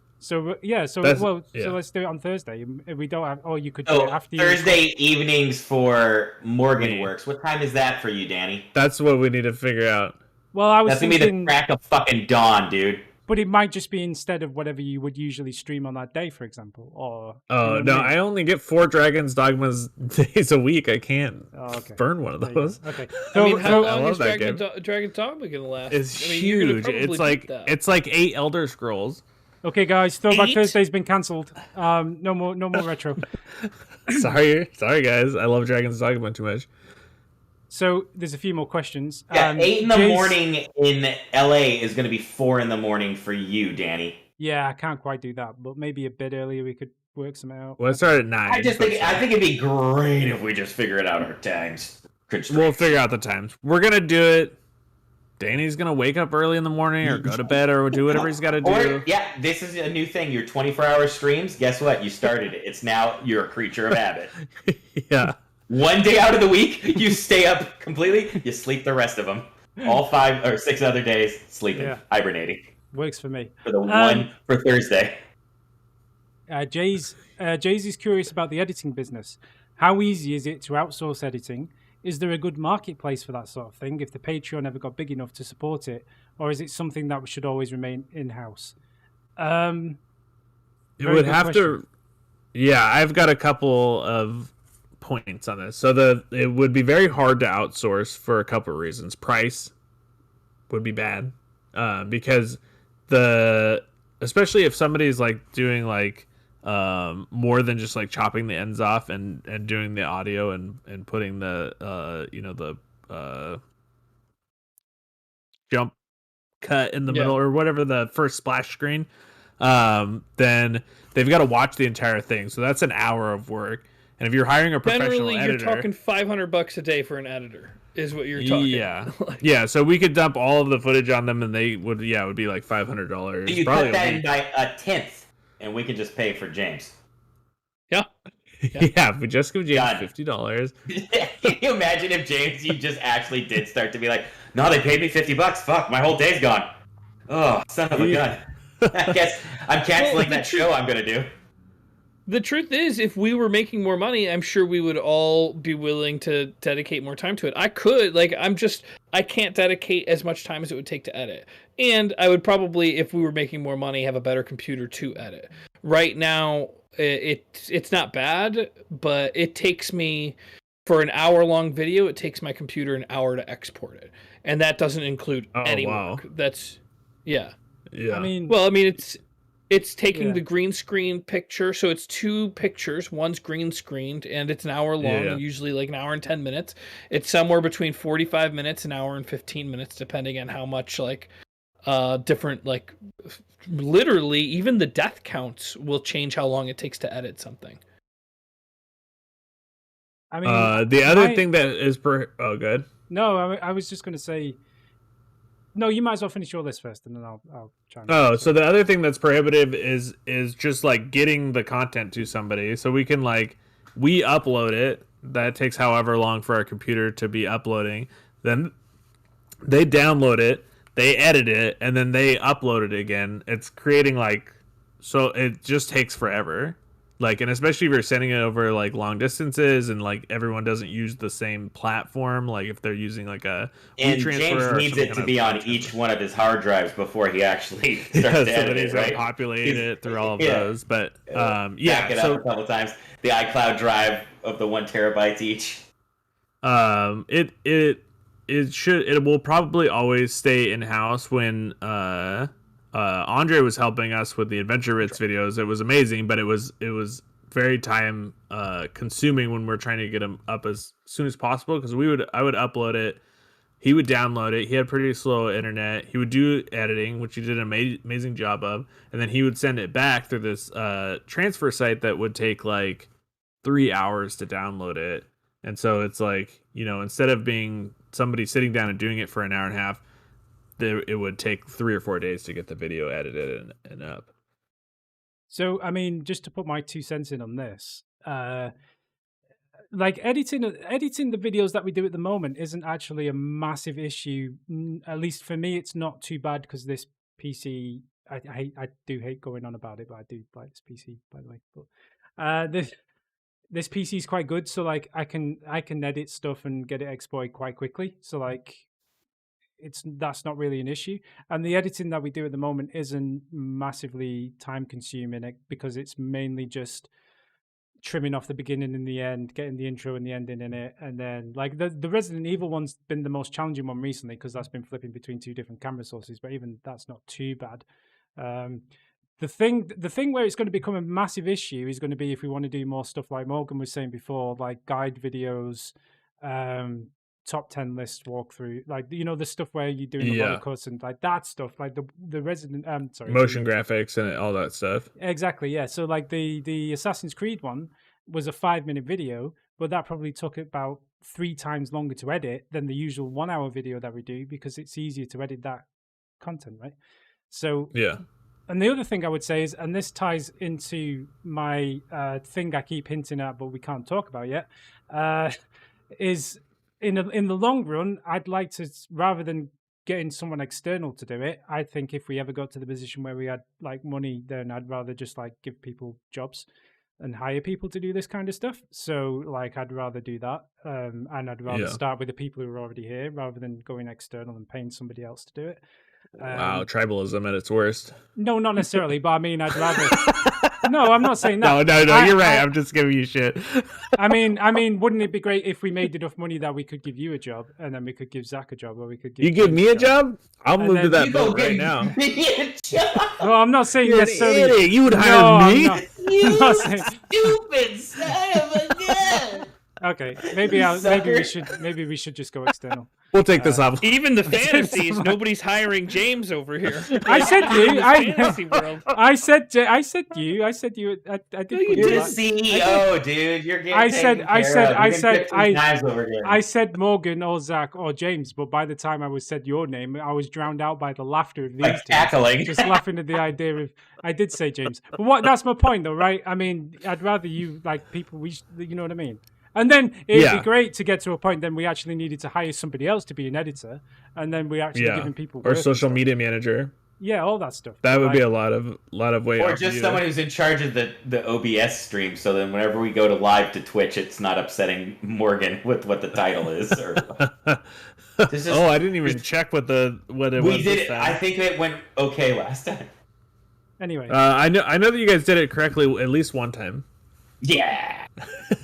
Yeah. So let's do it on Thursday. We don't have. Oh, you could do it after Thursday evenings for Morgan Works. What time is that for you, Danny? That's what we need to figure out. Well, I was That's gonna be the crack of fucking dawn, dude. But it might just be instead of whatever you would usually stream on that day, for example. Or no, I only get 4 Dragon's Dogmas days a week. I can't burn one of those. Okay. I mean, how long is Dragon's Dogma gonna last? It's huge. It's like 8 Elder Scrolls. Okay, guys, Throwback Thursday's been cancelled. No more retro. Sorry, guys. I love Dragon's Dogma too much. So there's a few more questions. Yeah, 8 in the morning in LA is going to be 4 in the morning for you, Danny. Yeah, I can't quite do that, but maybe a bit earlier we could work something out. Well, let's start at 9. I think it'd be great if we just figured out our times. We'll figure out the times. We're gonna do it. Danny's gonna wake up early in the morning or go to bed or do whatever he's got to do. This is a new thing. Your 24-hour streams. Guess what? You started it. It's now you're a creature of habit. Yeah. One day out of the week, you stay up completely. You sleep the rest of them. All 5 or 6 other days, sleeping, hibernating. Works for me. For the one for Thursday. Jay's is curious about the editing business. How easy is it to outsource editing? Is there a good marketplace for that sort of thing if the Patreon ever got big enough to support it? Or is it something that should always remain in-house? It would have to... Yeah, I've got a couple of points on this. So it would be very hard to outsource for a couple of reasons. Price would be bad, because especially if somebody's like doing like more than just like chopping the ends off and doing the audio and putting the jump cut in the middle or whatever, the first splash screen, then they've got to watch the entire thing. So that's an hour of work. And if you're hiring a professional editor, you're talking $500 a day for an editor, is what you're talking. Yeah, yeah. So we could dump all of the footage on them, and they would, it would be like $500. You cut that in by a tenth, and we can just pay for James. Yeah. Yeah, if we just give James $50. Can you imagine if James, you just actually did start to be like, no, they paid me $50. Fuck, my whole day's gone. Oh, son of a gun. I guess I'm canceling that show I'm gonna do. The truth is, if we were making more money, I'm sure we would all be willing to dedicate more time to it. I could, I can't dedicate as much time as it would take to edit. And I would probably, if we were making more money, have a better computer to edit. Right now, it's not bad, but it takes me, for an hour-long video, it takes my computer an hour to export it. And that doesn't include any work. That's, yeah. Yeah. I mean, it's taking the green screen picture, so it's 2 pictures. One's green screened, and it's an hour long, and usually like an hour and 10 minutes. It's somewhere between 45 minutes, an hour and 15 minutes, depending on how much different, literally even the death counts will change how long it takes to edit something. I mean, the other thing that is good. No, I was just going to say. No, you might as well finish your list first, and then I'll try. So the other thing that's prohibitive is just like getting the content to somebody. So we can we upload it. That takes however long for our computer to be uploading. Then they download it, they edit it, and then they upload it again. It's creating so it just takes forever. And especially if you're sending it over long distances and everyone doesn't use the same platform, if they're using a and James needs it to be on each one of his hard drives before he actually starts to edit it, right? Populate it through all of those, but back it up a couple times. The iCloud drive of the 1 terabyte each. It will probably always stay in house. When Andre was helping us with the Adventure Bits videos, it was amazing, but it was very time consuming when we're trying to get them up as soon as possible, because I would upload it, he would download it, he had pretty slow internet, he would do editing, which he did an amazing job of, and then he would send it back through this transfer site that would take 3 hours to download it. And so it's instead of being somebody sitting down and doing it for an hour and a half, it would take 3 or 4 days to get the video edited and up. So, I mean, just to put my 2 cents in on this, editing the videos that we do at the moment isn't actually a massive issue. At least for me, it's not too bad, because this PC, I do hate going on about it, but I do like this PC, by the way. But this PC is quite good, so I can edit stuff and get it exported quite quickly. So that's not really an issue, and the editing that we do at the moment isn't massively time consuming, because it's mainly just trimming off the beginning and the end, getting the intro and the ending in it, and then the Resident Evil one's been the most challenging one recently, because that's been flipping between 2 different camera sources, but even that's not too bad. The thing where it's going to become a massive issue is going to be if we want to do more stuff like Morgan was saying before, guide videos, top 10 list walkthrough, the stuff where you're doing the roller cuts and that stuff, the Resident motion graphics and all that stuff. Exactly, yeah. So the Assassin's Creed one was a 5-minute video, but that probably took about 3 times longer to edit than the usual 1-hour video that we do, because it's easier to edit that content, right? So yeah. And the other thing I would say is, and this ties into my thing I keep hinting at but we can't talk about yet, is in the long run, I'd like to, rather than getting someone external to do it, I think if we ever got to the position where we had money, then I'd rather just give people jobs and hire people to do this kind of stuff. So I'd rather do that, and I'd rather start with the people who are already here rather than going external and paying somebody else to do it. Wow, tribalism at its worst. No, not necessarily, but I mean, I'd rather. No, I'm not saying that. No, you're right. I'm just giving you shit. I mean, wouldn't it be great if we made enough money that we could give you a job, and then we could give Zach a job, or we could give you give James me a job? I'll And move to then that boat right now. Well, I'm not saying You're an necessarily. idiot. You would No, hire me? I'm not saying. Stupid son of a gun. Okay, maybe we should just go external. We'll take this off. Even the fantasies, nobody's hiring James over here. I said you. Fantasy world. I said you. I did. No, you put You're you the on. CEO, dude. You're getting I said- taken I care said- of. I You're said- getting 15 knives over here. I said Morgan or Zach or James, but by the time I was said your name, I was drowned out by the laughter of these like two. cackling. Just laughing at the idea of. I did say James, but that's my point, though, right? I mean, I'd rather you like people. You know what I mean? And then it'd be great to get to a point. Then we actually needed to hire somebody else to be an editor, and then we actually giving people or work and social stuff. media manager. Yeah, all that stuff. That would Like, be a lot of weight. Or off just you. someone who's in charge of the OBS stream, so then whenever we go to live to Twitch, it's not upsetting Morgan with what the title is. Or This is- Oh, I didn't even check what it was. we did this it. time. I think it went okay last time. Anyway, I know that you guys did it correctly at least one time. Yeah,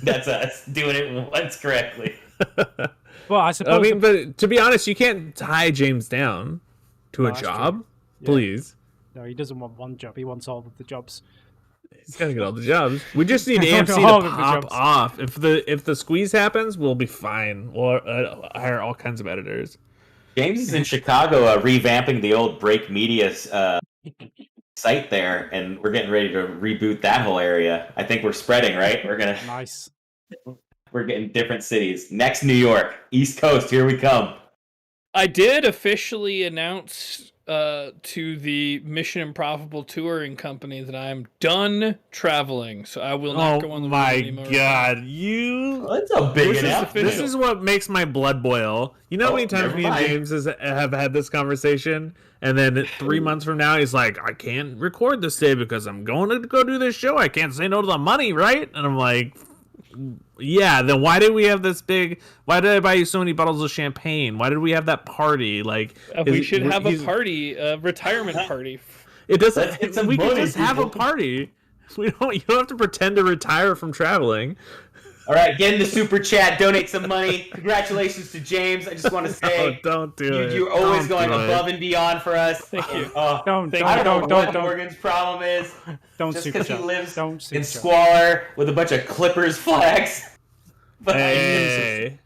that's us doing it once correctly. well, I suppose. I mean, but to be honest, you can't tie James down to a that's true. job. Yeah. Please, no, he doesn't want one job. He wants all of the jobs. he's gotta get all the jobs. We just need I want AMC all to of the pop jobs. off. If the squeeze happens, we'll be fine. We'll hire all kinds of editors. James is in Chicago revamping the old Break Media site there, and we're getting ready to reboot that whole area. I think we're spreading, right? Nice. We're getting different cities. Next, New York, East Coast. Here we come. I did officially announce to the Mission Improbable touring company that I'm done traveling, so I will not go on the road my anymore. god, you! Well, that's a big This is announcement. official. This is what makes my blood boil. You know how many times never me and mind. James have had this conversation, and then 3 months from now, he's like, "I can't record this day because I'm going to go do this show. I can't say no to the money, right?" And I'm like, "Yeah, then why did we have this big? Why did I buy you so many bottles of champagne? Why did we have that party? Like, We should have a party, a retirement party. It Let's doesn't. get some We can money, just have a people. party. You don't have to pretend to retire from traveling." All right, get in the super chat, donate some money. Congratulations to James. I just want to say, Don't do it. you're always Don't going do it. above and beyond for us. Thank you. I Don't don't know what Morgan's problem is. don't Just super because he chat. lives Don't in super chat. squalor with a bunch of Clippers flags. But Hey.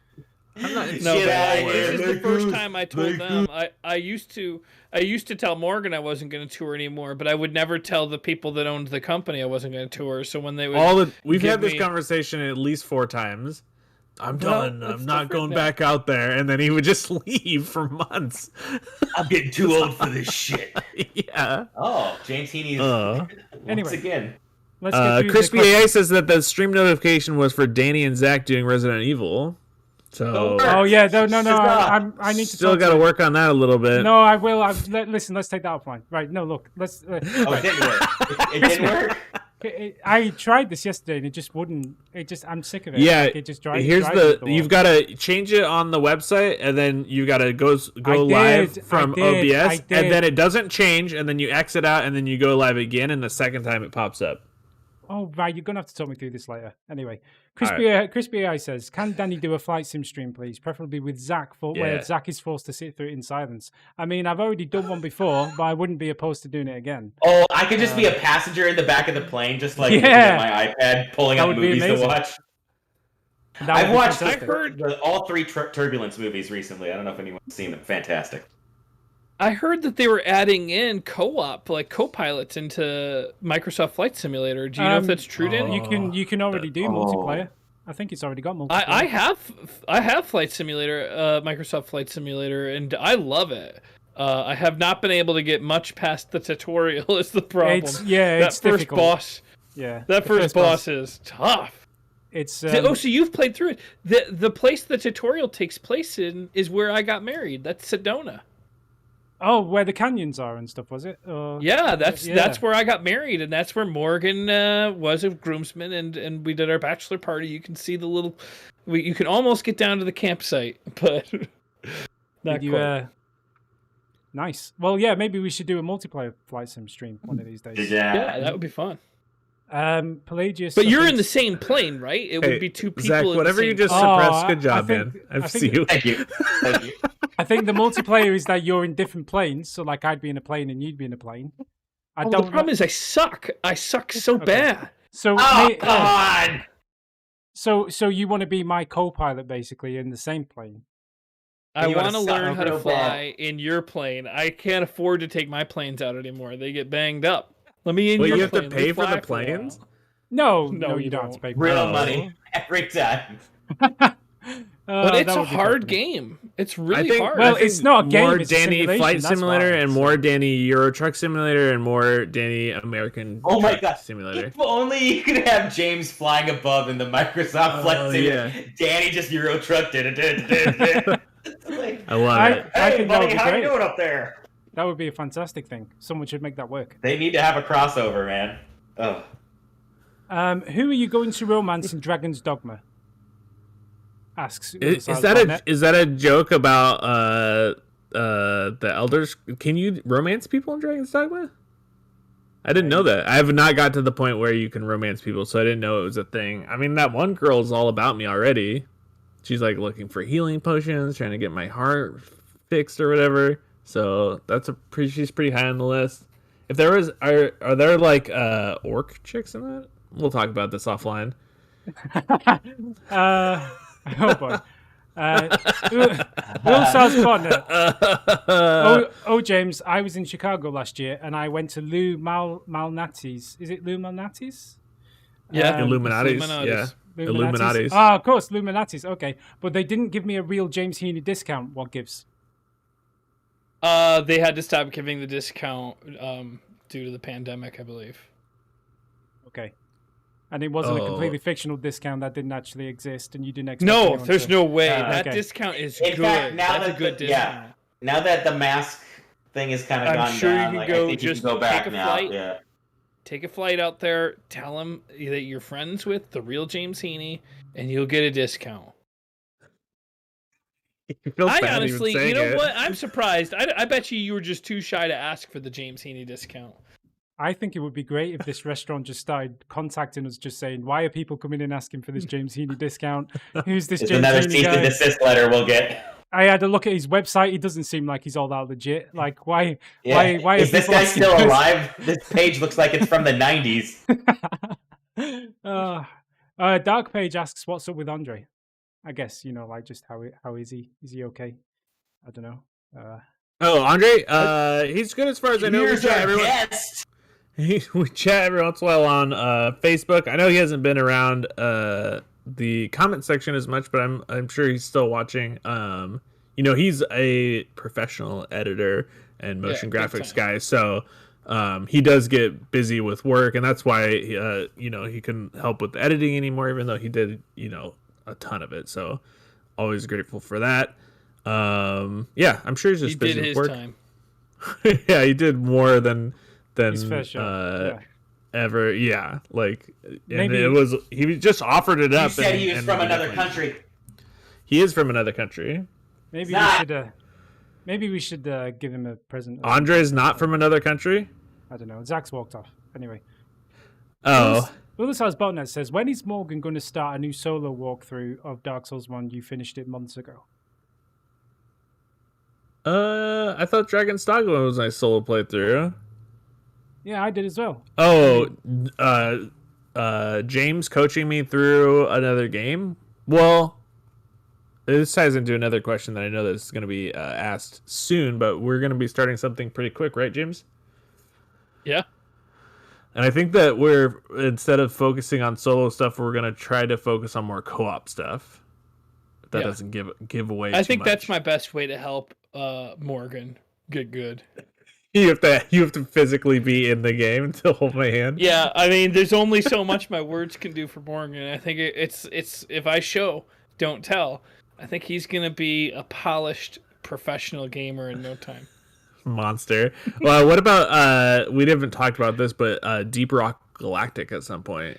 I'm not No, No, Shit but outta this here. is the Make first good. time I told Make them. I used to tell Morgan I wasn't going to tour anymore, but I would never tell the people that owned the company I wasn't going to tour. So when they would We've give had this me- conversation at least 4 times. I'm Well, done. that's I'm not different going now. back out there, and then he would just leave for months. I'm getting too old for this shit. Yeah. Oh, James Heaney's Uh. once Anyway. again. Let's get through the Crispy questions. AI says that the stream notification was for Danny and Zach doing Resident Evil. So Oh, Oh yeah, no. Stop. I need to still talk got to to- work on that a little bit. No, I will. Listen, let's take that offline. Right? No, look. Let's. Oh, it didn't work. It didn't work. I tried this yesterday and it just wouldn't. It just. I'm sick of it. Yeah, Like, it just drives. here's drives the. me You've got to change it on the website, and then you got to go I live did, from I did, OBS, I did. and then it doesn't change, and then you exit out, and then you go live again, and the second time it pops up. Oh right, you're gonna have to talk me through this later. Anyway, Crispy AI says, "Can Danny do a flight sim stream, please? Preferably with Zach, where Yeah. Zach is forced to sit through it in silence." I mean, I've already done one before, but I wouldn't be opposed to doing it again. Oh, I could just be a passenger in the back of the plane, just like looking Yeah. at my iPad, pulling That up would be movies to amazing. watch. That would I've be watched fantastic. all 3 Turbulence movies recently. I don't know if anyone's seen them. Fantastic. I heard that they were adding in co-op, like co-pilots into Microsoft Flight Simulator. Do you know if that's true, Dan? You can already do multiplayer. I think it's already got multiplayer. I have Flight Simulator, Microsoft Flight Simulator, and I love it. I have not been able to get much past the tutorial. Is the problem? It's that first difficult. boss. Yeah, That the first boss is tough. It's So you've played through it. The place the tutorial takes place in is where I got married. That's Sedona. oh, where the canyons are and stuff, was it? Yeah, that's where I got married, and that's where Morgan was a groomsman, and we did our bachelor party. You can see the little, you can almost get down to the campsite, but not Did you quite. Nice. Well, yeah, maybe we should do a multiplayer flight sim stream one of these days. Yeah, that would be fun. Pelagius. But you're in the same plane, right? It would be two people. Zach, in whatever the you same just plane. suppressed, good job, man. I see you. Thank you. Thank you. I think the multiplayer is that you're in different planes. So, like, I'd be in a plane and you'd be in a plane. The problem is I suck. I suck so bad. So, come on. So you want to be my co-pilot, basically, in the same plane? I You want to wanna learn suck how to real fly in your plane. I can't afford to take my planes out anymore. They get banged up. Let me in Wait, your you have plane. to pay They for the fly a planes? while. No, you don't have to pay for Real it. money every time. But it's that a would be hard fun. game. It's I really think, hard. Well, I think it's not a game, more it's a Danny simulation, Flight that's Simulator why. and more Danny Euro Truck Simulator and more Danny American Oh my Truck god! Simulator. If only you could have James flying above in the Microsoft Flight Simulator. yeah. Danny just Euro Trucked it. I love it. I Hey, think that would buddy, be how you great. doing up there? That would be a fantastic thing. Someone should make that work. They need to have a crossover, man. Oh. Who are you going to romance in Dragon's Dogma? Asks. Is that a joke about the elders? Can you romance people in Dragon's Dogma? I didn't know that. I have not got to the point where you can romance people, so I didn't know it was a thing. I mean, that one girl is all about me already. She's like looking for healing potions, trying to get my heart fixed or whatever. So she's pretty high on the list. If there was, are there like orc chicks in that? We'll talk about this offline. Oh boy. Will Sal's partner. James, I was in Chicago last year and I went to Lou Malnati's. Is it Lou Malnati's? Yeah, Illuminati's. Illuminati's. Yeah. Illuminati's. Ah, of course, Illuminati's. Okay. But they didn't give me a real James Heaney discount. What gives? They had to stop giving the discount due to the pandemic, I believe. Okay. And it wasn't a completely fictional discount that didn't actually exist, and you didn't expect. No, there's no way. That okay. discount is In good. fact, now That's that a good the- discount. yeah. Now that the mask thing is kind of I'm gone sure you down, can like, go I think just you can go back take a now. flight. Yeah. Take a flight out there, tell them that you're friends with the real James Heaney, and you'll get a discount. I honestly, you know what? I'm surprised. I bet you were just too shy to ask for the James Heaney discount. I think it would be great if this restaurant just started contacting us, just saying, "Why are people coming in asking for this James Heaney discount? Who's this It's James another Heaney cease guy?" and desist letter we'll get. I had to look at his website. He doesn't seem like he's all that legit. Like, why? Yeah. Why Is are this people guy asking still for this? alive? This page looks like it's from the 90s. Dark Page asks, "What's up with Andre?" I guess like just how is he? Is he okay? I don't know. Andre, he's good as far as I know. Here's our guest. We chat every once in a while on Facebook. I know he hasn't been around the comment section as much, but I'm sure he's still watching. He's a professional editor and motion graphics guy, so he does get busy with work, and that's why he couldn't help with the editing anymore, even though he did a ton of it. So always grateful for that. I'm sure he's just busy with work. Time. Yeah, he did more than His fair share, ever. Yeah, like Maybe he just offered it up. You said he was from another country. He is from another country. Maybe we should give him a present. Andre's not from another country. I don't know. Zach's walked off. Anyway. Oh. Willis's Botnet says, "When is Morgan going to start a new solo walkthrough of Dark Souls 1? You finished it months ago." I thought Dragon's Dogma was my solo playthrough. Yeah, I did as well. Oh, James coaching me through another game? Well, this ties into another question that I know that's going to be asked soon, but we're going to be starting something pretty quick, right, James? Yeah. And I think that we're, instead of focusing on solo stuff, we're going to try to focus on more co-op stuff. That doesn't give away I too think much. that's my best way to help Morgan get good. You have to physically be in the game to hold my hand. Yeah, I mean, there's only so much my words can do for Morgan. I think it's if I show, don't tell. I think he's gonna be a polished professional gamer in no time. Monster. Well, what about we haven't talked about this, but Deep Rock Galactic at some point.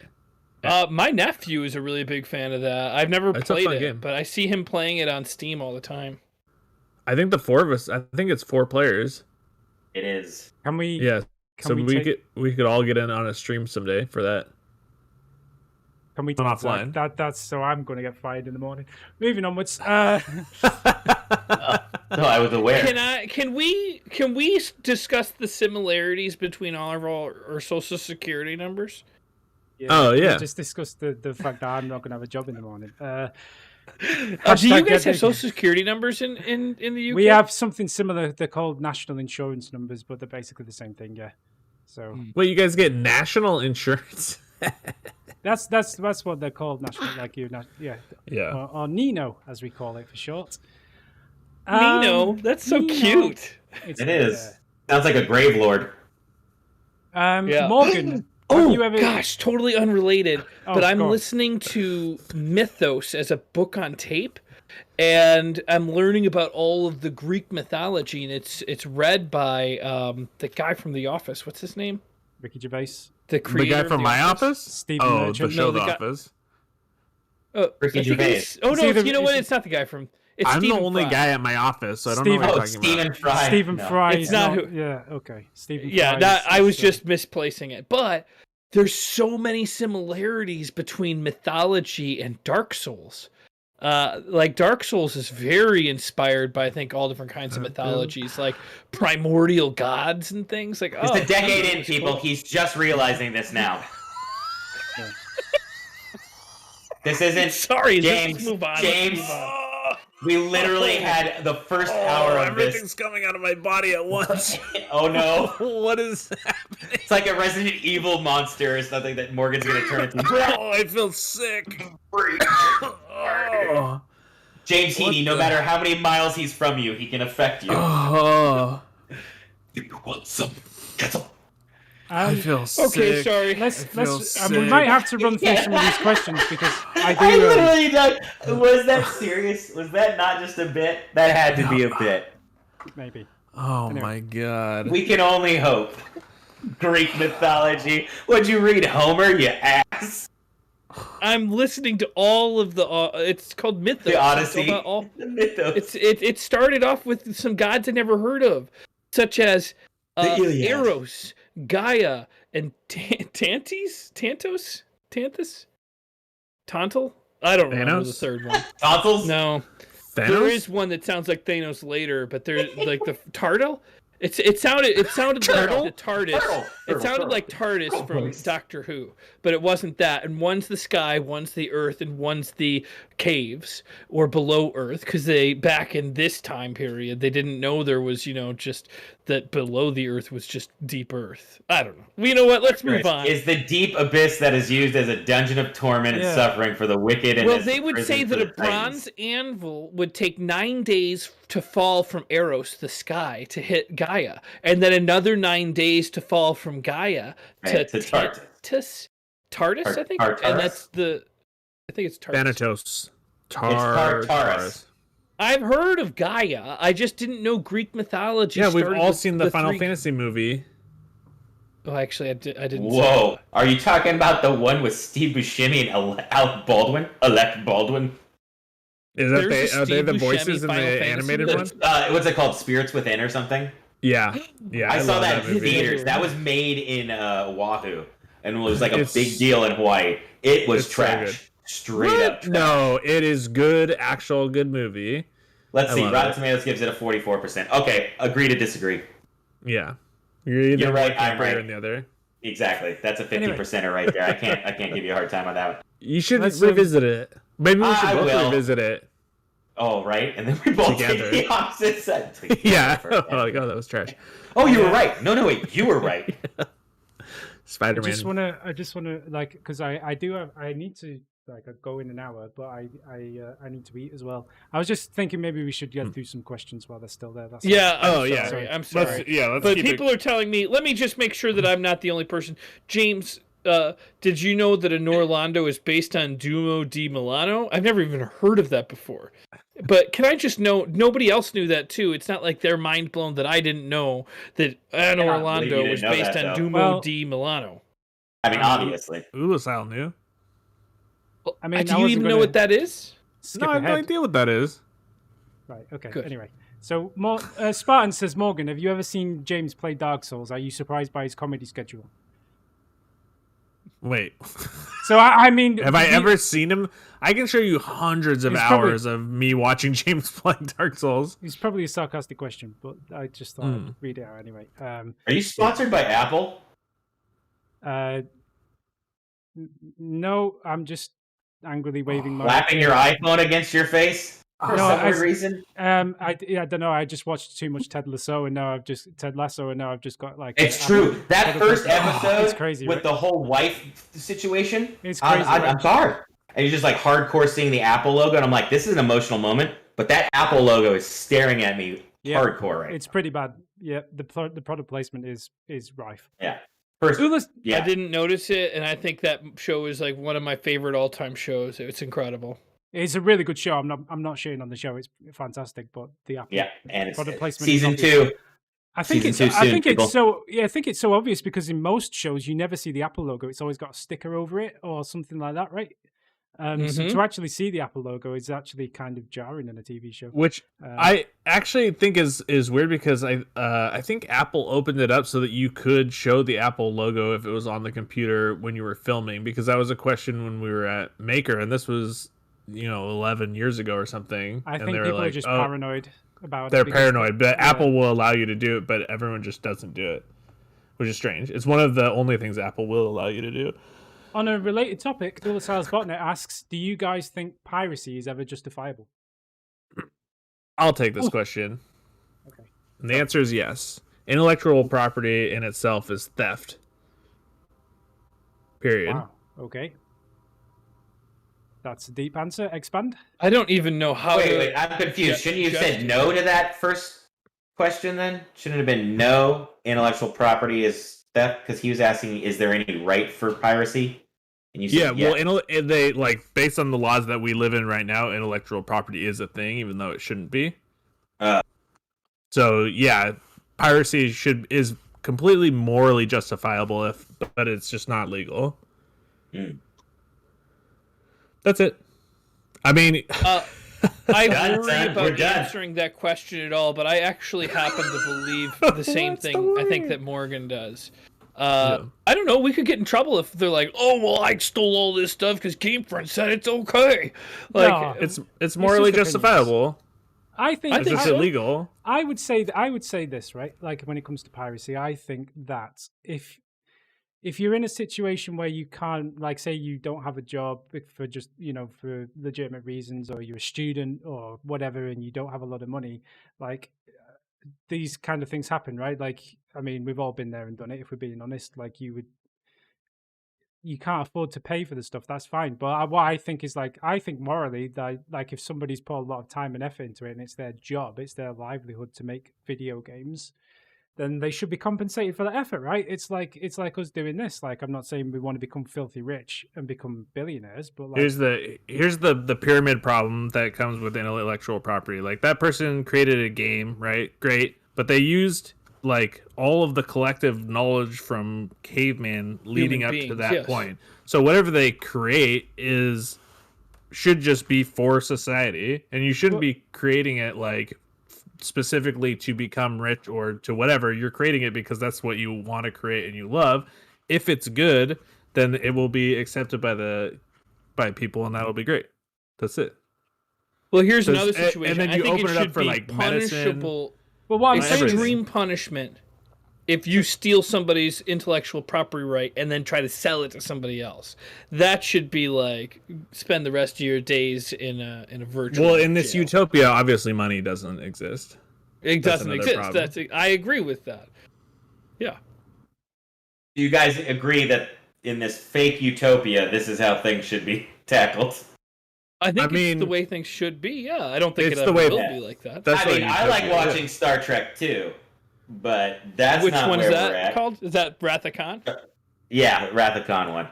My nephew is a really big fan of that. I've never played it, game. but I see him playing it on Steam all the time. I think the four of us. I think it's 4 players. It is. Can we? Yeah. Can So we we could all get in on a stream someday for that. Can we I'm offline. That's so I'm going to get fired in the morning. Moving onwards. No, I was aware. Can we discuss the similarities between all of our social security numbers? Oh yeah. We just discussed the fact that I'm not going to have a job in the morning. Do you guys have social security numbers in the UK? We have something similar. They're called national insurance numbers, but they're basically the same thing. Yeah. So. Wait, you guys get national insurance? That's what they're called, national, like you, Yeah. or Nino, as we call it for short. Nino, that's so Nino. Cute. It is. Sounds like a grave lord. Yeah. Morgan. Oh you ever... gosh, totally unrelated. But I'm God. listening to Mythos as a book on tape, and I'm learning about all of the Greek mythology, and it's read by the guy from The Office. What's his name? Ricky Gervais. The guy from My Office? Stephen Oh, Merchant. the show No, The the Office. Ricky I think Gervais. Oh no, It's either- you know what? It's not the guy from. It's I'm Stephen the only Fry. guy at My Office, so I don't know what you're talking Stephen about. Fry. Stephen No. Fry. It's not who- Yeah, okay. Stephen Yeah, Fry. that I was just misplacing it, but there's so many similarities between mythology and Dark Souls. Like Dark Souls is very inspired by I think all different kinds of mythologies, like primordial gods and things. Like It's a decade in, people. Cool. He's just realizing this now. This isn't. Sorry, James. let's move on. James. Let's move on. We literally had the first hour of everything's this. coming out of my body at once. Oh no! What is happening? It's like a Resident Evil monster or something that Morgan's gonna turn into. Oh, I feel sick. Oh. James Heaney, no matter how many miles he's from you, he can affect you. Oh. You want some? Get some. I feel sick. Okay, sorry. Let's sick. we might have to run through some of these questions because I do. I literally don't. Was that serious? Was that not just a bit? That had to be a bit. Maybe. Oh Anyway. my god. We can only hope. Greek mythology. Would you read Homer, you ass? I'm listening to all of the. It's called Mythos. The Odyssey. It's about all. Mythos. It started off with some gods I never heard of, such as The Iliad. Eros, Gaia, and Tantus? Tantal? I don't remember the Thanos? third one. Tonsils? No, Thanos? there is one that sounds like Thanos later, but there's like the Turtle. It sounded like the TARDIS. It sounded like TARDIS from Doctor Who, but it wasn't that. And one's the sky, one's the earth, and one's the caves or below earth. Because they back in this time period, they didn't know there was just that below the earth was just deep earth. I don't know. Well, you know what? Let's move on. Is the deep abyss that is used as a dungeon of torment and suffering for the wicked. And Well, they would say that a bronze anvil would take 9 days to fall from Eros, the sky, to hit Gaia, and then another 9 days to fall from Gaia to Tartus. I think, and that's the. I think it's Tartus. Thanatos. Tartarus. I've heard of Gaia. I just didn't know Greek mythology. Yeah, we've started all with seen the Final Fantasy movie. Oh, actually, I didn't. Whoa! Are you talking about the one with Steve Buscemi and Alec Baldwin? Are they the voices in the animated one? What's it called? Spirits Within or something? Yeah. I saw that in movie. theaters. That was made in Oahu and was like a big deal in Hawaii. It was trash. Straight up trash. No, it is good. Actual good movie. Let's see. Rotten Tomatoes gives it a 44%. Okay, agree to disagree. Yeah. You're right. I'm right. And the other. Exactly. That's a 50%er right there. I can't give you a hard time on that one. You should revisit it. Maybe we should both revisit it. Oh, right. And then we both take the opposite side. Yeah. Oh, that was trash. Oh, you were right. No, wait. You were right. Spider-Man. I just wanna like because I need to go in an hour, but I need to eat as well. I was just thinking maybe we should get through some questions while they're still there. That's I'm sorry. But people are telling me. Let me just make sure that I'm not the only person. James, did you know that Honor Orlando is based on Duomo di Milano? I've never even heard of that before. But can I just know? Nobody else knew that too. It's not like they're mind blown that I didn't know that Honor Orlando was based on Duomo di Milano. I mean, obviously. Ulasal knew. Do you even know what that is? No, I have no idea what that is. Right. Okay. Good. Anyway, So, Spartan says, Morgan, have you ever seen James play Dark Souls? Are you surprised by his comedy schedule? Wait. So, I mean... Have I ever seen him? I can show you hundreds of hours of me watching James playing Dark Souls. It's probably a sarcastic question, but I just thought I'd read it out anyway. Are you sponsored by Apple? No, I'm just angrily waving my... Slapping your iPhone against your face? For some reason? I don't know. I just watched too much Ted Lasso, and now I've just got like. It's true. That first episode it's crazy, with the whole wife situation. It's crazy. I'm sorry. And you're just like hardcore seeing the Apple logo, and I'm like, this is an emotional moment. But that Apple logo is staring at me hardcore right It's pretty bad. Yeah, the product placement is rife. Yeah. I didn't notice it, and I think that show is like one of my favorite all-time shows. It's incredible. It's a really good show. I'm not shitting on the show. It's fantastic, but the Apple and product placement season 2. I think it's so obvious because in most shows you never see the Apple logo. It's always got a sticker over it or something like that, right? So to actually see the Apple logo is actually kind of jarring in a TV show. Which I actually think is weird because I think Apple opened it up so that you could show the Apple logo if it was on the computer when you were filming, because that was a question when we were at Maker, and this was 11 years ago or something. I think people are just paranoid about it. They're paranoid, but Apple will allow you to do it, but everyone just doesn't do it, which is strange. It's one of the only things Apple will allow you to do. On a related topic, Illusiles Botnet asks, do you guys think piracy is ever justifiable? I'll take this question. Okay. And the answer is yes. Intellectual property in itself is theft. Period. Wow. Okay. That's a deep answer. Expand. I don't even know how. Wait, I'm confused. Shouldn't you have said no to that first question then? Shouldn't it have been no, intellectual property is theft? Because he was asking, is there any right for piracy? And you said well, they based on the laws that we live in right now, intellectual property is a thing, even though it shouldn't be. So yeah, piracy is completely morally justifiable but it's just not legal. That's it. I mean, I worry about answering that question at all, but I actually happen to believe the same thing. I think that Morgan does. I don't know. We could get in trouble if they're like, "Oh, well, I stole all this stuff because GameFront said it's okay." Like, no, it's morally justifiable. I think it's illegal. I would say this, right? Like when it comes to piracy, I think that if you're in a situation where you can't, like, say you don't have a job for just for legitimate reasons, or you're a student or whatever, and you don't have a lot of money, like these kind of things happen, right? Like, I mean, we've all been there and done it. If we're being honest, like you can't afford to pay for the stuff. That's fine. But what I think is I think morally that like if somebody's put a lot of time and effort into it and it's their job, it's their livelihood to make video games, then they should be compensated for that effort, right? It's like us doing this. Like, I'm not saying we want to become filthy rich and become billionaires, but like, here's the pyramid problem that comes with intellectual property. Like, that person created a game, right? Great, but they used like all of the collective knowledge from caveman leading up to that point. So whatever they create should just be for society, and you shouldn't be creating it like specifically to become rich or to whatever. You're creating it because that's what you want to create and you love. If it's good, then it will be accepted by people, and that'll be great. That's it. Well, here's another situation. And then you open it up for like punishable. Well, what I'm saying is extreme punishment if you steal somebody's intellectual property right and then try to sell it to somebody else. That should be like spend the rest of your days in a virtual. Well, in this jail. utopia, obviously money doesn't exist. It doesn't exist. I agree with that. Yeah. Do you guys agree that in this fake utopia, this is how things should be tackled? I think it's the way things should be. Yeah, I don't think it ever will be like that. I like watching Star Trek too, but that's which not one where is that we're at. called? Is that Wrath of Khan? Yeah, Wrath of Khan one.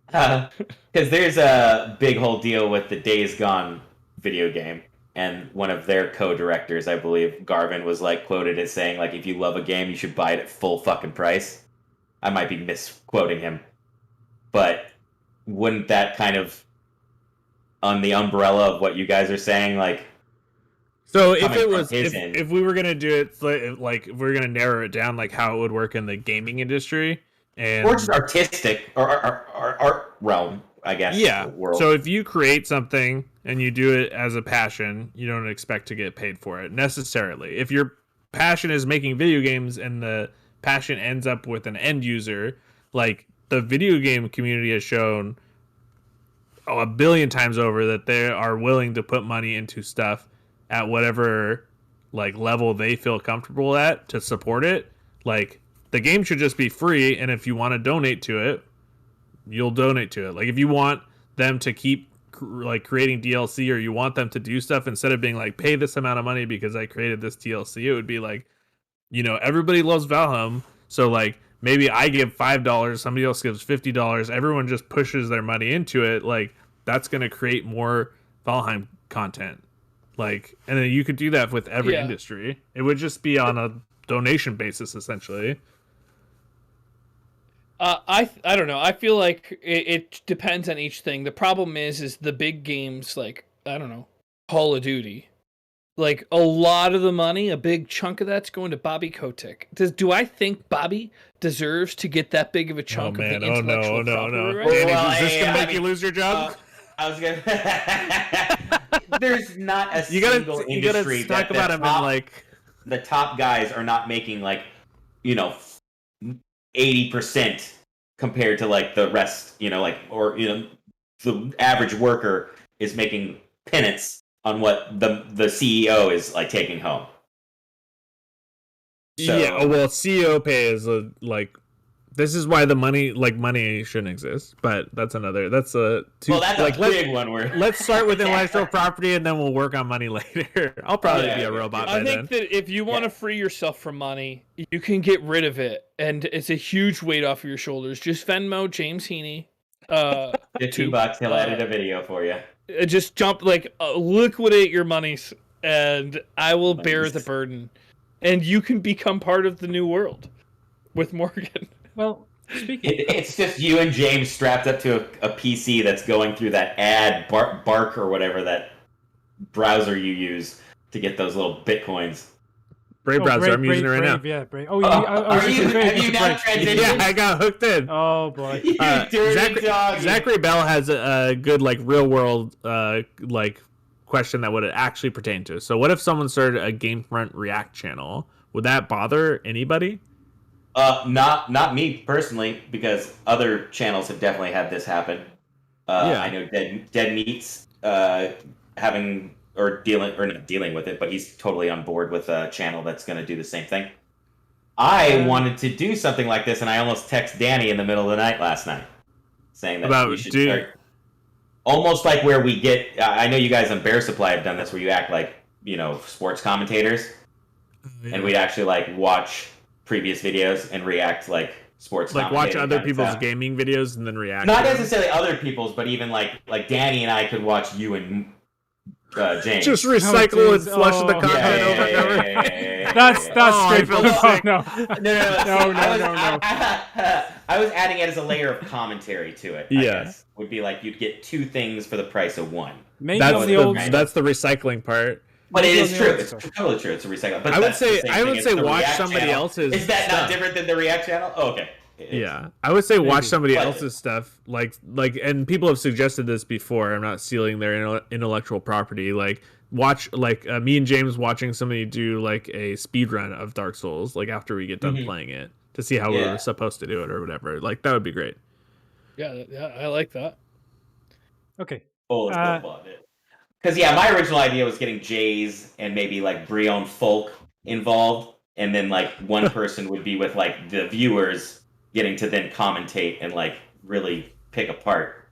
Because there's a big whole deal with the Days Gone video game, and one of their co-directors, I believe, Garvin, was like quoted as saying, like, if you love a game, you should buy it at full fucking price. I might be misquoting him, but wouldn't that kind of on the umbrella of what you guys are saying, like, So if we were gonna do it like if we were gonna narrow it down, like how it would work in the gaming industry and or just artistic or art realm, I guess. Yeah. World. So if you create something and you do it as a passion, you don't expect to get paid for it necessarily. If your passion is making video games and the passion ends up with an end user, like the video game community has shown a billion times over that they are willing to put money into stuff at whatever like level they feel comfortable at to support it. Like the game should just be free, and if you want to donate to it, you'll donate to it. Like if you want them to keep like creating DLC, or you want them to do stuff instead of being like, pay this amount of money because I created this DLC, it would be like, you know, everybody loves Valheim, so like maybe I give $5, somebody else gives $50, everyone just pushes their money into it. Like that's going to create more Valheim content. Like, and then you could do that with every industry. It would just be on a donation basis essentially. I don't know. I feel like it depends on each thing. The problem is the big games like, I don't know, Call of Duty. Like a lot of the money, a big chunk of that's going to Bobby Kotick. Do I think Bobby deserves to get that big of a chunk of the intellectual property? Right? Danny, is this gonna make you lose your job? I was gonna. There's not a single industry that about him like the top guys are not making like 80% compared to like the rest, the average worker is making peanuts on what the CEO is like taking home. So, yeah, well, CEO pay is like this is why the money shouldn't exist, but that's a big one. Let's start with intellectual property and then we'll work on money later. I'll probably be a robot by then. I think that if you want to free yourself from money, you can get rid of it, and it's a huge weight off of your shoulders. Just Venmo James Heaney. $2, he'll edit a video for you. Just jump liquidate your monies, and I will bear the burden, and you can become part of the new world with Morgan. Well, it's just you and James strapped up to a PC that's going through that ad Bark or whatever that browser you use to get those little bitcoins. Brave browser, I'm using it right now. Yeah, Brave. Have you now transitioned? Yeah, I got hooked in. Oh boy, you dirty dog. Zachary Bell has a good like real world question that would actually pertain to. So, what if someone started a GameFront React channel? Would that bother anybody? Not me personally, because other channels have definitely had this happen. I know Dead Meats not dealing with it, but he's totally on board with a channel that's going to do the same thing. I wanted to do something like this, and I almost texted Danny in the middle of the night last night, saying that we should start almost like where we get. I know you guys on Bear Supply have done this, where you act like sports commentators, and we'd actually like watch previous videos and react like sports, like watch other people's gaming videos and then react. Not necessarily other people's, but even like Danny and I could watch you and James just recycle and flush the content over and over. That's straight from no. I was adding it as a layer of commentary to it. I guess. Would be like you'd get two things for the price of one. That's the recycling part. But it is true. It's totally true. It's a recycle. But I would say watch somebody else's. Is that not different than the React channel? Oh, okay. Yeah, I would say watch somebody else's stuff. Like, and people have suggested this before. I'm not stealing their intellectual property. Like, watch me and James watching somebody do like a speed run of Dark Souls. Like after we get done playing it to see how we're supposed to do it or whatever. Like that would be great. Yeah, I like that. Okay. Because my original idea was getting Jays and maybe like Brion Folk involved, and then like one person would be with like the viewers getting to then commentate and like really pick apart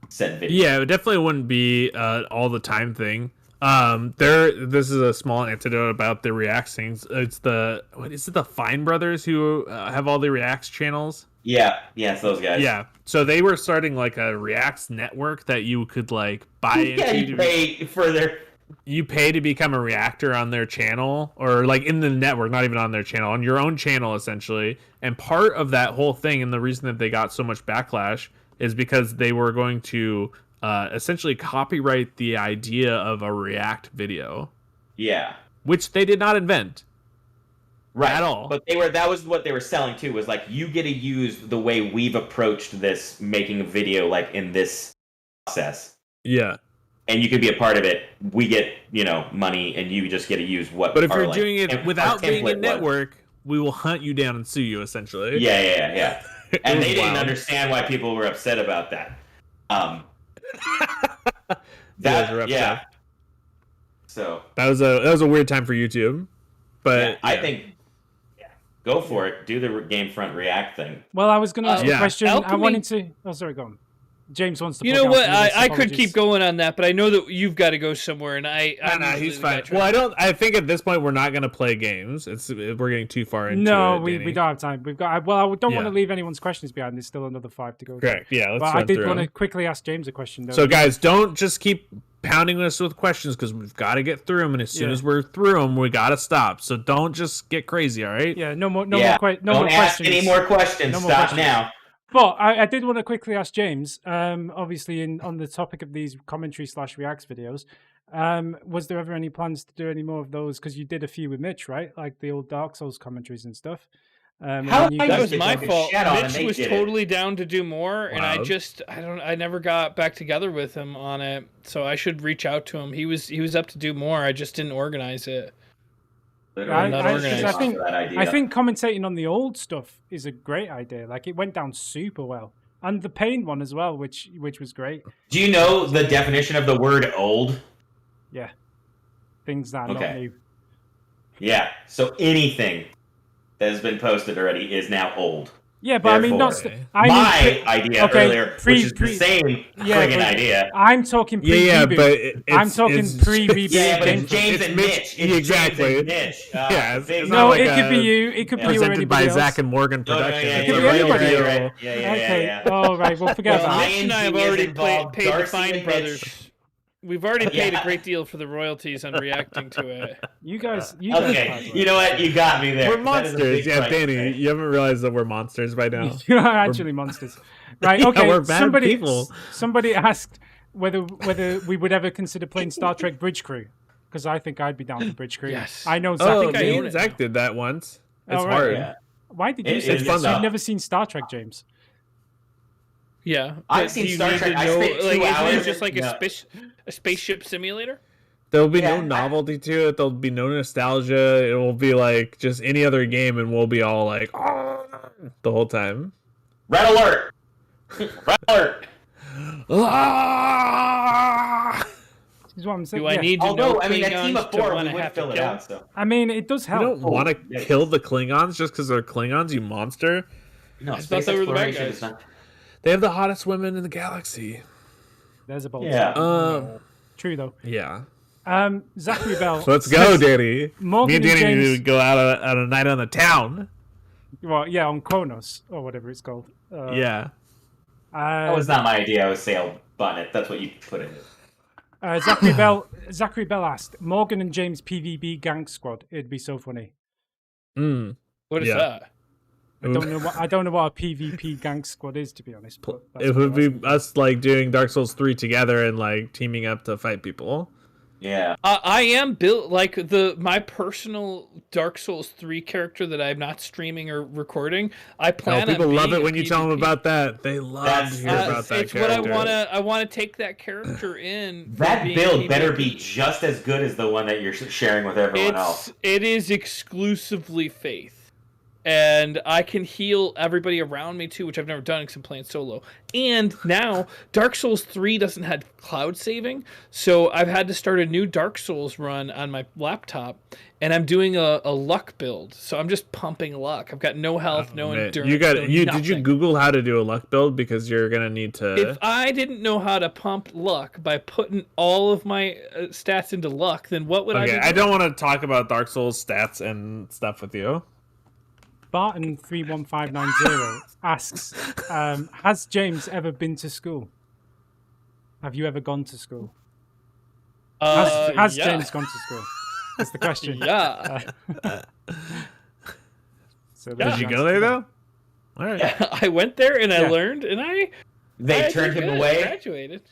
said video. Yeah, it definitely wouldn't be all the time thing. This is a small anecdote about the Reacts things. It's the Fine Brothers who have all the Reacts channels. Yeah, it's those guys. Yeah, so they were starting like a Reacts network that you could like buy into. Yeah, you pay for their. You pay to become a reactor on their channel, or like in the network, not even on their channel, on your own channel essentially. And part of that whole thing, and the reason that they got so much backlash, is because they were going to essentially copyright the idea of a React video. Yeah. which they did not invent. Right. At all. But that was what they were selling too, was like, you get to use the way we've approached this making a video, like in this process. Yeah. And you can be a part of it. We get, money, and you just get to use what. But if you're doing it without being a network, we will hunt you down and sue you, essentially. Yeah. And they didn't understand why people were upset about that. Yeah. So that was a weird time for YouTube, but I think go for it. Do the GameFront React thing. Well, I was going to ask a question. Alchemy... I wanted to. Oh, sorry, go on. James wants to. You know what? I could keep going on that, but I know that you've got to go somewhere, and he's fine. Well, I think at this point we're not going to play games. We're getting too far into it. No, we don't have time. We've got. Well, I don't want to leave anyone's questions behind. There's still another 5 to go. Correct. Yeah, let's. But I did want to quickly ask James a question, though. So, guys, don't just keep pounding us with questions, because we've got to get through them, and as soon as we're through them, we got to stop. So don't just get crazy. All right? Yeah. No more questions. Don't ask any more questions. No more Stop questions. now. But I did want to quickly ask James, obviously on the topic of these commentary/reacts videos, was there ever any plans to do any more of those? Because you did a few with Mitch, right? Like the old Dark Souls commentaries and stuff. That was my fault. Mitch was totally down to do more, and I never got back together with him on it. So I should reach out to him. He was up to do more. I just didn't organize it. I think commentating on the old stuff is a great idea. Like, it went down super well, and the Pain one as well, which was great. Do you know the definition of the word old? Yeah, things that are not new. Yeah, so anything that has been posted already is now old. Yeah, but therefore, my idea earlier, which is the same friggin' idea. I'm talking pre-reboot. But I'm talking pre-reboot. Yeah, but it's James and Mitch. Exactly. Mitch. No, it could be you. It could be you or anybody by else. Zach and Morgan Production. It could be anybody. Right. Yeah. All right, we'll forget about Mitch and I have already paid the Fine Brothers. We've already paid a great deal for the royalties on reacting to it. You guys. Okay, you know what? You got me there. We're monsters. Yeah, Danny, you haven't realized that we're monsters by now. You are actually monsters. Right, okay. We're bad people. Somebody asked whether we would ever consider playing Star Trek Bridge Crew. Because I think I'd be down for Bridge Crew. Yes. I know Zach. Zach did that once. It's hard. Yeah. Why did you say that? You've never seen Star Trek, James. Yeah, I've seen Star Trek. I spent 2 hours. Is it just like a spaceship simulator? There'll be no novelty to it. There'll be no nostalgia. It will be like just any other game, and we'll be all like, oh, the whole time. Red alert! Red alert! Is what I'm saying. Do I need to know? I mean, a team of 4 we would fill it out. So. I mean, it does help. You don't want to kill the Klingons just because they're Klingons, you monster. No, I thought they were the bad guys. They have the hottest women in the galaxy. There's a bolt. Yeah. True though. Yeah. Zachary Bell. Let's go, Danny. Morgan Me and Danny James... need to go out on a night on the town. Well, yeah, on Kronos or whatever it's called. Yeah. That was not my idea. I was Sale Bonnet. That's what you put in it. Zachary Bell asked, Morgan and James PvB gang squad. It'd be so funny. What is that? I don't know what a PvP gang squad is, to be honest. But it would be us like doing Dark Souls 3 together and like teaming up to fight people. Yeah. I am built like my personal Dark Souls 3 character that I'm not streaming or recording. I plan people on love it when PvP. you tell them about that. They love to hear about that it's character. What I want to take that character in. That build better be just as good as the one that you're sharing with everyone else. It is exclusively Faith. And I can heal everybody around me too, which I've never done because I'm playing solo. And now Dark Souls 3 doesn't have cloud saving, so I've had to start a new Dark Souls run on my laptop, and I'm doing a luck build. So I'm just pumping luck. I've got no health, no endurance. Did you Google how to do a luck build, because you're gonna need to? If I didn't know how to pump luck by putting all of my stats into luck, then what would I do? I don't want to talk about Dark Souls stats and stuff with you. Barton31590 asks, has James ever been to school? Have you ever gone to school? Has James gone to school? That's the question. Yeah. Did you go there though? All right. Yeah, I went there and I learned, and They turned him away. Graduated.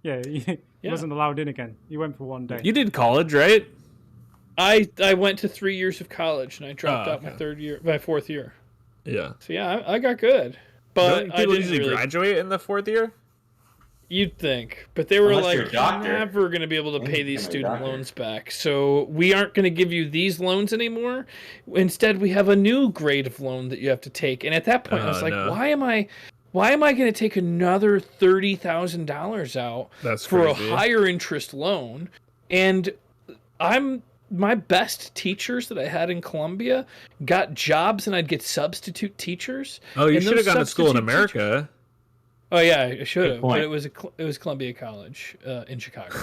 Yeah, he wasn't allowed in again. He went for one day. You did college, right? I went to 3 years of college and I dropped out my fourth year. Yeah. So yeah, I got good, but Don't people usually graduate in the 4th year? You'd think, but they were Unless like, you're a doctor. you're never going to be able to pay these student loans back. So we aren't going to give you these loans anymore. Instead, we have a new grade of loan that you have to take. And at that point, I was like, why am I going to take another $30,000 out for a higher interest loan? And my best teachers that I had in Columbia got jobs, and I'd get substitute teachers. Oh, you should have gone to school in America. Oh yeah, I should have, but it was Columbia College in Chicago.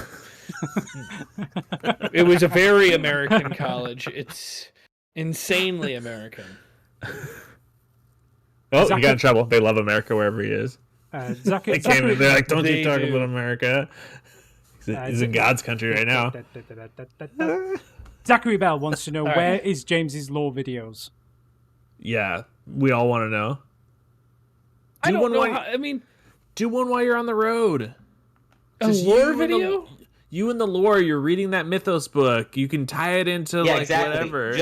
It was a very American college. It's insanely American. Oh, he got in trouble. They love America wherever he is. Zachary, they're like, don't you talk about America. He's in God's country right now. Zachary Bell wants to know, where is James's lore videos? Yeah, we all want to know. I don't know. Do one while you're on the road. A lore video? You and the lore, you're reading that Mythos book. You can tie it into whatever.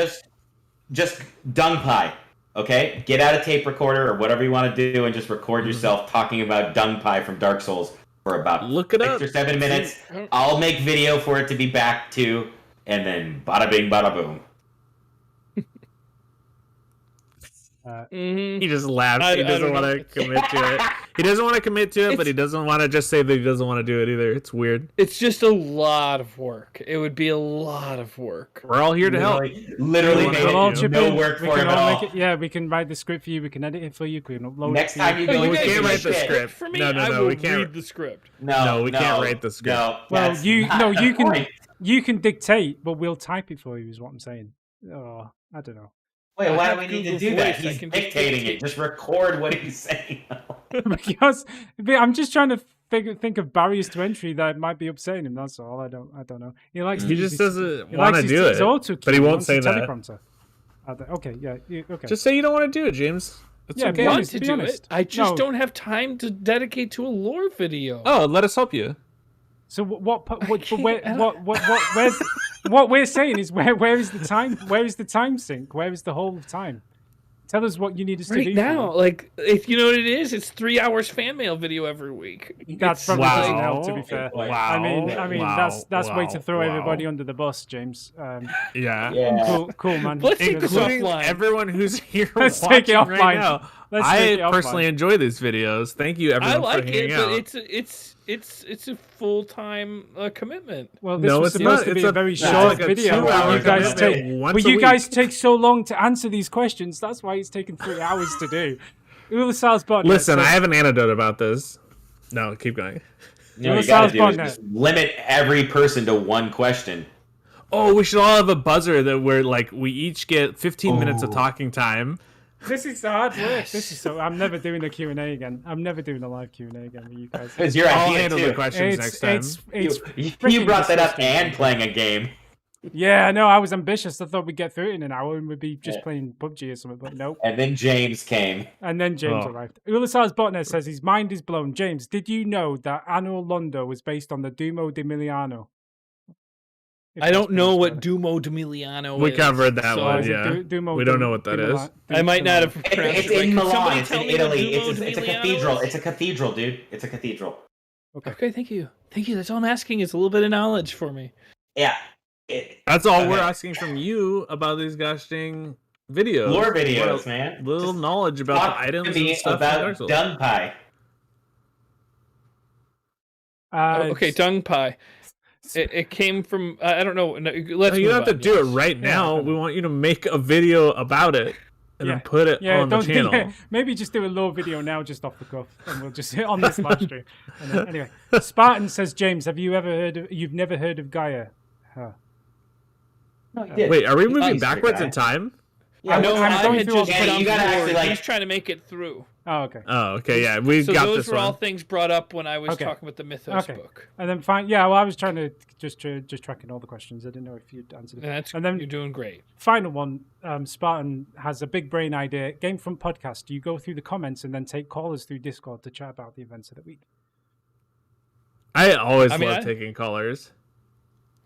Just dung pie, okay? Get out a tape recorder or whatever you want to do and just record yourself talking about dung pie from Dark Souls for about 6 or 7 minutes. I'll make video for it to be back to, and then bada bing, bada boom. He just laughs. He doesn't want to commit to it. He doesn't want to commit to it, but he doesn't want to just say that he doesn't want to do it either. It's weird. It's just a lot of work. It would be a lot of work. We're all here to help. Literally, no work for him at all. Yeah, we can write the script for you. We can edit it for you. We can upload Next it. time you go, we can't write the script. For me, No, we can't read the script. No, we can't write the script. No, well, you can dictate, but we'll type it for you. Is what I'm saying. Oh, I don't know. Wait, why do we need to do that? He's dictating it. Just record what he's saying. Because I'm just trying to think of barriers to entry that might be upsetting him. That's all. I don't know. He just doesn't want to do it, but he won't say that. Okay, yeah, okay. Just say you don't want to do it, James. I want to do it. I just don't have time to dedicate to a lore video. Oh, let us help you. So what we're saying is where is the time? Where is the time sink? Where is the whole of time? Tell us what you need us to do right now. Like, if you know what it is, it's 3 hours fan mail video every week. That's probably doesn't help, to be fair. Wow. I mean, that's way to throw everybody under the bus, James. Yeah. Cool, man. Let's take this offline. Everyone who's here Let's take it offline right now. I personally offline. Enjoy these videos. Thank you, everyone, for hanging out. But it's a full-time commitment. Well, this was supposed to be a very short video. You guys take so long to answer these questions. That's why it's taken 3 hours to do. Listen, I have an anecdote about this. No, keep going. No, you gotta do is just limit every person to one question. Oh, we should all have a buzzer that we each get 15 minutes of talking time. This is hard work. I'm never doing a Q&A again. I'm never doing a live Q&A again with you guys. It's your I'll idea handle too. the questions next time. You brought that up and playing a game. Yeah, no, I was ambitious. I thought we'd get through it in an hour and we'd be just playing PUBG or something, but nope. And then James came. Arrived. Ulisar's Botnet says his mind is blown. James, did you know that Anno Londo was based on the Duomo di Milano? I don't know what Duomo di Milano is. We covered that one, yeah. We don't know what that is. I might not have pronounced it. It's in Milan. It's in Italy. It's a cathedral. It's a cathedral, dude. It's a cathedral. Okay, thank you. That's all I'm asking is a little bit of knowledge for me. Yeah. That's all we're asking from you about these gosh dang videos. Lore videos, man. Little knowledge about the items and stuff. About dung pie. Okay, dung pie. It came from I don't know. Let's. You don't have to do it right now. We want you to make a video about it and then put it on the channel. Maybe just do a low video now, just off the cuff, and we'll just hit on this live stream. Anyway, Spartan says, James, you've never heard of Gaia? Huh. No, he did. Wait, are we moving backwards in time? Yeah, I'm going through all the you gotta actually he's trying to make it through. Oh, okay. Yeah, we got this one. So those were all things brought up when I was talking about the Mythos book. And then fine. Yeah, well, I was trying to just tracking all the questions. I didn't know if you'd answered it. And then you're doing great. Final one. Spartan has a big brain idea. GameFront podcast. Do you go through the comments and then take callers through Discord to chat about the events of the week? I always love taking callers.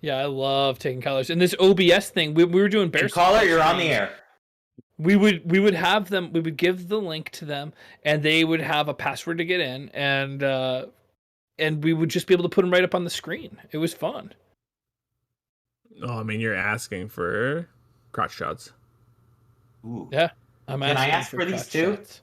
Yeah, I love taking colors. And this OBS thing, we were doing bear. Caller, you're on the air. We would have them. We would give the link to them, and they would have a password to get in, and we would just be able to put them right up on the screen. It was fun. Oh, I mean, you're asking for crotch shots. Ooh. Yeah, I'm asking. Can I ask for these too? shots.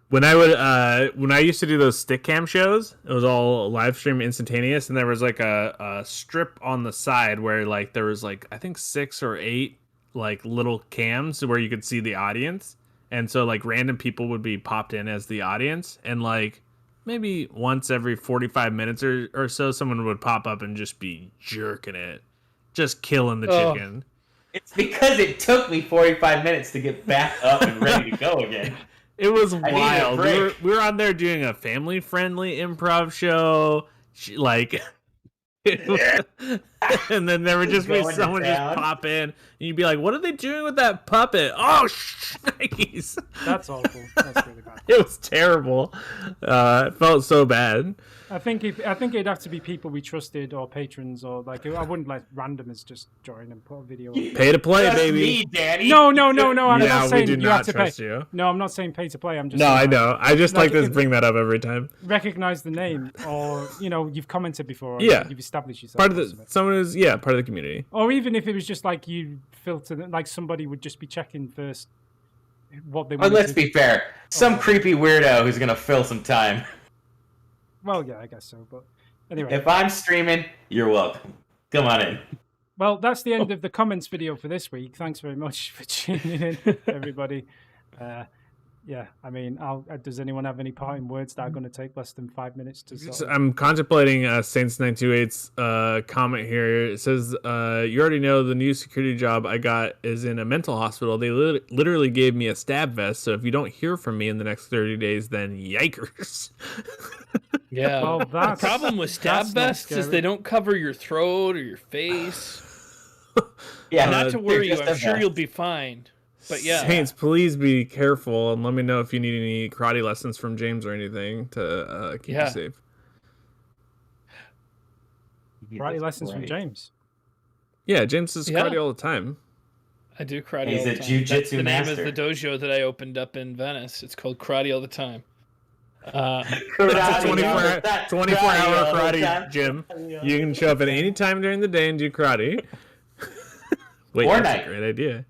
When I used to do those stick cam shows, it was all live stream instantaneous, and there was like a strip on the side where like there was like I think 6 or 8 like little cams where you could see the audience, and so like random people would be popped in as the audience, and like maybe once every 45 minutes or so, someone would pop up and just be jerking it, just killing the chicken. It's because it took me 45 minutes to get back up and ready to go again. It was wild. We were on there doing a family-friendly improv show, like, and then there would just be someone just pop in, and you'd be like, "What are they doing with that puppet?" Oh, nice. That's awful. That's really bad. It was terrible. It felt so bad. I think it'd have to be people we trusted or patrons or like I wouldn't let randomers just join and put a video. Pay to play, baby. Me, Danny. No. I'm not saying we do you not have to trust pay. you. No, I'm not saying pay to play. I'm just No, saying, I know. I just like to if- bring that up every time. recognize the name, or you've commented before. Or Yeah. you've established yourself. Part of someone who's part of the community. Or even if it was just like you filter, like somebody would just be checking first what they. But let's be fair. Some creepy weirdo who's gonna fill some time. Well, yeah, I guess so. But anyway, If I'm streaming, you're welcome. Come on in. well, that's the end of the comments video for this week. Thanks very much for tuning in, everybody. Yeah, I mean, does anyone have any parting words that are going to take less than 5 minutes to sort of... I'm contemplating Saints928's comment here. It says, you already know the new security job I got is in a mental hospital. They literally gave me a stab vest, so if you don't hear from me in the next 30 days, then yikers. Yeah. Well, the problem with stab vests is they don't cover your throat or your face. Yeah, not to worry you. I'm sure you'll be fine. But yeah, Saints, please be careful and let me know if you need any karate lessons from James or anything to keep you safe. Karate lessons from James. Yeah, James does karate all the time. I do karate. He's all the a time. jiu-jitsu That's the master. name of the dojo that I opened up in Venice. It's called Karate All the Time. It's a 24-hour karate gym. You can show up at any time during the day and do karate. Wait, that's a great idea.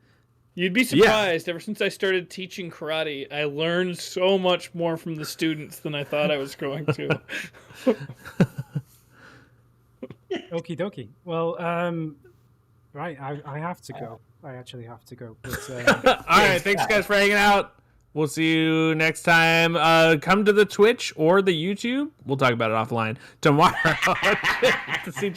You'd be surprised. Ever since I started teaching karate, I learned so much more from the students than I thought I was going to. Okie dokie. Well, right, I have to go. I actually have to go. But, all right, thanks guys for hanging out. We'll see you next time. Come to the Twitch or the YouTube. We'll talk about it offline tomorrow to see Dragon.